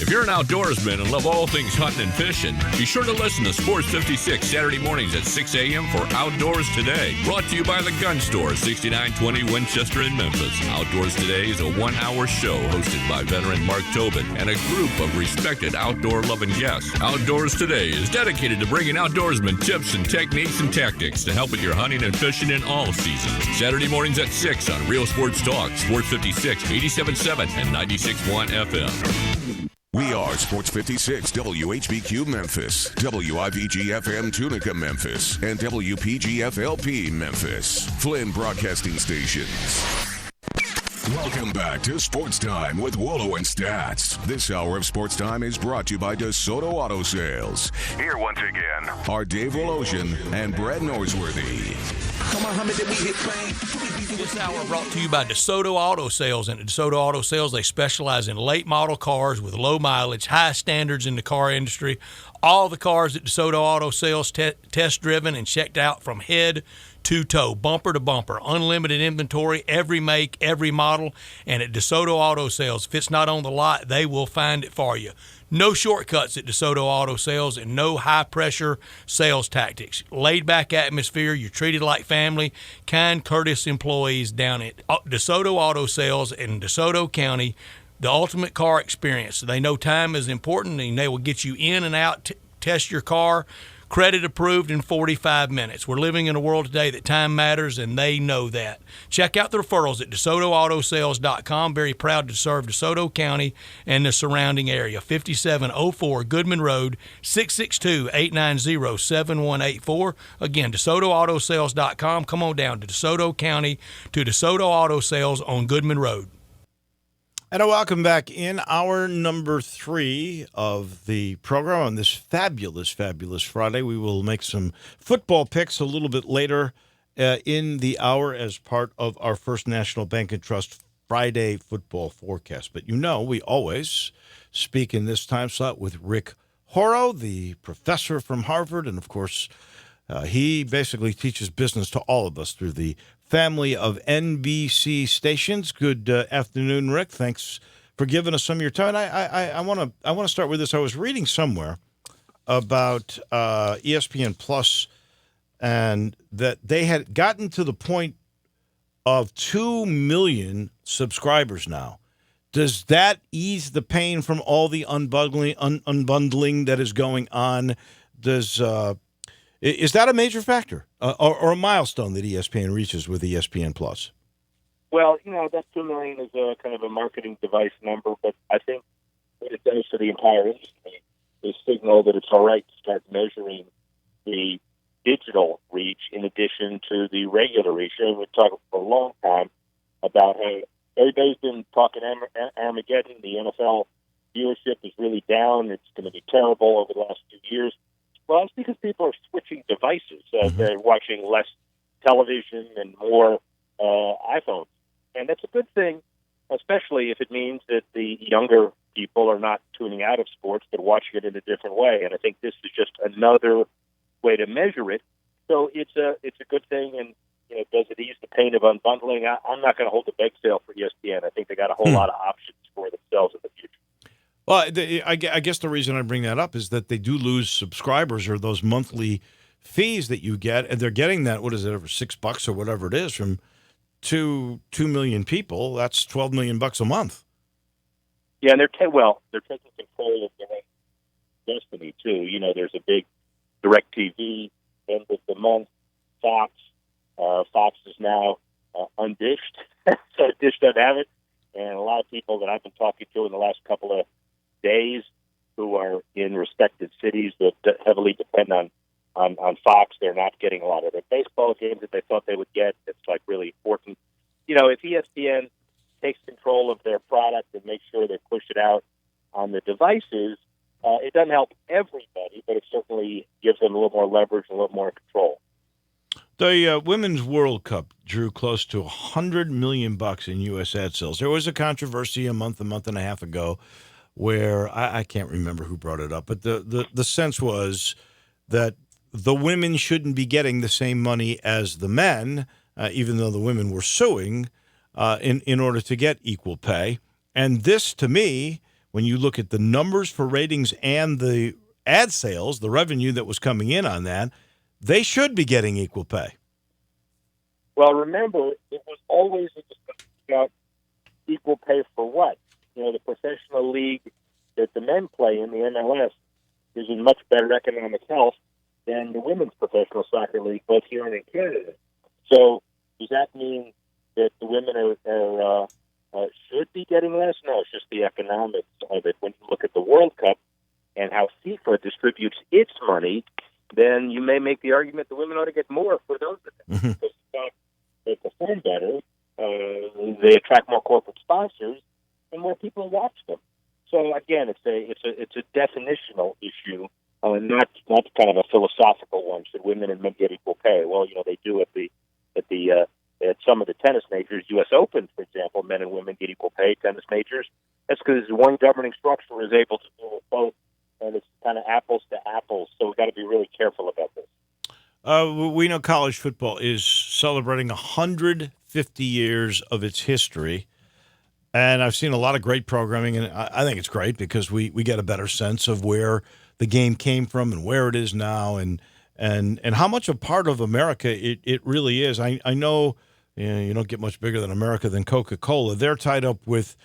If you're an outdoorsman and love all things hunting and fishing, be sure to listen to Sports 56 Saturday mornings at 6 a.m. for Outdoors Today. Brought to you by The Gun Store, 6920 Winchester in Memphis. Outdoors Today is a one-hour show hosted by veteran Mark Tobin and a group of respected outdoor-loving guests. Outdoors Today is dedicated to bringing outdoorsmen tips and techniques and tactics to help with your hunting and fishing in all seasons. Saturday mornings at 6 on Real Sports Talk, Sports 56, 87.7 and 96.1 FM. We are Sports 56 WHBQ Memphis, WIVG FM Tunica Memphis, and WPGFLP Memphis, Flynn Broadcasting Stations. Welcome back to Sports Time with Wolo and Stats. This hour of Sports Time is brought to you by DeSoto Auto Sales. Here once again are Dave Wolosian and Brad Norsworthy. Come on, how many did we hit, man? This hour brought to you by DeSoto Auto Sales. And at DeSoto Auto Sales, they specialize in late model cars with low mileage, high standards in the car industry. All the cars at DeSoto Auto Sales test driven and checked out from head to toe, bumper to bumper, unlimited inventory, every make, every model. And at DeSoto Auto Sales, if it's not on the lot, they will find it for you. No shortcuts at DeSoto Auto Sales and no high-pressure sales tactics. Laid-back atmosphere, you're treated like family, kind, courteous employees down at DeSoto Auto Sales in DeSoto County, the ultimate car experience. They know time is important, and they will get you in and out, test your car, credit approved in 45 minutes. We're living in a world today that time matters, and they know that. Check out the referrals at DeSotoAutoSales.com. Very proud to serve DeSoto County and the surrounding area. 5704 Goodman Road, 662-890-7184. Again, DeSotoAutoSales.com. Come on down to DeSoto County to DeSoto Auto Sales on Goodman Road. And welcome back in hour number 3 of the program on this fabulous, fabulous Friday. We will make some football picks a little bit later in the hour as part of our First National Bank and Trust Friday football forecast. But you know, we always speak in this time slot with Rick Horrow, the professor from Harvard. And, of course, he basically teaches business to all of us through the family of NBC stations. Good afternoon, Rick. Thanks for giving us some of your time. I want to start with this. I was reading somewhere about ESPN Plus, and that they had gotten to the point of 2 million subscribers now. Does that ease the pain from all the unbundling that is going on? Is that a major factor or a milestone that ESPN reaches with ESPN Plus? Well, that 2 million is a kind of a marketing device number, but I think what it does to the entire industry is signal that it's all right to start measuring the digital reach in addition to the regular reach. And we've talked for a long time about how everybody's been talking Armageddon. The NFL viewership is really down. It's going to be terrible over the last 2 years. Well, it's because people are switching devices. They're watching less television and more iPhones. And that's a good thing, especially if it means that the younger people are not tuning out of sports, but watching it in a different way. And I think this is just another way to measure it. So it's a good thing. And does it ease the pain of unbundling? I'm not going to hold the bake sale for ESPN. I think they got a whole lot of options for themselves in the future. Well, I guess the reason I bring that up is that they do lose subscribers or those monthly fees that you get, and they're getting that, what is it, over $6 or whatever it is, from 2 million people. That's $12 million a month. Yeah, and they're taking control of their own destiny too. There's a big DirecTV end of the month. Fox is now undished. So Dish doesn't have it. And a lot of people that I've been talking to in the last couple of days who are in respected cities that heavily depend on Fox, they're not getting a lot of their baseball games that they thought they would get. It's like really important. You know, if ESPN takes control of their product and makes sure they push it out on the devices, it doesn't help everybody, but it certainly gives them a little more leverage, a little more control. The Women's World Cup drew close to $100 million in U.S. ad sales. There was a controversy a month and a half ago where I can't remember who brought it up, but the sense was that the women shouldn't be getting the same money as the men, even though the women were suing in order to get equal pay. And this, to me, when you look at the numbers for ratings and the ad sales, the revenue that was coming in on that, they should be getting equal pay. Well, remember, it was always a discussion about equal pay for what? You know, the professional league that the men play in, the MLS, is in much better economic health than the women's professional soccer league, both here and in Canada. So does that mean that the women should be getting less? No, it's just the economics of it. When you look at the World Cup and how FIFA distributes its money, then you may make the argument the women ought to get more for those events. Because they perform better, they attract more corporate sponsors, and more people watch them. So again, it's a definitional issue, and not kind of a philosophical one. Should women and men get equal pay? Well, you know, they do at some of the tennis majors, U.S. Open, for example, men and women get equal pay. Tennis majors. That's because one governing structure is able to do both, and it's kind of apples to apples. So we've got to be really careful about this. We know college football is celebrating 150 years of its history. And I've seen a lot of great programming, and I think it's great because we get a better sense of where the game came from and where it is now and how much a part of America it really is. I know, you don't get much bigger than America than Coca-Cola. They're tied up with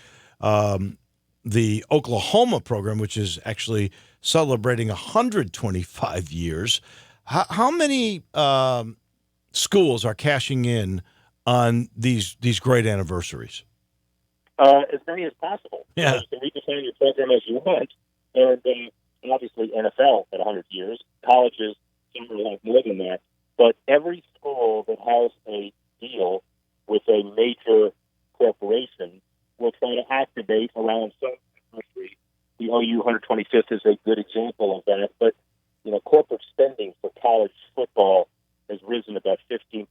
the Oklahoma program, which is actually celebrating 125 years. How many schools are cashing in on these great anniversaries? As many as possible. Yeah. You can redesign your program as you want. And obviously NFL at 100 years. Colleges, some are like more than that. But every school that has a deal with a major corporation will try to activate around some country. The OU 125th is a good example of that. But, you know, corporate spending for college football has risen about 15%.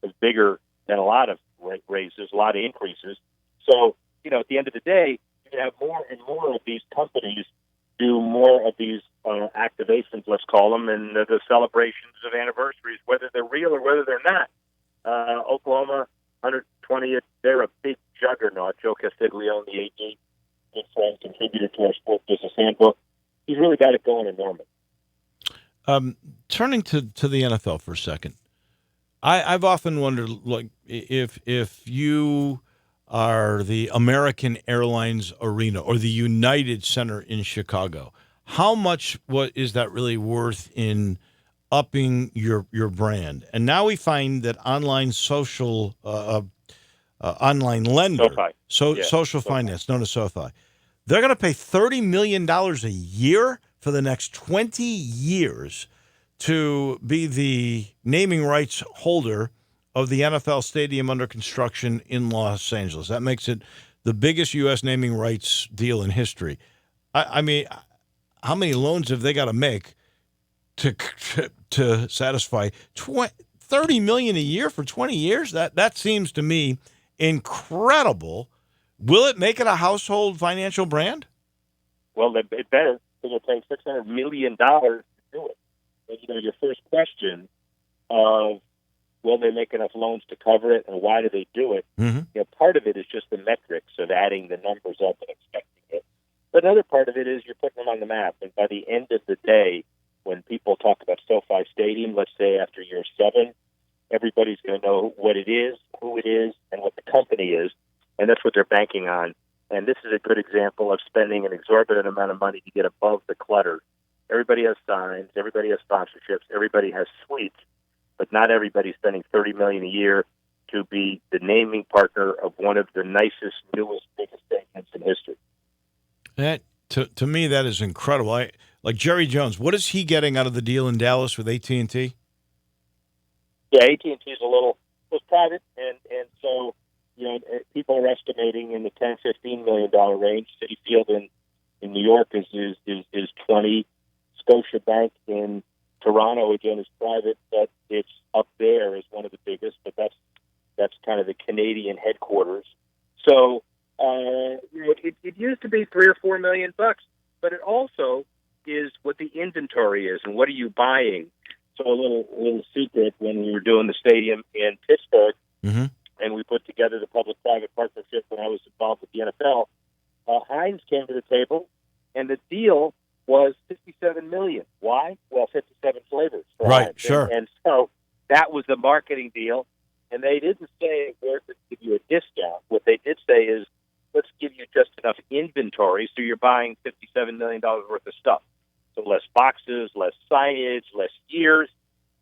It's bigger than a lot of raises, a lot of increases. So, you know, at the end of the day, you have more and more of these companies do more of these activations, let's call them, and the celebrations of anniversaries, whether they're real or whether they're not. Oklahoma, 120th, they're a big juggernaut. Joe Castiglione, the AD, good friend, contributor to our Sports Business Handbook. He's really got it going in Norman. Turning to the NFL for a second, I've often wondered, like, if you are the American Airlines Arena or the United Center in Chicago, how much is that really worth in upping your brand? And now we find that online online lender, social finance, known as SoFi, they're going to pay $30 million a year for the next 20 years to be the naming rights holder of the NFL stadium under construction in Los Angeles. That makes it the biggest U.S. naming rights deal in history. I mean, how many loans have they got to make to satisfy $30 million a year for 20 years? That seems to me incredible. Will it make it a household financial brand? Well, it better, because they're paying $600 million to do it. And, you know, your first question of will they make enough loans to cover it, and why do they do it? Mm-hmm. You know, part of it is just the metrics of adding the numbers up and expecting it. But another part of it is you're putting them on the map. And by the end of the day, when people talk about SoFi Stadium, let's say after year 7, everybody's going to know what it is, who it is, and what the company is. And that's what they're banking on. And this is a good example of spending an exorbitant amount of money to get above the clutter. Everybody has signs. Everybody has sponsorships. Everybody has suites. but not everybody's spending $30 million a year to be the naming partner of one of the nicest, newest, biggest stadiums in history. That to me, that is incredible. Like Jerry Jones, what is he getting out of the deal in Dallas with AT&T? Yeah, AT&T is was private, and so people are estimating in the $10-15 million range. Citi Field in New York is 20. Scotiabank in Toronto again is private, but it's up there as one of the biggest. But that's kind of the Canadian headquarters. So it used to be $3 or $4 million, but it also is what the inventory is and what are you buying. So a little secret, when we were doing the stadium in Pittsburgh, and we put together the public-private partnership when I was involved with the NFL, Heinz came to the table, and the deal was $57 million. Why? Well, 57 flavors. Right, Heinz. sure. And so that was the marketing deal, and they didn't say we're going to give you a discount. What they did say is, let's give you just enough inventory so you're buying $57 million worth of stuff. So less boxes, less signage, less years,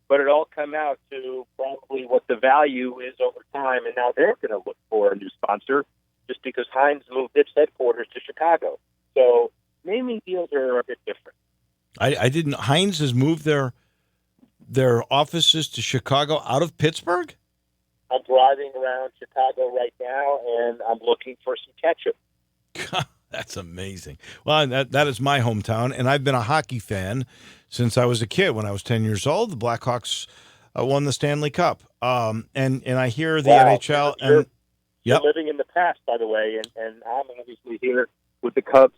but it all come out to probably what the value is over time. And now they're going to look for a new sponsor just because Heinz moved its headquarters to Chicago. So naming deals are a bit different. I didn't. Heinz has moved their offices to Chicago out of Pittsburgh? I'm driving around Chicago right now, and I'm looking for some ketchup. That's amazing. Well, that is my hometown, and I've been a hockey fan since I was a kid. When I was 10 years old, the Blackhawks won the Stanley Cup. And I hear the NHL. You're living in the past, by the way, and I'm obviously here with the Cubs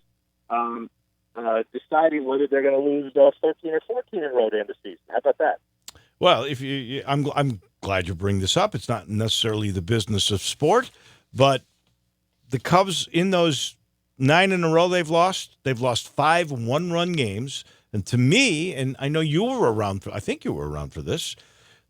deciding whether they're going to lose 13 or 14 in a row to end the season. How about that? Well, I'm glad you bring this up. It's not necessarily the business of sport, but the Cubs, in those 9 in a row they've lost 5 one-run games. And to me, and I know you were around I think you were around for this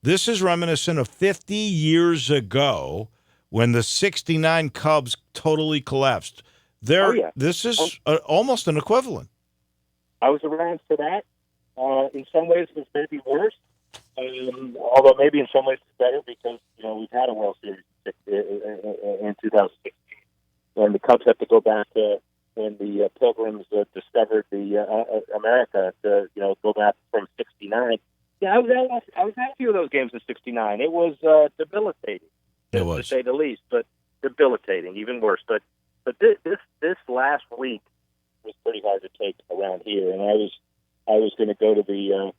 is reminiscent of 50 years ago when the 69 Cubs totally collapsed. This is almost an equivalent. I was around for that. In some ways, it was maybe worse. Although maybe in some ways it's better because we've had a World Series in 2016, and the Cubs have to go back to when the Pilgrims discovered the America to go back from '69. Yeah, I was at a few of those games in '69. It was debilitating, to say the least, but debilitating, even worse. But this last week was pretty hard to take around here, and I was going to go to the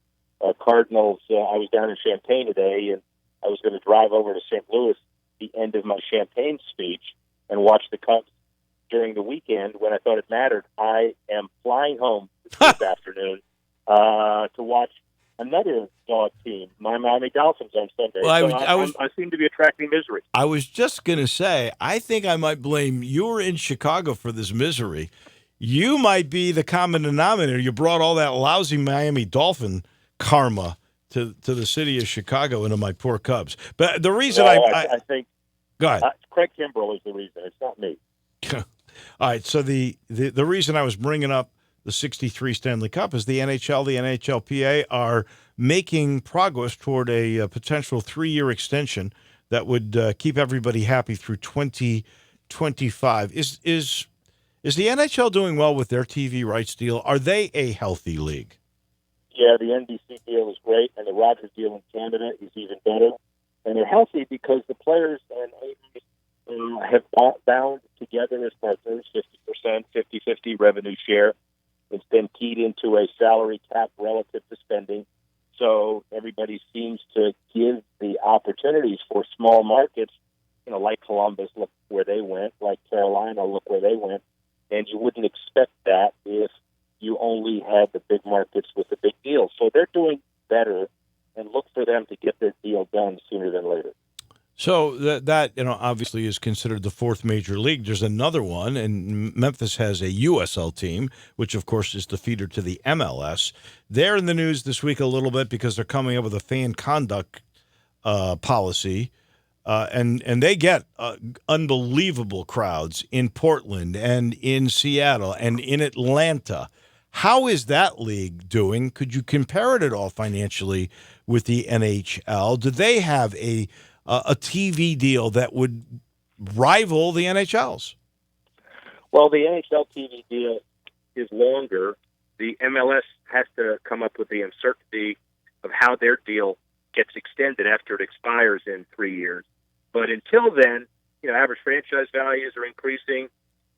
Cardinals. I was down in Champaign today, and I was going to drive over to St. Louis the end of my Champaign speech and watch the Cubs during the weekend when I thought it mattered. I am flying home this afternoon to watch another dog team, my Miami Dolphins, on Sunday. Well, I seem to be attracting misery. I was just going to say, I think I might blame you were in Chicago for this misery. You might be the common denominator. You brought all that lousy Miami Dolphin karma to the city of Chicago and to my poor Cubs. But the reason I think go ahead. Craig Kimbrell is the reason. It's not me. All right. So the reason I was bringing up the 63 Stanley Cup is the NHL, the NHLPA are making progress toward a potential 3-year extension that would keep everybody happy through 2025. Is the NHL doing well with their TV rights deal? Are they a healthy league? Yeah, the NBC deal is great, and the Rogers deal in Canada is even better. And they're healthy because the players and owners have bound together as partners, 50%, 50-50 revenue share. It's been keyed into a salary cap relative to spending. So everybody seems to give the opportunities for small markets, like Columbus, look where they went, like Carolina, look where they went. And you wouldn't expect that if you only had the big markets with the big deals. So they're doing better, and look for them to get their deal done sooner than later. So that obviously is considered the fourth major league. There's another one, and Memphis has a USL team, which of course is the feeder to the MLS. They're in the news this week a little bit because they're coming up with a fan conduct policy, and they get unbelievable crowds in Portland and in Seattle and in Atlanta. How is that league doing? Could you compare it at all financially with the NHL? Do they have a TV deal that would rival the NHL's? Well, the NHL TV deal is longer. The MLS has to come up with the uncertainty of how their deal gets extended after it expires in 3 years. But until then, average franchise values are increasing.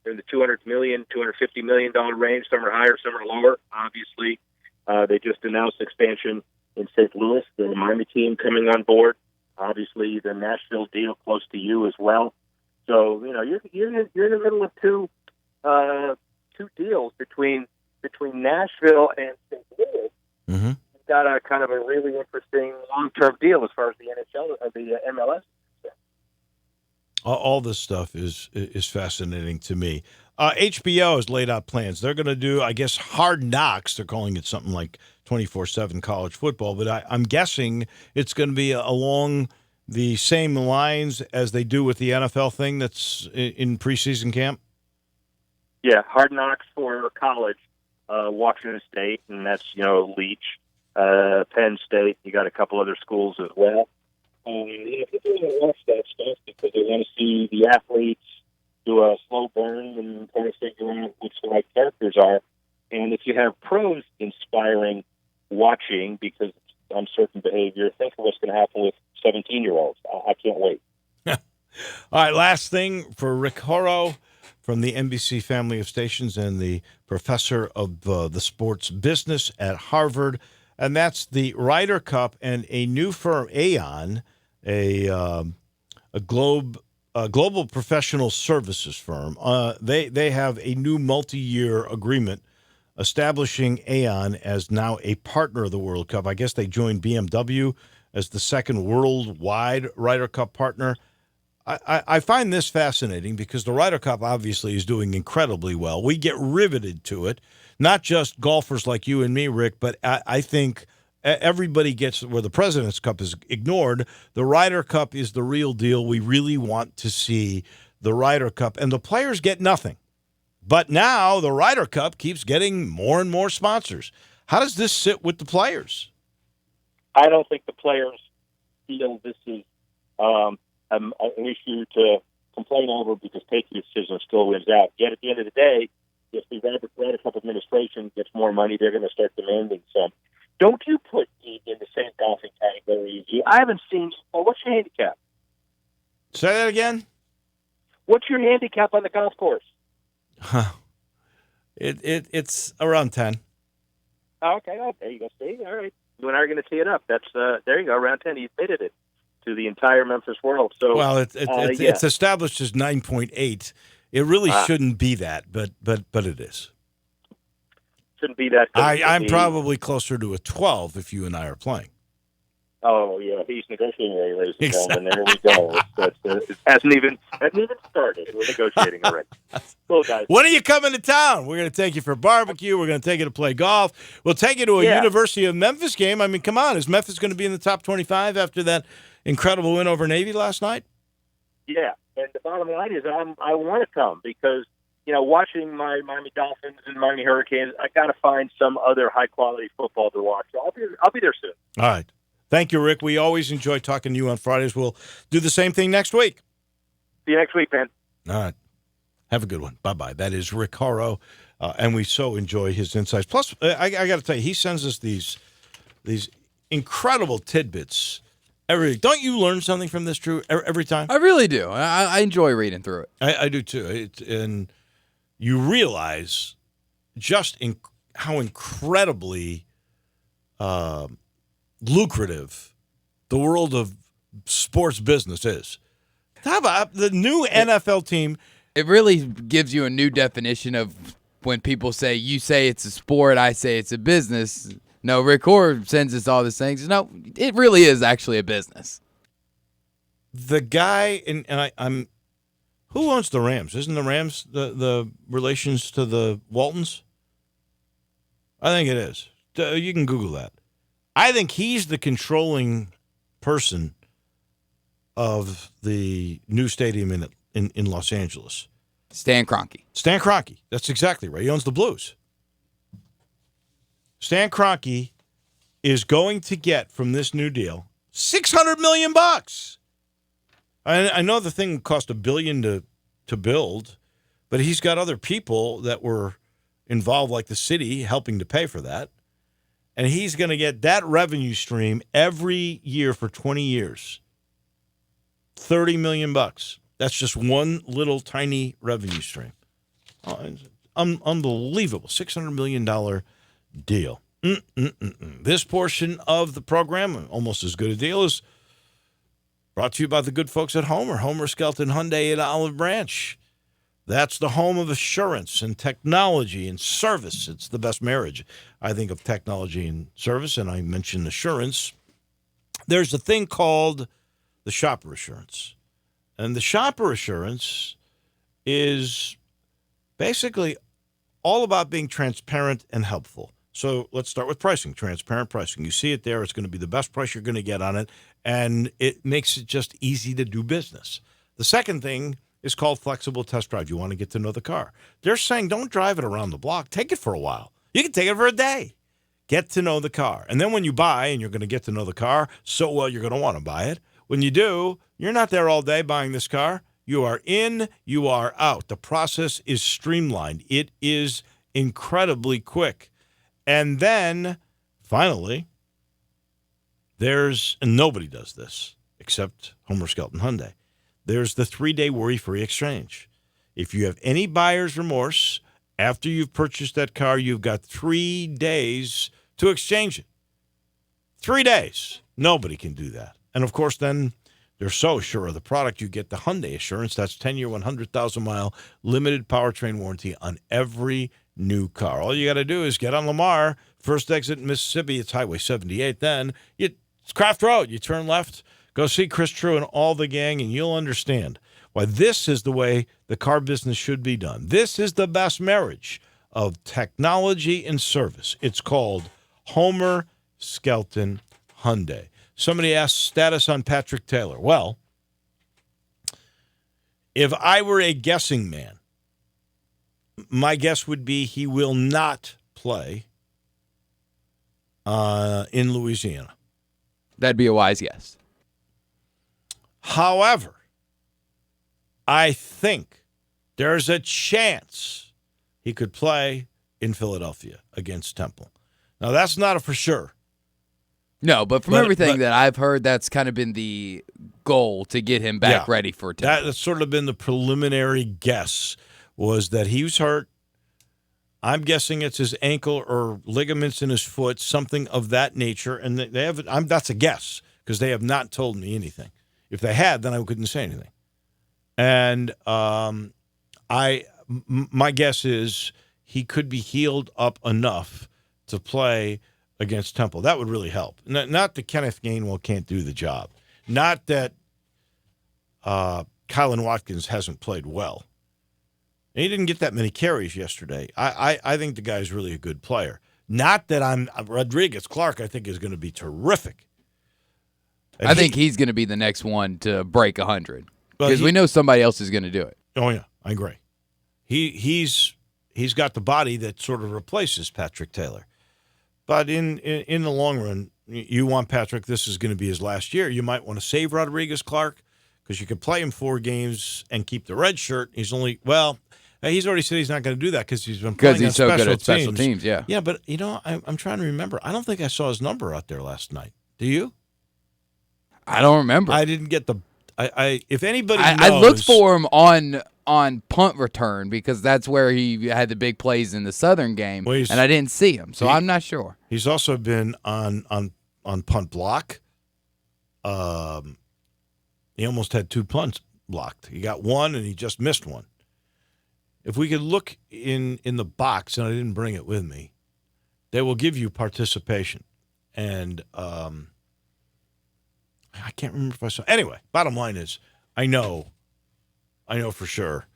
They're in the $200 million, $250 million range. Some are higher, some are lower. Obviously, they just announced expansion in St. Louis, the Miami team coming on board. Obviously, the Nashville deal close to you as well. So, you're in the middle of two deals between Nashville and St. Louis. Mm-hmm. You've got a kind of a really interesting long-term deal as far as the NHL, the MLS. All this stuff is fascinating to me. HBO has laid out plans. They're going to do, I guess, Hard Knocks. They're calling it something like 24/7 college football, but I'm guessing it's going to be along the same lines as they do with the NFL thing that's in preseason camp. Yeah, Hard Knocks for college, Washington State, and that's, Leach, Penn State. You got a couple other schools as well. People want to watch that stuff because they want to see the athletes do a slow burn and kind of figure out which the right characters are. And if you have pros inspiring watching because it's uncertain behavior, think of what's going to happen with 17-year-olds. I can't wait. All right, last thing for Rick Horrow from the NBC family of stations and the professor of the sports business at Harvard, and that's the Ryder Cup and a new firm, Aon, a global professional services firm. They have a new multi-year agreement establishing Aon as now a partner of the World Cup. I guess they joined BMW as the second worldwide Ryder Cup partner. I find this fascinating because the Ryder Cup obviously is doing incredibly well. We get riveted to it, not just golfers like you and me, Rick, but I think everybody gets where the President's Cup is ignored. The Ryder Cup is the real deal. We really want to see the Ryder Cup, and the players get nothing. But now the Ryder Cup keeps getting more and more sponsors. How does this sit with the players? I don't think the players feel this is an issue to complain over because Patriots decision still wins out. Yet at the end of the day, if the Ryder Cup administration gets more money, they're going to start demanding some. Don't you put Dean in the same golfing category as you? I haven't seen. Well, what's your handicap? Say that again. What's your handicap on the golf course? It's around 10. Okay, there you go. See, all right. You and I are going to tee it up. That's there you go, around 10. He admitted it to the entire Memphis world. So, well, it's established as 9.8. It really shouldn't be that, but it is. Shouldn't be that. I'm probably closer to a 12 if you and I are playing. Oh yeah, he's negotiating, ladies and gentlemen. There we go. It hasn't even started. We're negotiating already. Cool, guys. When are you coming to town? We're going to take you for barbecue. We're going to take you to play golf. We'll take you to a University of Memphis game. I mean, come on. Is Memphis going to be in the top 25 after that incredible win over Navy last night? Yeah, and the bottom line is I want to come because, watching my Miami Dolphins and Miami Hurricanes, I got to find some other high-quality football to watch. So I'll be there soon. All right. Thank you, Rick. We always enjoy talking to you on Fridays. We'll do the same thing next week. See you next week, man. All right. Have a good one. Bye-bye. That is Rick Horrow, and we so enjoy his insights. Plus, I got to tell you, he sends us these incredible tidbits. Don't you learn something from this, Drew, every time? I really do. I enjoy reading through it. I do, too. And you realize just how incredibly lucrative the world of sports business is. How about the new NFL team? It really gives you a new definition of when people say, you say it's a sport, I say it's a business. No, Rick Horrow sends us all these things. No, it really is actually a business. The guy, and I'm who owns the Rams? Isn't the Rams the relations to the Waltons? I think it is. You can Google that. I think he's the controlling person of the new stadium in Los Angeles. Stan Kroenke. Stan Kroenke. That's exactly right. He owns the Blues. Stan Kroenke is going to get from this new deal $600 million. I know the thing cost $1 billion to build, but he's got other people that were involved, like the city, helping to pay for that. And he's going to get that revenue stream every year for 20 years. $30 million. That's just one little tiny revenue stream. Unbelievable. $600 million deal. This portion of the program, almost as good a deal, is brought to you by the good folks at Homer Skelton Hyundai at Olive Branch. That's the home of assurance and technology and service. It's the best marriage, I think, of technology and service, and I mentioned assurance. There's a thing called the shopper assurance. And the shopper assurance is basically all about being transparent and helpful. So let's start with pricing, transparent pricing. You see it there. It's going to be the best price you're going to get on it, and it makes it just easy to do business. The second thing is called flexible test drive. You want to get to know the car. They're saying don't drive it around the block. Take it for a while. You can take it for a day. Get to know the car. And then when you buy and you're going to get to know the car so well you're going to want to buy it, when you do, you're not there all day buying this car. You are in, you are out. The process is streamlined. It is incredibly quick. And then, finally, and nobody does this except Homer Skelton Hyundai. There's the 3-day worry-free exchange. If you have any buyer's remorse after you've purchased that car, you've got 3 days to exchange it. 3 days. Nobody can do that. And, of course, then they're so sure of the product, you get the Hyundai Assurance. That's 10-year, 100,000-mile limited powertrain warranty on every new car. All you got to do is get on Lamar, first exit in Mississippi. It's Highway 78. Then it's Craft Road. You turn left. Go see Chris True and all the gang, and you'll understand why this is the way the car business should be done. This is the best marriage of technology and service. It's called Homer Skelton Hyundai. Somebody asked status on Patrick Taylor. Well, if I were a guessing man, my guess would be he will not play in Louisiana. That'd be a wise guess. However, I think there's a chance he could play in Philadelphia against Temple. Now, that's not a for sure. No, but from everything that I've heard, that's kind of been the goal to get him back ready for Temple. That's sort of been the preliminary guess, was that he was hurt. I'm guessing it's his ankle or ligaments in his foot, something of that nature. And they have. That's a guess because they have not told me anything. If they had, then I couldn't say anything. And my guess is he could be healed up enough to play against Temple. That would really help. Not that Kenneth Gainwell can't do the job. Not that Kylan Watkins hasn't played well. And he didn't get that many carries yesterday. I think the guy's really a good player. Not that Rodriguez Clark, I think, is going to be terrific. I think he's going to be the next one to break 100 because we know somebody else is going to do it. Oh, yeah, I agree. He's got the body that sort of replaces Patrick Taylor. But in the long run, you want Patrick, this is going to be his last year. You might want to save Rodriguez Clark because you could play him 4 games and keep the red shirt. He's already said he's not going to do that because he's been playing on so good at special teams. Yeah. Yeah, but, I'm trying to remember. I don't think I saw his number out there last night. Do you? I don't remember. I didn't get the if anybody knows, I looked for him on punt return because that's where he had the big plays in the Southern game, and I didn't see him, so I'm not sure. He's also been on punt block. He almost had 2 punts blocked. He got one, and he just missed one. If we could look in the box, and I didn't bring it with me, they will give you participation, and I can't remember if I saw. Anyway, bottom line is, I know for sure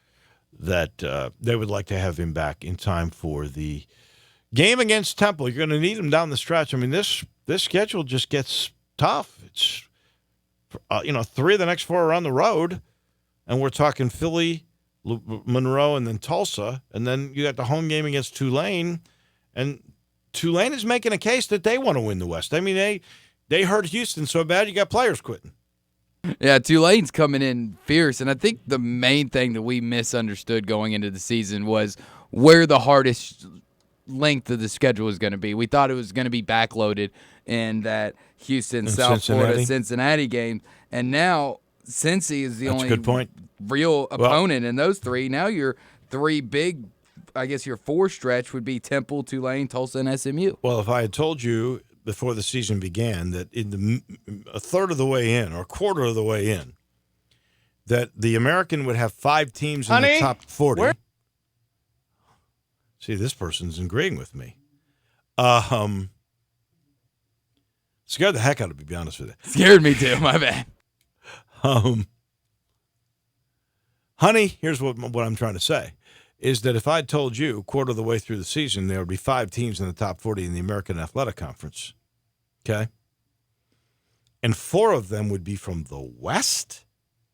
that they would like to have him back in time for the game against Temple. You're going to need him down the stretch. I mean, this schedule just gets tough. It's 3 of the next 4 are on the road, and we're talking Philly, Monroe, and then Tulsa, and then you got the home game against Tulane, and Tulane is making a case that they want to win the West. I mean, they hurt Houston so bad you got players quitting. Yeah, Tulane's coming in fierce, and I think the main thing that we misunderstood going into the season was where the hardest length of the schedule was going to be. We thought it was going to be backloaded in that Houston, South Florida, Cincinnati game, and now Cincy is the only real opponent in those three. Now your three big, I guess your four stretch would be Temple, Tulane, Tulsa, and SMU. Well, if I had told you before the season began that in a third of the way in or a quarter of the way in that the American would have 5 teams in the top 40. See, this person's agreeing with me. Scared the heck out of me, to be honest with you. Scared me too, my bad. Honey, here's what I'm trying to say, is that if I told you a quarter of the way through the season there would be 5 teams in the top 40 in the American Athletic Conference, okay, and 4 of them would be from the West,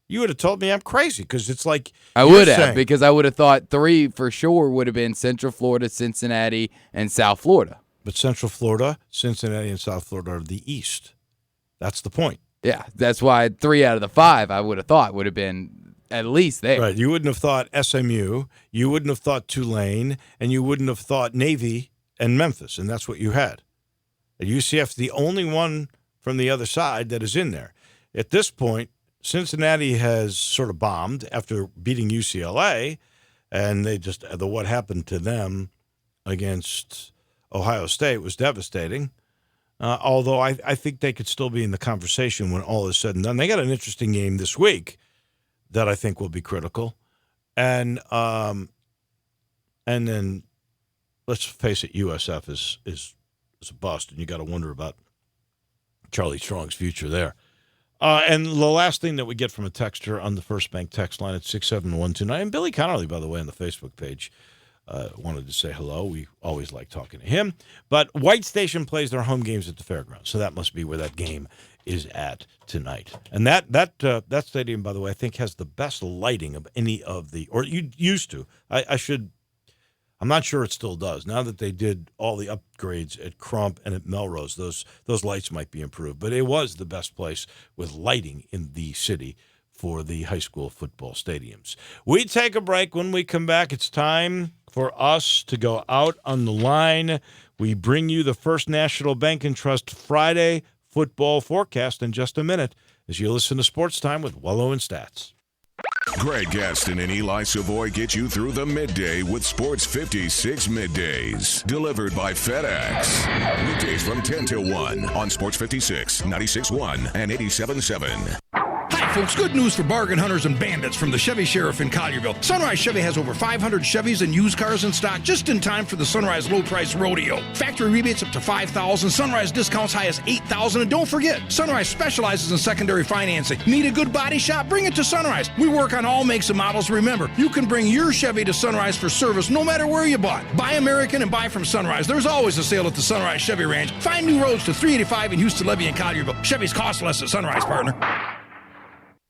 you would have told me I'm crazy because it's like I would have, because I would have thought 3 for sure would have been Central Florida, Cincinnati, and South Florida. But Central Florida, Cincinnati, and South Florida are the East. That's the point. Yeah, that's why 3 out of the 5 I would have thought would have been at least there. Right. You wouldn't have thought SMU, you wouldn't have thought Tulane, and you wouldn't have thought Navy and Memphis, and that's what you had. And UCF's the only one from the other side that is in there. At this point, Cincinnati has sort of bombed after beating UCLA, and what happened to them against Ohio State was devastating. Although I think they could still be in the conversation when all is said and done. They got an interesting game this week that I think will be critical. And then let's face it, USF is a bust, and you got to wonder about Charlie Strong's future there. And the last thing that we get from a texter on the First Bank text line at 67129, and Billy Connerly, by the way, on the Facebook page, wanted to say hello. We always like talking to him. But White Station plays their home games at the fairgrounds, so that must be where that game is at tonight. And that stadium, by the way, I think has the best lighting of any of the, or you used to. I'm not sure it still does. Now that they did all the upgrades at Crump and at Melrose, those lights might be improved. But it was the best place with lighting in the city for the high school football stadiums. We take a break. When we come back, it's time for us to go out on the line. We bring you the First National Bank and Trust Friday football forecast in just a minute as you listen to Sports Time with Wolo and Stats. Greg Gaston and Eli Savoy get you through the midday with Sports 56 Middays. Delivered by FedEx. Weekdays from 10 till 1 on Sports 56, 96.1 and 87.7. Hi, folks. Good news for bargain hunters and bandits from the Chevy Sheriff in Collierville. Sunrise Chevy has over 500 Chevys and used cars in stock just in time for the Sunrise Low Price Rodeo. Factory rebates up to $5,000, Sunrise discounts high as $8,000, and don't forget, Sunrise specializes in secondary financing. Need a good body shop? Bring it to Sunrise. We work on all makes and models. Remember, you can bring your Chevy to Sunrise for service no matter where you bought. Buy American and buy from Sunrise. There's always a sale at the Sunrise Chevy Ranch. Find new roads to 385 in Houston, Levy, and Collierville. Chevys cost less at Sunrise, partner.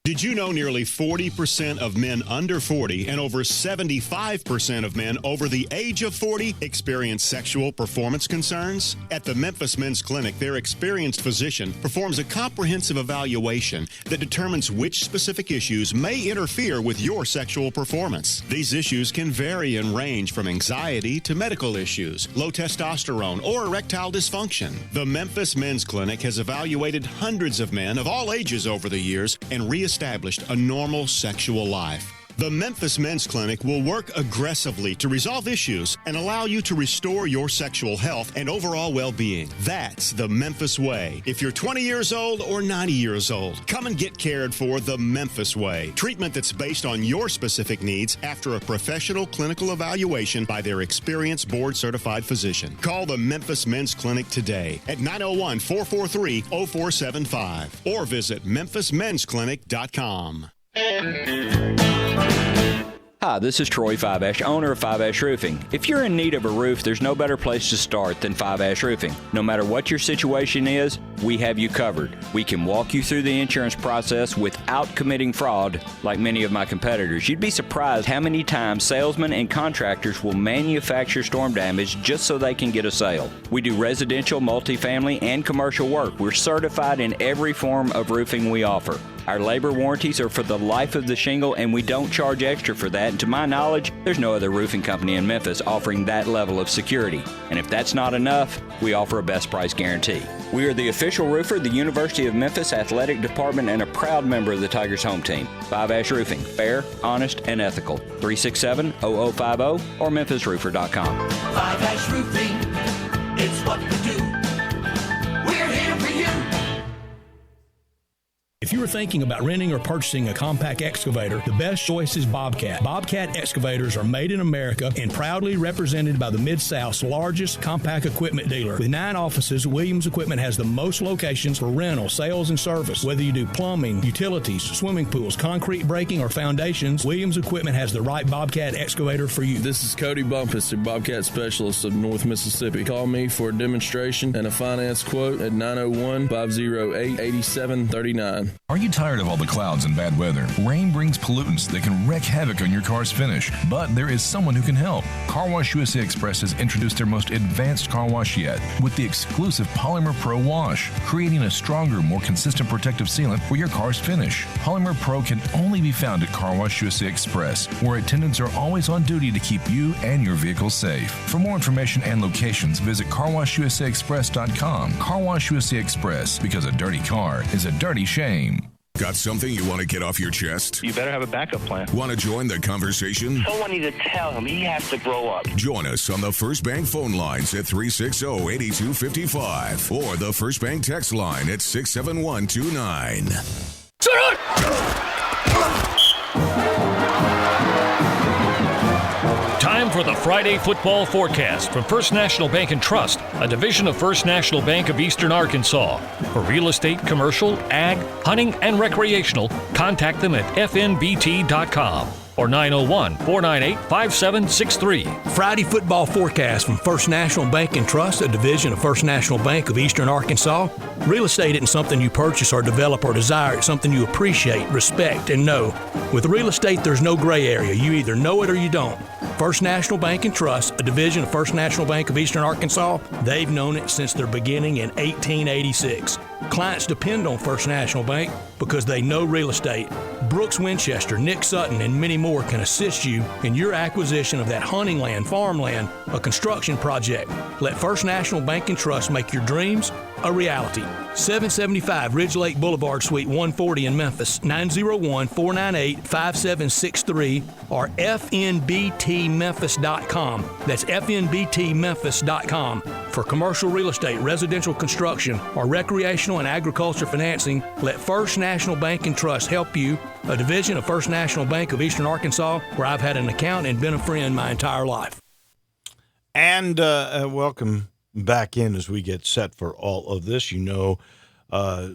Did you know nearly 40% of men under 40 and over 75% of men over the age of 40 experience sexual performance concerns? At the Memphis Men's Clinic, their experienced physician performs a comprehensive evaluation that determines which specific issues may interfere with your sexual performance. These issues can vary and range from anxiety to medical issues, low testosterone, or erectile dysfunction. The Memphis Men's Clinic has evaluated hundreds of men of all ages over the years and reestablished a normal sexual life. The Memphis Men's Clinic will work aggressively to resolve issues and allow you to restore your sexual health and overall well-being. That's the Memphis way. If you're 20 years old or 90 years old, come and get cared for the Memphis way. Treatment that's based on your specific needs after a professional clinical evaluation by their experienced board-certified physician. Call the Memphis Men's Clinic today at 901-443-0475 or visit memphismensclinic.com. Hi, this is Troy Five Ash, owner of Five Ash Roofing. If you're in need of a roof, there's no better place to start than Five Ash Roofing. No matter what your situation is, we have you covered. We can walk you through the insurance process without committing fraud like many of my competitors. You'd be surprised how many times salesmen and contractors will manufacture storm damage just so they can get a sale. We do residential, multifamily, and commercial work. We're certified in every form of roofing we offer. Our labor warranties are for the life of the shingle, and we don't charge extra for that. And to my knowledge, there's no other roofing company in Memphis offering that level of security. And if that's not enough, we offer a best price guarantee. We are the official roofer of the University of Memphis Athletic Department and a proud member of the Tigers home team. Five Ash Roofing, fair, honest, and ethical. 367-0050 or memphisroofer.com. Five Ash Roofing, it's what we do. We're here for you. If you are thinking about renting or purchasing a compact excavator, the best choice is Bobcat. Bobcat excavators are made in America and proudly represented by the Mid-South's largest compact equipment dealer. With 9 offices, Williams Equipment has the most locations for rental, sales, and service. Whether you do plumbing, utilities, swimming pools, concrete breaking, or foundations, Williams Equipment has the right Bobcat excavator for you. This is Cody Bumpus, the Bobcat Specialist of North Mississippi. Call me for a demonstration and a finance quote at 901-508-8739. Are you tired of all the clouds and bad weather? Rain brings pollutants that can wreak havoc on your car's finish, but there is someone who can help. Car Wash USA Express has introduced their most advanced car wash yet with the exclusive Polymer Pro Wash, creating a stronger, more consistent protective sealant for your car's finish. Polymer Pro can only be found at Car Wash USA Express, where attendants are always on duty to keep you and your vehicle safe. For more information and locations, visit carwashusaexpress.com. Car Wash USA Express, because a dirty car is a dirty shame. Got something you want to get off your chest? You better have a backup plan. Want to join the conversation? Someone needs to tell him he has to grow up. Join us on the First Bank phone lines at 360-8255 or the First Bank text line at 67129. Time for the Friday football forecast from First National Bank and Trust, a division of First National Bank of Eastern Arkansas. For real estate, commercial, ag, hunting, and recreational, contact them at fnbt.com or 901-498-5763. Friday football forecast from First National Bank and Trust, a division of First National Bank of Eastern Arkansas. Real estate isn't something you purchase or develop or desire. It's something you appreciate, respect, and know. With real estate, there's no gray area. You either know it or you don't. First National Bank and Trust, a division of First National Bank of Eastern Arkansas, they've known it since their beginning in 1886. Clients depend on First National Bank because they know real estate. Brooks Winchester, Nick Sutton, and many more can assist you in your acquisition of that hunting land, farmland, a construction project. Let First National Bank and Trust make your dreams a reality. 775 Ridge Lake Boulevard, Suite 140 in Memphis, 901-498-5763 or fnbtmemphis.com. That's fnbtmemphis.com. For commercial real estate, residential construction, or recreational and agriculture financing, let First National Bank and Trust help you, a division of First National Bank of Eastern Arkansas, where I've had an account and been a friend my entire life. And welcome back in as we get set for all of this. You know,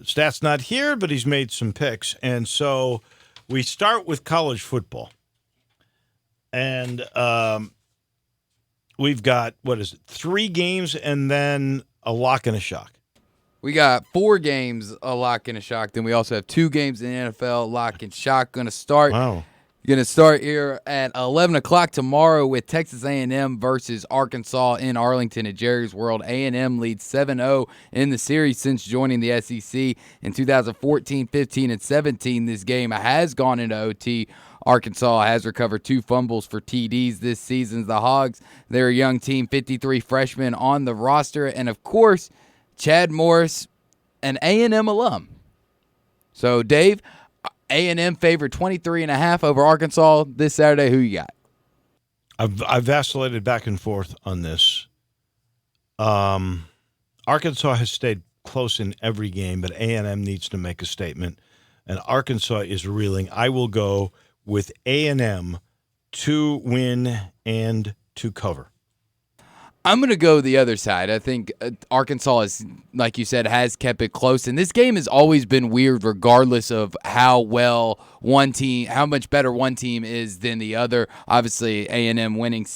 Stat's not here, but he's made some picks. And so we start with college football. And we've got, 3 games and then a lock and a shock. We got 4 games, a lock and a shock. Then we also have 2 games in the NFL, lock and shock. Going to start. Wow. Going to start here at 11 o'clock tomorrow with Texas A&M versus Arkansas in Arlington at Jerry's World. A&M leads 7-0 in the series since joining the SEC in 2014, 15, and 17. This game has gone into OT. Arkansas has recovered 2 fumbles for TDs this season. The Hogs, they're a young team, 53 freshmen on the roster. And, of course, Chad Morris, an A&M alum. So, Dave, A&M favored 23.5 over Arkansas this Saturday. Who you got? I've vacillated back and forth on this. Arkansas has stayed close in every game, but A&M needs to make a statement, and Arkansas is reeling. I will go with A&M to win and to cover. I'm going to go the other side. I think Arkansas is, like you said, has kept it close. And this game has always been weird regardless of how much better one team is than the other. Obviously, A&M winning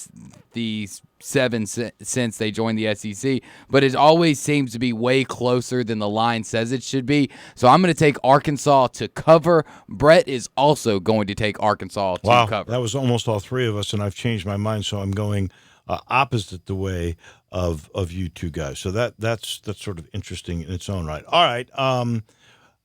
the 7 since they joined the SEC. But it always seems to be way closer than the line says it should be. So I'm going to take Arkansas to cover. Brett is also going to take Arkansas to cover. That was almost all three of us, and I've changed my mind, so I'm going opposite the way of you two guys. So that's sort of interesting in its own right. All right.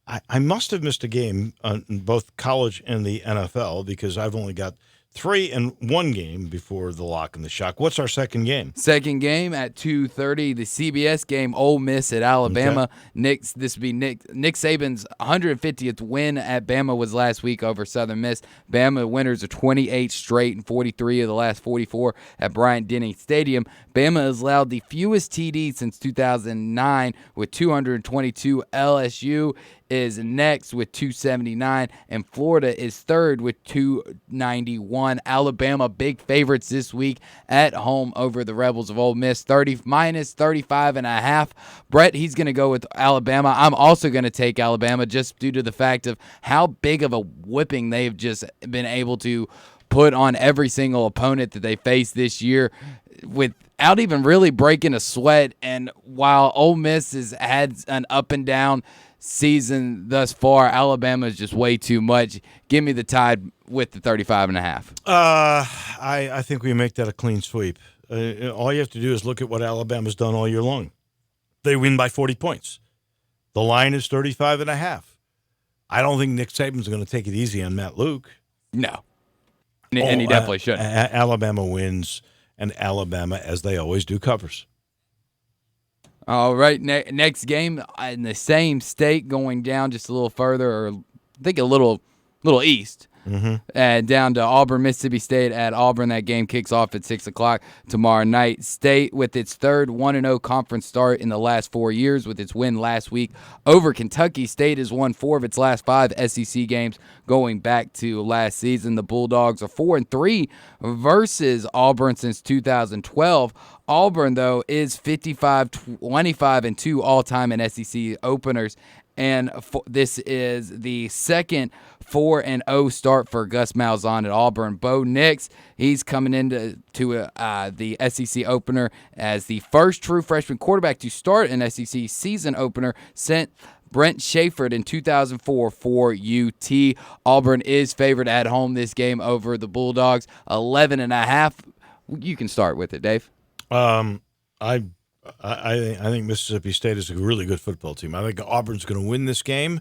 I must have missed a game in both college and the NFL because I've only got 3 and 1 game before the lock and the shock. What's our second game? Second game at 2:30, the CBS game, Ole Miss at Alabama. Okay. This would be Nick Saban's 150th win at Bama was last week over Southern Miss. Bama winners of 28 straight and 43 of the last 44 at Bryant-Denny Stadium. Bama has allowed the fewest TDs since 2009 with 222. LSU is next with 279, and Florida is third with 291. Alabama big favorites this week at home over the Rebels of Ole Miss, minus 35.5. Brett, he's going to go with Alabama. I'm also going to take Alabama just due to the fact of how big of a whipping they've just been able to put on every single opponent that they face this year without even really breaking a sweat. And while Ole Miss has had an up and down season thus far, Alabama is just way too much. Give me the Tide with the 35.5. I think we make that a clean sweep. All you have to do is look at what Alabama's done all year long. They win by 40 points. The line is 35.5. I don't think Nick Saban's going to take it easy on Matt Luke. No. And he definitely shouldn't. Alabama wins, and Alabama, as they always do, covers. All right, next game in the same state, going down just a little further, or I think a little east, down to Auburn, Mississippi State at Auburn. That game kicks off at 6 o'clock tomorrow night. State with its third 1-0 conference start in the last 4 years with its win last week over Kentucky. State has won 4 of its last 5 SEC games going back to last season. The Bulldogs are 4-3 versus Auburn since 2012. Auburn, though, is 55-25-2 all-time in SEC openers, and this is the second 4-0 start for Gus Malzahn at Auburn. Bo Nix, he's coming into the SEC opener as the first true freshman quarterback to start an SEC season opener since Brent Schaeffer in 2004 for UT. Auburn is favored at home this game over the Bulldogs, 11.5. You can start with it, Dave. I think Mississippi State is a really good football team. I think Auburn's going to win this game.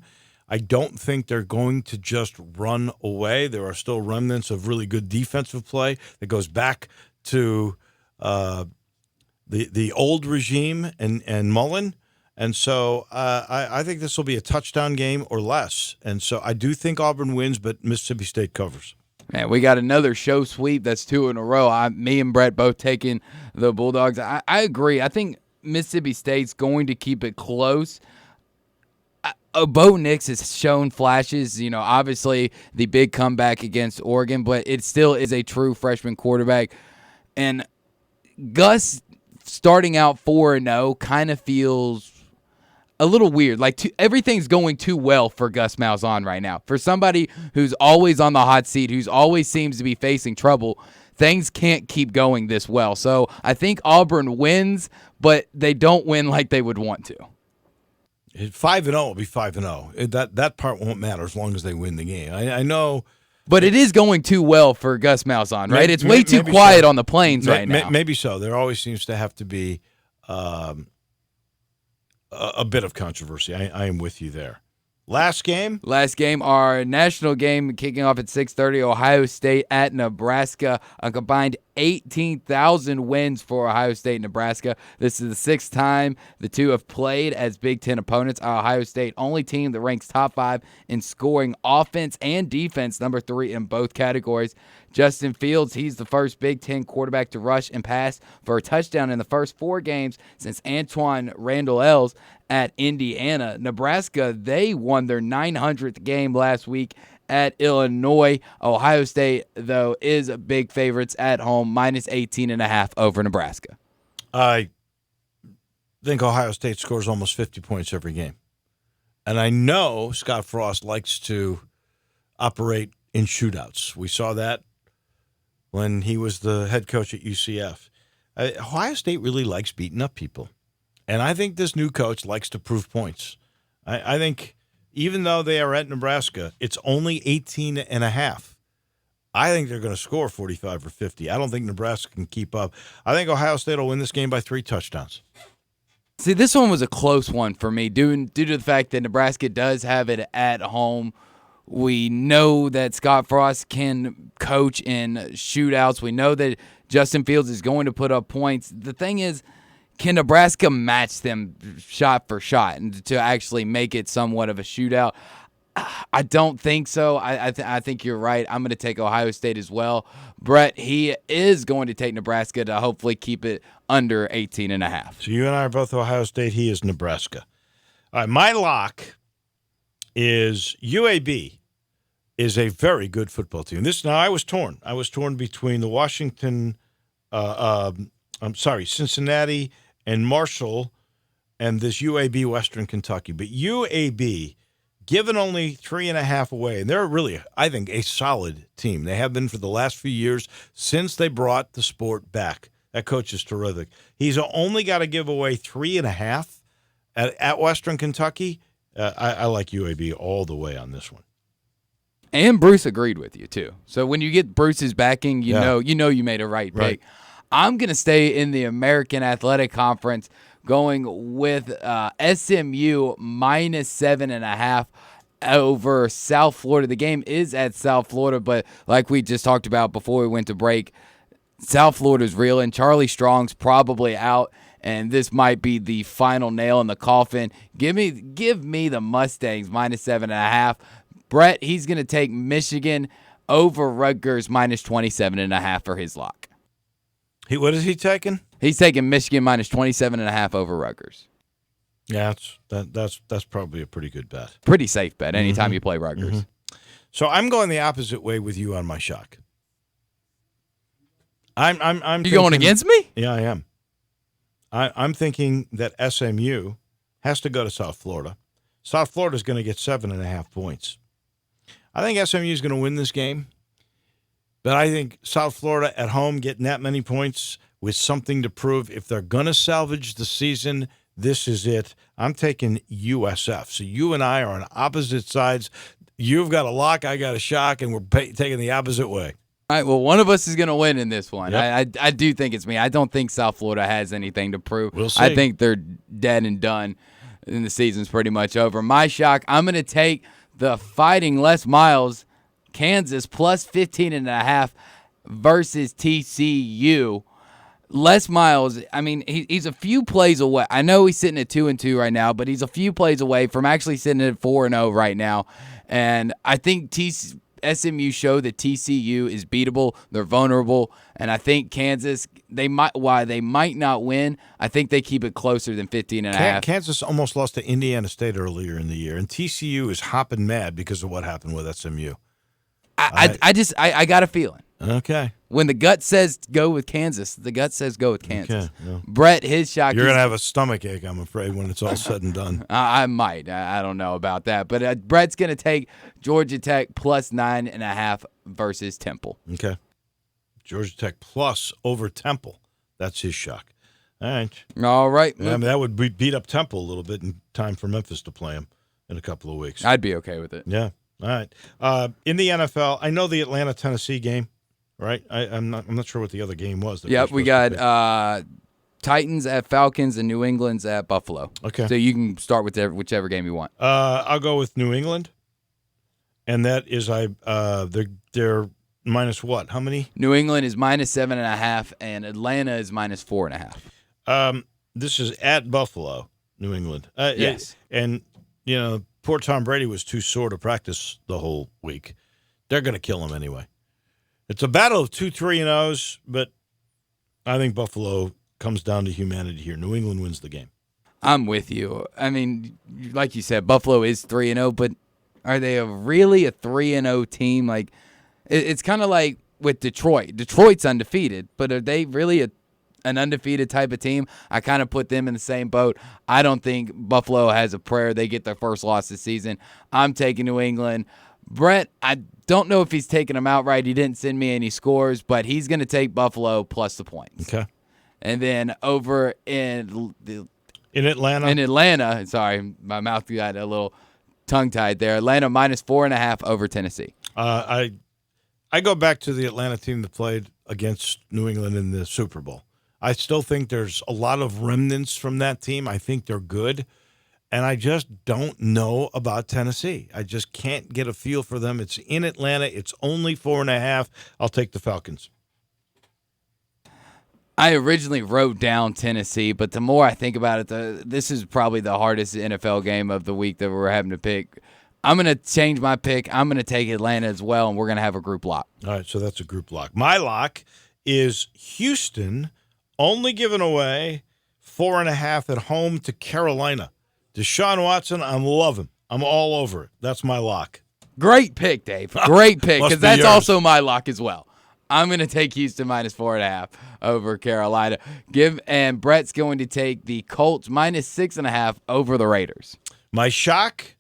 I don't think they're going to just run away. There are still remnants of really good defensive play that goes back to the old regime and Mullen. And so I think this will be a touchdown game or less. And so I do think Auburn wins, but Mississippi State covers. Man, we got another show sweep. That's 2 in a row. Me and Brett both taking the Bulldogs. I agree. I think Mississippi State's going to keep it close. Bo Nix has shown flashes, obviously the big comeback against Oregon, but it still is a true freshman quarterback. And Gus starting out 4-0 kind of feels a little weird. Everything's going too well for Gus Malzahn right now. For somebody who's always on the hot seat, who's always seems to be facing trouble, things can't keep going this well. So I think Auburn wins, but they don't win like they would want to. 5-0 will be 5-0. That part won't matter as long as they win the game. I know. But it is going too well for Gus Malzahn, right? It's way too quiet on the plains right now. Maybe so. There always seems to have to be a bit of controversy. I am with you there. Last game, our national game kicking off at 6:30. Ohio State at Nebraska. A combined 18,000 wins for Ohio State and Nebraska. This is the 6th time the two have played as Big Ten opponents. Ohio State, only team that ranks top 5 in scoring offense and defense, number 3 in both categories. Justin Fields, he's the first Big Ten quarterback to rush and pass for a touchdown in the first 4 games since Antoine Randall Els at Indiana. Nebraska, they won their 900th game last week at Illinois. Ohio State, though, is big favorites at home, minus 18.5 over Nebraska. I think Ohio State scores almost 50 points every game. And I know Scott Frost likes to operate in shootouts. We saw that when he was the head coach at UCF. Ohio State really likes beating up people. And I think this new coach likes to prove points. I think even though they are at Nebraska, it's only 18.5. I think they're going to score 45 or 50. I don't think Nebraska can keep up. I think Ohio State will win this game by 3 touchdowns. See, this one was a close one for me due to the fact that Nebraska does have it at home. We know that Scott Frost can coach in shootouts. We know that Justin Fields is going to put up points. The thing is, can Nebraska match them shot for shot and to actually make it somewhat of a shootout? I don't think so. I think you're right. I'm going to take Ohio State as well. Brett, he is going to take Nebraska to hopefully keep it under 18.5. So you and I are both Ohio State. He is Nebraska. All right, my lock is UAB is a very good football team. Now, I was torn. I was torn between the Cincinnati and Marshall and this UAB Western Kentucky. But UAB, given only 3.5 away, and they're really, I think, a solid team. They have been for the last few years since they brought the sport back. That coach is terrific. He's only got to give away 3.5 at Western Kentucky. I like UAB all the way on this one. And Bruce agreed with you, too. So when you get Bruce's backing, you know you made a right pick. I'm going to stay in the American Athletic Conference, going with SMU minus 7.5 over South Florida. The game is at South Florida, but like we just talked about before we went to break, South Florida's reeling. Charlie Strong's probably out, and this might be the final nail in the coffin. Give me the Mustangs minus 7.5. Brett, he's going to take Michigan over Rutgers minus 27.5 for his lock. What is he taking? He's taking Michigan minus 27.5 over Rutgers. Yeah, that's probably a pretty good bet. Pretty safe bet anytime you play Rutgers. Mm-hmm. So I'm going the opposite way with you on my shock. I'm You going against me? Yeah, I am. I'm thinking that SMU has to go to South Florida. South Florida's going to get 7.5 points. I think SMU is going to win this game, but I think South Florida at home getting that many points with something to prove. If they're going to salvage the season, this is it. I'm taking USF. So you and I are on opposite sides. You've got a lock, I got a shock, and we're taking the opposite way. All right, well, one of us is going to win in this one. Yep. I do think it's me. I don't think South Florida has anything to prove. We'll see. I think they're dead and done, and the season's pretty much over. My shock, I'm going to take the Fighting Les Miles, Kansas, plus 15.5 versus TCU. Les Miles, I mean, he's a few plays away. I know he's sitting at 2-2 right now, but he's a few plays away from actually sitting at 4-0 right now. And I think SMU showed that TCU is beatable. They're vulnerable. And I think Kansas, while they might not win, I think they keep it closer than 15.5. Kansas almost lost to Indiana State earlier in the year, and TCU is hopping mad because of what happened with SMU. I got a feeling. Okay. When the gut says go with Kansas, the gut says go with Kansas. Okay, yeah. Brett, his shock. You're going to have a stomach ache, I'm afraid, when it's all said and done. I might. I don't know about that. But Brett's going to take Georgia Tech plus 9.5 versus Temple. Okay. Georgia Tech plus over Temple. That's his shock. All right. All right. Yeah, I mean, that would beat up Temple a little bit in time for Memphis to play him in a couple of weeks. I'd be okay with it. Yeah. All right. In the NFL, I know the Atlanta-Tennessee game, right? I'm not sure what the other game was. Yep, we got Titans at Falcons and New England's at Buffalo. Okay. So you can start with whichever game you want. I'll go with New England, and that is they're minus what? How many? New England is minus 7.5, and Atlanta is minus 4.5. This is at Buffalo, New England. Yes. And, poor Tom Brady was too sore to practice the whole week. They're going to kill him anyway. It's a battle of 2 3-0s, but I think Buffalo comes down to humanity here. New England wins the game. I'm with you. I mean, like you said, Buffalo is 3-0, but are they really a 3-0 team? Like, it's kind of like with Detroit. Detroit's undefeated, but are they really an undefeated type of team. I kind of put them in the same boat. I don't think Buffalo has a prayer they get their first loss this season. I'm taking New England. Brent, I don't know if he's taking them outright. He didn't send me any scores, but he's going to take Buffalo plus the points. Okay. And then over in Atlanta. Sorry, my mouth got a little tongue-tied there. Atlanta minus 4.5 over Tennessee. I go back to the Atlanta team that played against New England in the Super Bowl. I still think there's a lot of remnants from that team. I think they're good. And I just don't know about Tennessee. I just can't get a feel for them. It's in Atlanta. It's only 4.5. I'll take the Falcons. I originally wrote down Tennessee, but the more I think about it, this is probably the hardest NFL game of the week that we're having to pick. I'm going to change my pick. I'm going to take Atlanta as well, and we're going to have a group lock. All right, so that's a group lock. My lock is Houston, only giving away 4.5 at home to Carolina. Deshaun Watson, I'm loving. I'm all over it. That's my lock. Great pick, Dave. Great pick, because that's yours. also my lock as well. I'm going to take Houston minus 4.5 over Carolina. And Brett's going to take the Colts minus 6.5 over the Raiders. My shock,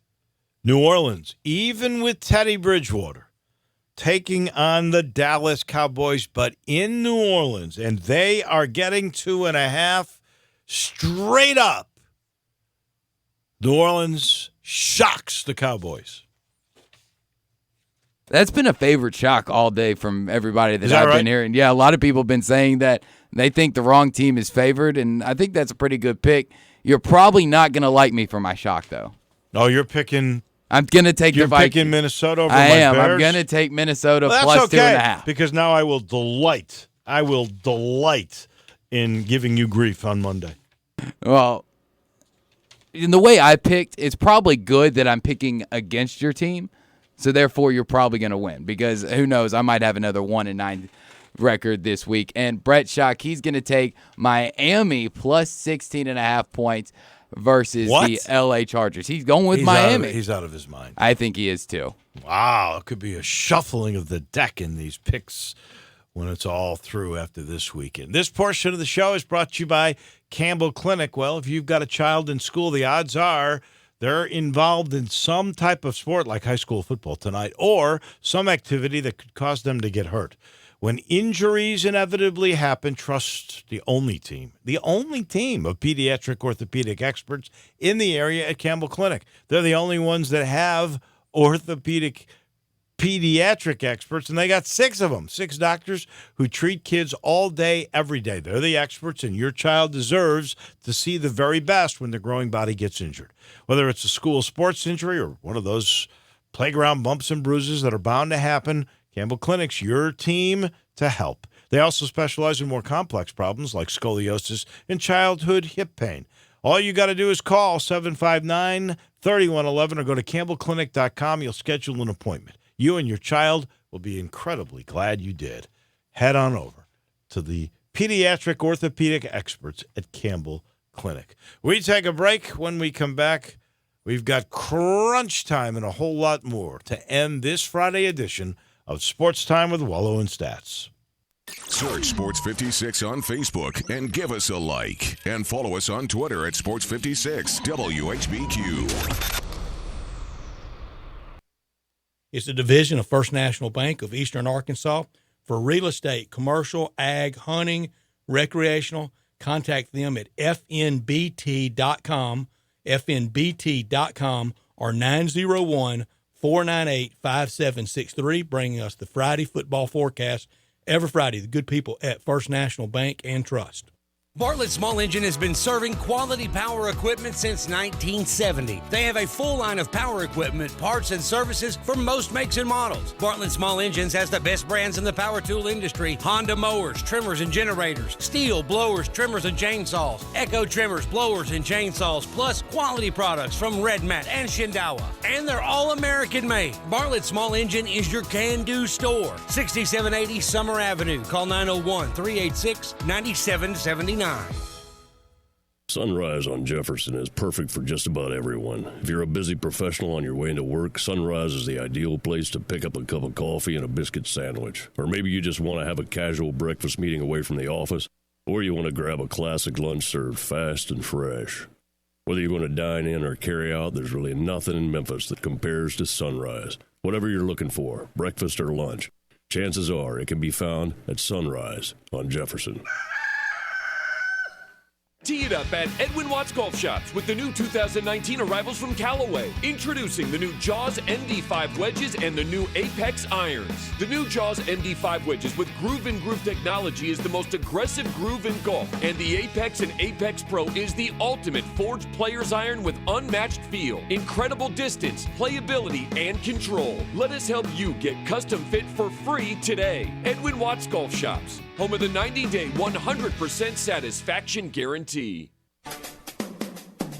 New Orleans, even with Teddy Bridgewater, taking on the Dallas Cowboys, but in New Orleans, and they are getting 2.5 straight up. New Orleans shocks the Cowboys. That's been a favorite shock all day from everybody that I've been hearing. Yeah, a lot of people have been saying that they think the wrong team is favored, and I think that's a pretty good pick. You're probably not going to like me for my shock, though. Oh, you're picking... I'm going to take the Vikings. You're picking Minnesota over I my am. Bears? I'm going to take Minnesota well, plus that's okay, 2.5. because now I will delight in giving you grief on Monday. Well, in the way I picked, it's probably good that I'm picking against your team. So, therefore, you're probably going to win because who knows? I might have another 1-9 record this week. And Brett Schock, he's going to take Miami plus 16.5 points versus the L.A. Chargers. He's going with Miami. He's out of his mind. I think he is too. Wow, it could be a shuffling of the deck in these picks when it's all through after this weekend. This portion of the show is brought to you by Campbell Clinic. Well, if you've got a child in school, the odds are they're involved in some type of sport like high school football tonight or some activity that could cause them to get hurt. When injuries inevitably happen, trust the only team of pediatric orthopedic experts in the area at Campbell Clinic. They're the only ones that have pediatric experts, and they got 6 of them, 6 doctors who treat kids all day, every day. They're the experts, and your child deserves to see the very best when their growing body gets injured. Whether it's a school sports injury or one of those playground bumps and bruises that are bound to happen, Campbell Clinic's your team to help. They also specialize in more complex problems like scoliosis and childhood hip pain. All you got to do is call 759-3111 or go to campbellclinic.com. You'll schedule an appointment. You and your child will be incredibly glad you did. Head on over to the pediatric orthopedic experts at Campbell Clinic. We take a break. When we come back, we've got crunch time and a whole lot more to end this Friday edition of Sports Time with Wolo and Stats. Search Sports 56 on Facebook and give us a like. And follow us on Twitter at Sports 56 WHBQ. It's a division of First National Bank of Eastern Arkansas. For real estate, commercial, ag, hunting, recreational, contact them at fnbt.com, fnbt.com, or 901-498-5763, bringing us the Friday football forecast every Friday. The good people at First National Bank and Trust. Bartlett Small Engine has been serving quality power equipment since 1970. They have a full line of power equipment, parts, and services for most makes and models. Bartlett Small Engines has the best brands in the power tool industry: Honda mowers, trimmers, and generators, Steel blowers, trimmers, and chainsaws, Echo trimmers, blowers, and chainsaws, plus quality products from Red Mat and Shindawa. And they're all American made. Bartlett Small Engine is your can-do store. 6780 Summer Avenue. Call 901-386-9779. Sunrise on Jefferson is perfect for just about everyone. If you're a busy professional on your way into work, Sunrise is the ideal place to pick up a cup of coffee and a biscuit sandwich. Or maybe you just want to have a casual breakfast meeting away from the office. Or you want to grab a classic lunch served fast and fresh. Whether you're going to dine in or carry out, there's really nothing in Memphis that compares to Sunrise. Whatever you're looking for, breakfast or lunch, chances are it can be found at Sunrise on Jefferson. Tee it up at Edwin Watts Golf Shops with the new 2019 arrivals from Callaway. Introducing the new Jaws MD5 wedges and the new Apex irons. The new Jaws MD5 wedges with Groove and Groove technology is the most aggressive groove in golf, and the Apex and Apex Pro is the ultimate forged player's iron with unmatched feel, incredible distance, playability, and control. Let us help you get custom fit for free today. Edwin Watts Golf Shops, home of the 90-day 100% satisfaction guarantee.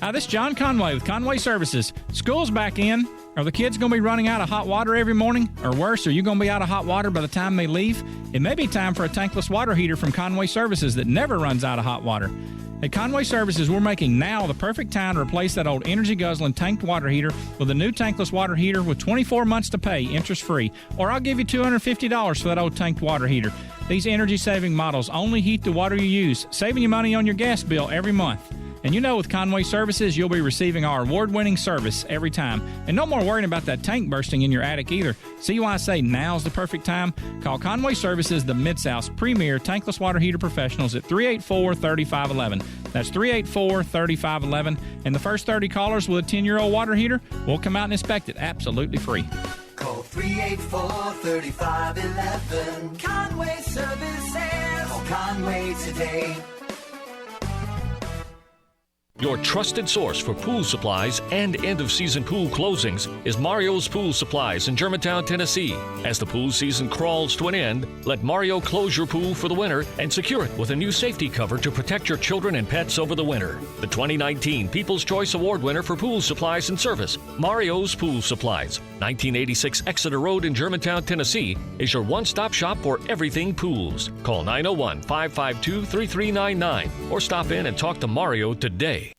Hi, this is John Conway with Conway Services. School's back in. Are the kids going to be running out of hot water every morning? Or worse, are you going to be out of hot water by the time they leave? It may be time for a tankless water heater from Conway Services that never runs out of hot water. At Conway Services, we're making now the perfect time to replace that old energy-guzzling tanked water heater with a new tankless water heater with 24 months to pay, interest-free. Or I'll give you $250 for that old tanked water heater. These energy-saving models only heat the water you use, saving you money on your gas bill every month. And you know with Conway Services, you'll be receiving our award-winning service every time. And no more worrying about that tank bursting in your attic either. See why I say now's the perfect time? Call Conway Services, the Mid-South's premier tankless water heater professionals at 384-3511. That's 384-3511. And the first 30 callers with a 10-year-old water heater, we'll come out and inspect it absolutely free. Call 384-3511. Conway Services. Call Conway today. Your trusted source for pool supplies and end-of-season pool closings is Mario's Pool Supplies in Germantown, Tennessee. As the pool season crawls to an end, let Mario close your pool for the winter and secure it with a new safety cover to protect your children and pets over the winter. The 2019 People's Choice Award winner for pool supplies and service, Mario's Pool Supplies, 1986 Exeter Road in Germantown, Tennessee, is your one-stop shop for everything pools. Call 901-552-3399 or stop in and talk to Mario today.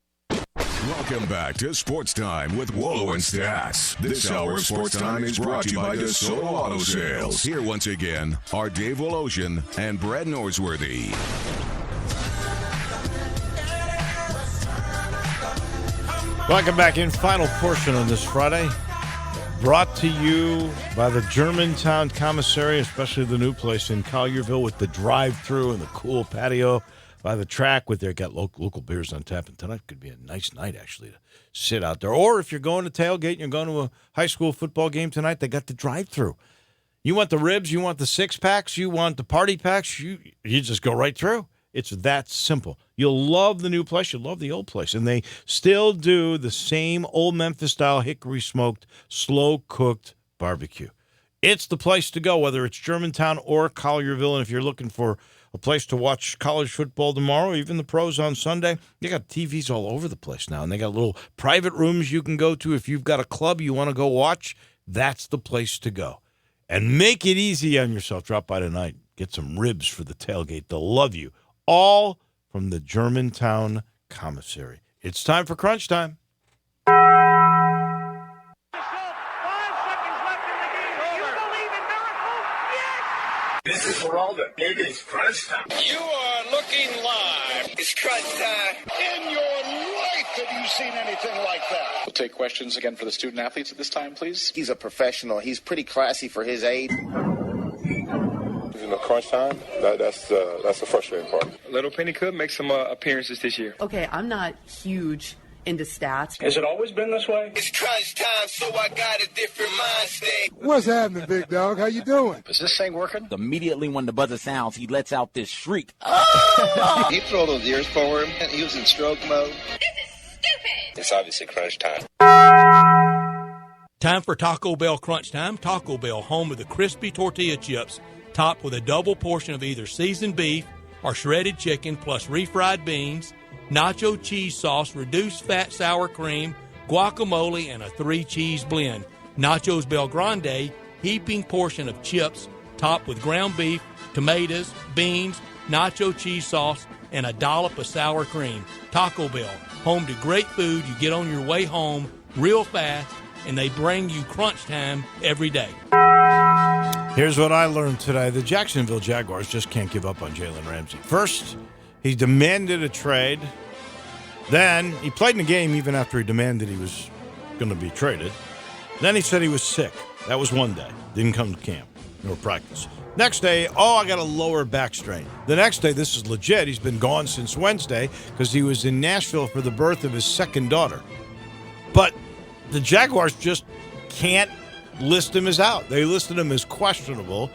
Welcome back to Sports Time with Wolo and Stats. This hour of Sports Time is brought to you by DeSoto Auto Sales. Here once again are Dave Wolosian and Brad Norsworthy. Welcome back in. Final portion on this Friday. Brought to you by the Germantown Commissary, especially the new place in Collierville with the drive-thru and the cool patio by the track with their got local beers on tap. And tonight could be a nice night, actually, to sit out there. Or if you're going to tailgate and you're going to a high school football game tonight, they got the drive-thru. You want the ribs, you want the six-packs, you want the party packs, you just go right through. It's that simple. You'll love the new place. You'll love the old place. And they still do the same old Memphis-style hickory-smoked, slow-cooked barbecue. It's the place to go, whether it's Germantown or Collierville. And if you're looking for a place to watch college football tomorrow, even the pros on Sunday, they got TVs all over the place now. And they got little private rooms you can go to. If you've got a club you want to go watch, that's the place to go. And make it easy on yourself. Drop by tonight. Get some ribs for the tailgate. They'll love you. All from the Germantown Commissary. It's time for Crunch Time. This is Geraldo. It is Crunch Time. You are looking live. It's Crunch Time. In your life, have you seen anything like that? We'll take questions again for the student athletes at this time, please. He's a professional. He's pretty classy for his age. You know, crunch time, that's the frustrating part. Little Penny could make some appearances this year. Okay, I'm not huge into stats. Has it always been this way? It's crunch time, so I got a different mind state. What's happening, big dog? How you doing? Is this thing working? Immediately when the buzzer sounds, he lets out this shriek. He threw those ears forward. He was in stroke mode. This is stupid. It's obviously crunch time. Time for Taco Bell Crunch Time. Taco Bell, home of the crispy tortilla chips, topped with a double portion of either seasoned beef or shredded chicken plus refried beans, nacho cheese sauce, reduced fat sour cream, guacamole, and a 3-cheese blend. Nachos Bel Grande, heaping portion of chips topped with ground beef, tomatoes, beans, nacho cheese sauce, and a dollop of sour cream. Taco Bell, home to great food you get on your way home real fast, and they bring you crunch time every day. Here's what I learned today. The Jacksonville Jaguars just can't give up on Jalen Ramsey. First, He demanded a trade. Then he played in the game even after he demanded he was going to be traded. Then he said he was sick. That was one day. Didn't come to camp or practice. Next day, I got a lower back strain. The next day, this is legit. He's been gone since Wednesday because he was in Nashville for the birth of his second daughter. But the Jaguars just can't list him as out. They listed him as questionable.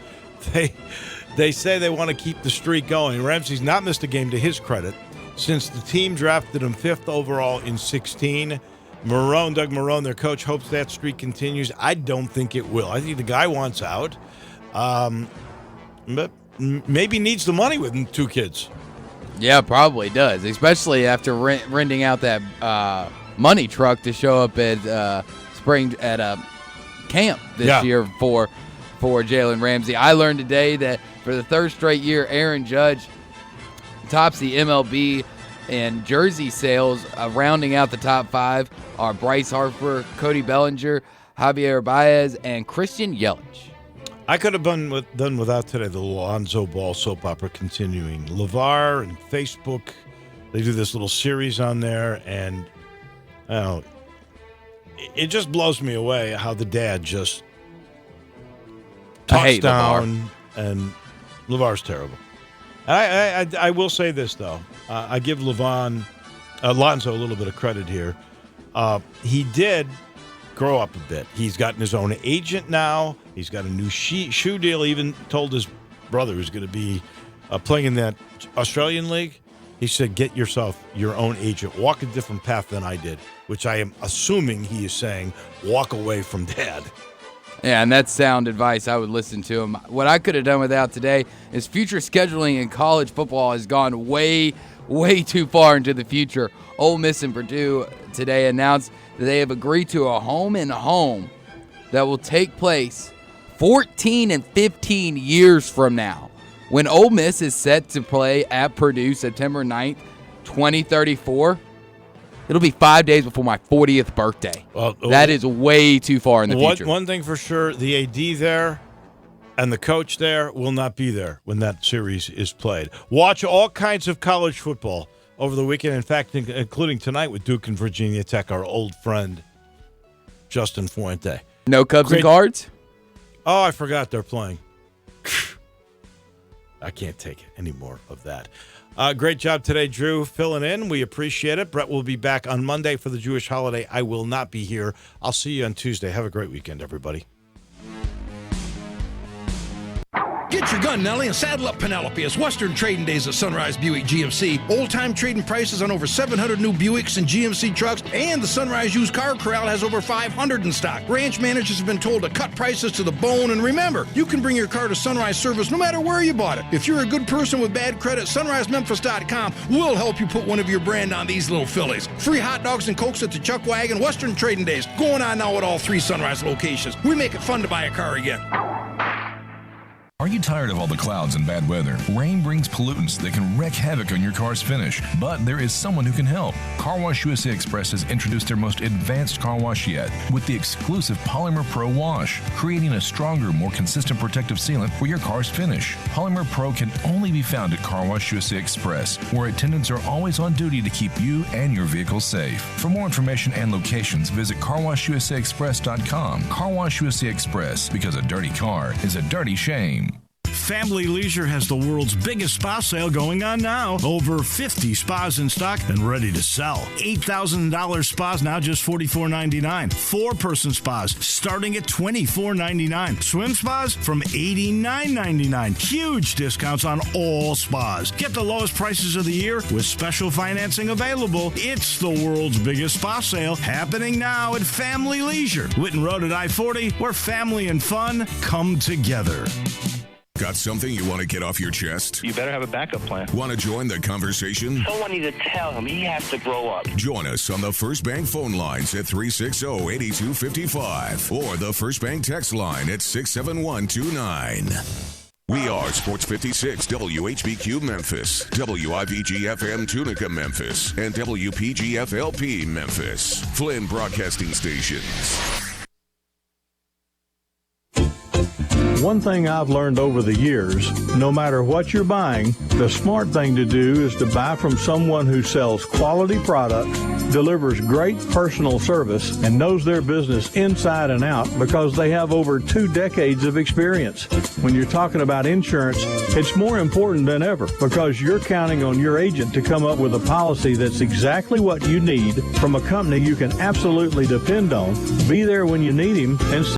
They say they want to keep the streak going. Ramsey's not missed a game to his credit since the team drafted him 5th overall in 2016. Doug Marrone, their coach, hopes that streak continues. I don't think it will. I think the guy wants out. But maybe needs the money with 2 kids. Yeah, probably does, especially after renting out that money truck to show up at spring at a camp this year for Jalen Ramsey. I learned today that for the 3rd straight year, Aaron Judge tops the MLB and jersey sales. Rounding out the top 5 are Bryce Harper, Cody Bellinger, Javier Baez, and Christian Yelich. I could have done without today the Lonzo Ball soap opera continuing. LeVar and Facebook, they do this little series on there, and it just blows me away how the dad just talks down, and LeVar's terrible. I will say this, though. I give Lonzo a little bit of credit here. He did grow up a bit. He's gotten his own agent now. He's got a new shoe deal. He even told his brother who's going to be playing in that Australian league. He said, get yourself your own agent. Walk a different path than I did, which I am assuming he is saying, walk away from dad. Yeah, and that's sound advice. I would listen to him. What I could have done without today is future scheduling in college football has gone way, way too far into the future. Ole Miss and Purdue today announced that they have agreed to a home-and-home that will take place 14 and 15 years from now, when Ole Miss is set to play at Purdue September 9th, 2034. It'll be 5 days before my 40th birthday. Well, that is way too far in the future. One thing for sure, the AD there and the coach there will not be there when that series is played. Watch all kinds of college football over the weekend, in fact, including tonight with Duke and Virginia Tech, our old friend Justin Fuente. No Cubs and Cards? Oh, I forgot they're playing. I can't take any more of that. Great job today, Drew, filling in. We appreciate it. Brett will be back on Monday for the Jewish holiday. I will not be here. I'll see you on Tuesday. Have a great weekend, everybody. Get your gun, Nelly, and saddle up Penelope. It's Western Trading Days at Sunrise Buick GMC. Old-time trading prices on over 700 new Buicks and GMC trucks, and the Sunrise Used Car Corral has over 500 in stock. Branch managers have been told to cut prices to the bone, and remember, you can bring your car to Sunrise Service no matter where you bought it. If you're a good person with bad credit, SunriseMemphis.com will help you put one of your brand on these little fillies. Free hot dogs and Cokes at the Chuck Wagon. Western Trading Days going on now at all 3 Sunrise locations. We make it fun to buy a car again. Are you tired of all the clouds and bad weather? Rain brings pollutants that can wreak havoc on your car's finish, but there is someone who can help. Car Wash USA Express has introduced their most advanced car wash yet with the exclusive Polymer Pro Wash, creating a stronger, more consistent protective sealant for your car's finish. Polymer Pro can only be found at Car Wash USA Express, where attendants are always on duty to keep you and your vehicle safe. For more information and locations, visit carwashusaexpress.com. Car Wash USA Express, because a dirty car is a dirty shame. Family Leisure has the world's biggest spa sale going on now. Over 50 spas in stock and ready to sell. $8,000 spas now just $44.99. 4-person spas starting at $24.99. Swim spas from $89.99. Huge discounts on all spas. Get the lowest prices of the year with special financing available. It's the world's biggest spa sale happening now at Family Leisure. Whitten Road at I-40, where family and fun come together. Got something you want to get off your chest? You better have a backup plan. Want to join the conversation? Someone needs to tell him he has to grow up. Join us on the First Bank phone lines at 360-8255 or the First Bank text line at 67129. We are Sports 56 WHBQ Memphis, WIVG-FM Tunica Memphis, and WPG-FLP Memphis. Flynn Broadcasting Stations. One thing I've learned over the years, no matter what you're buying, the smart thing to do is to buy from someone who sells quality products, delivers great personal service, and knows their business inside and out because they have over 2 decades of experience. When you're talking about insurance, it's more important than ever because you're counting on your agent to come up with a policy that's exactly what you need from a company you can absolutely depend on, be there when you need him, and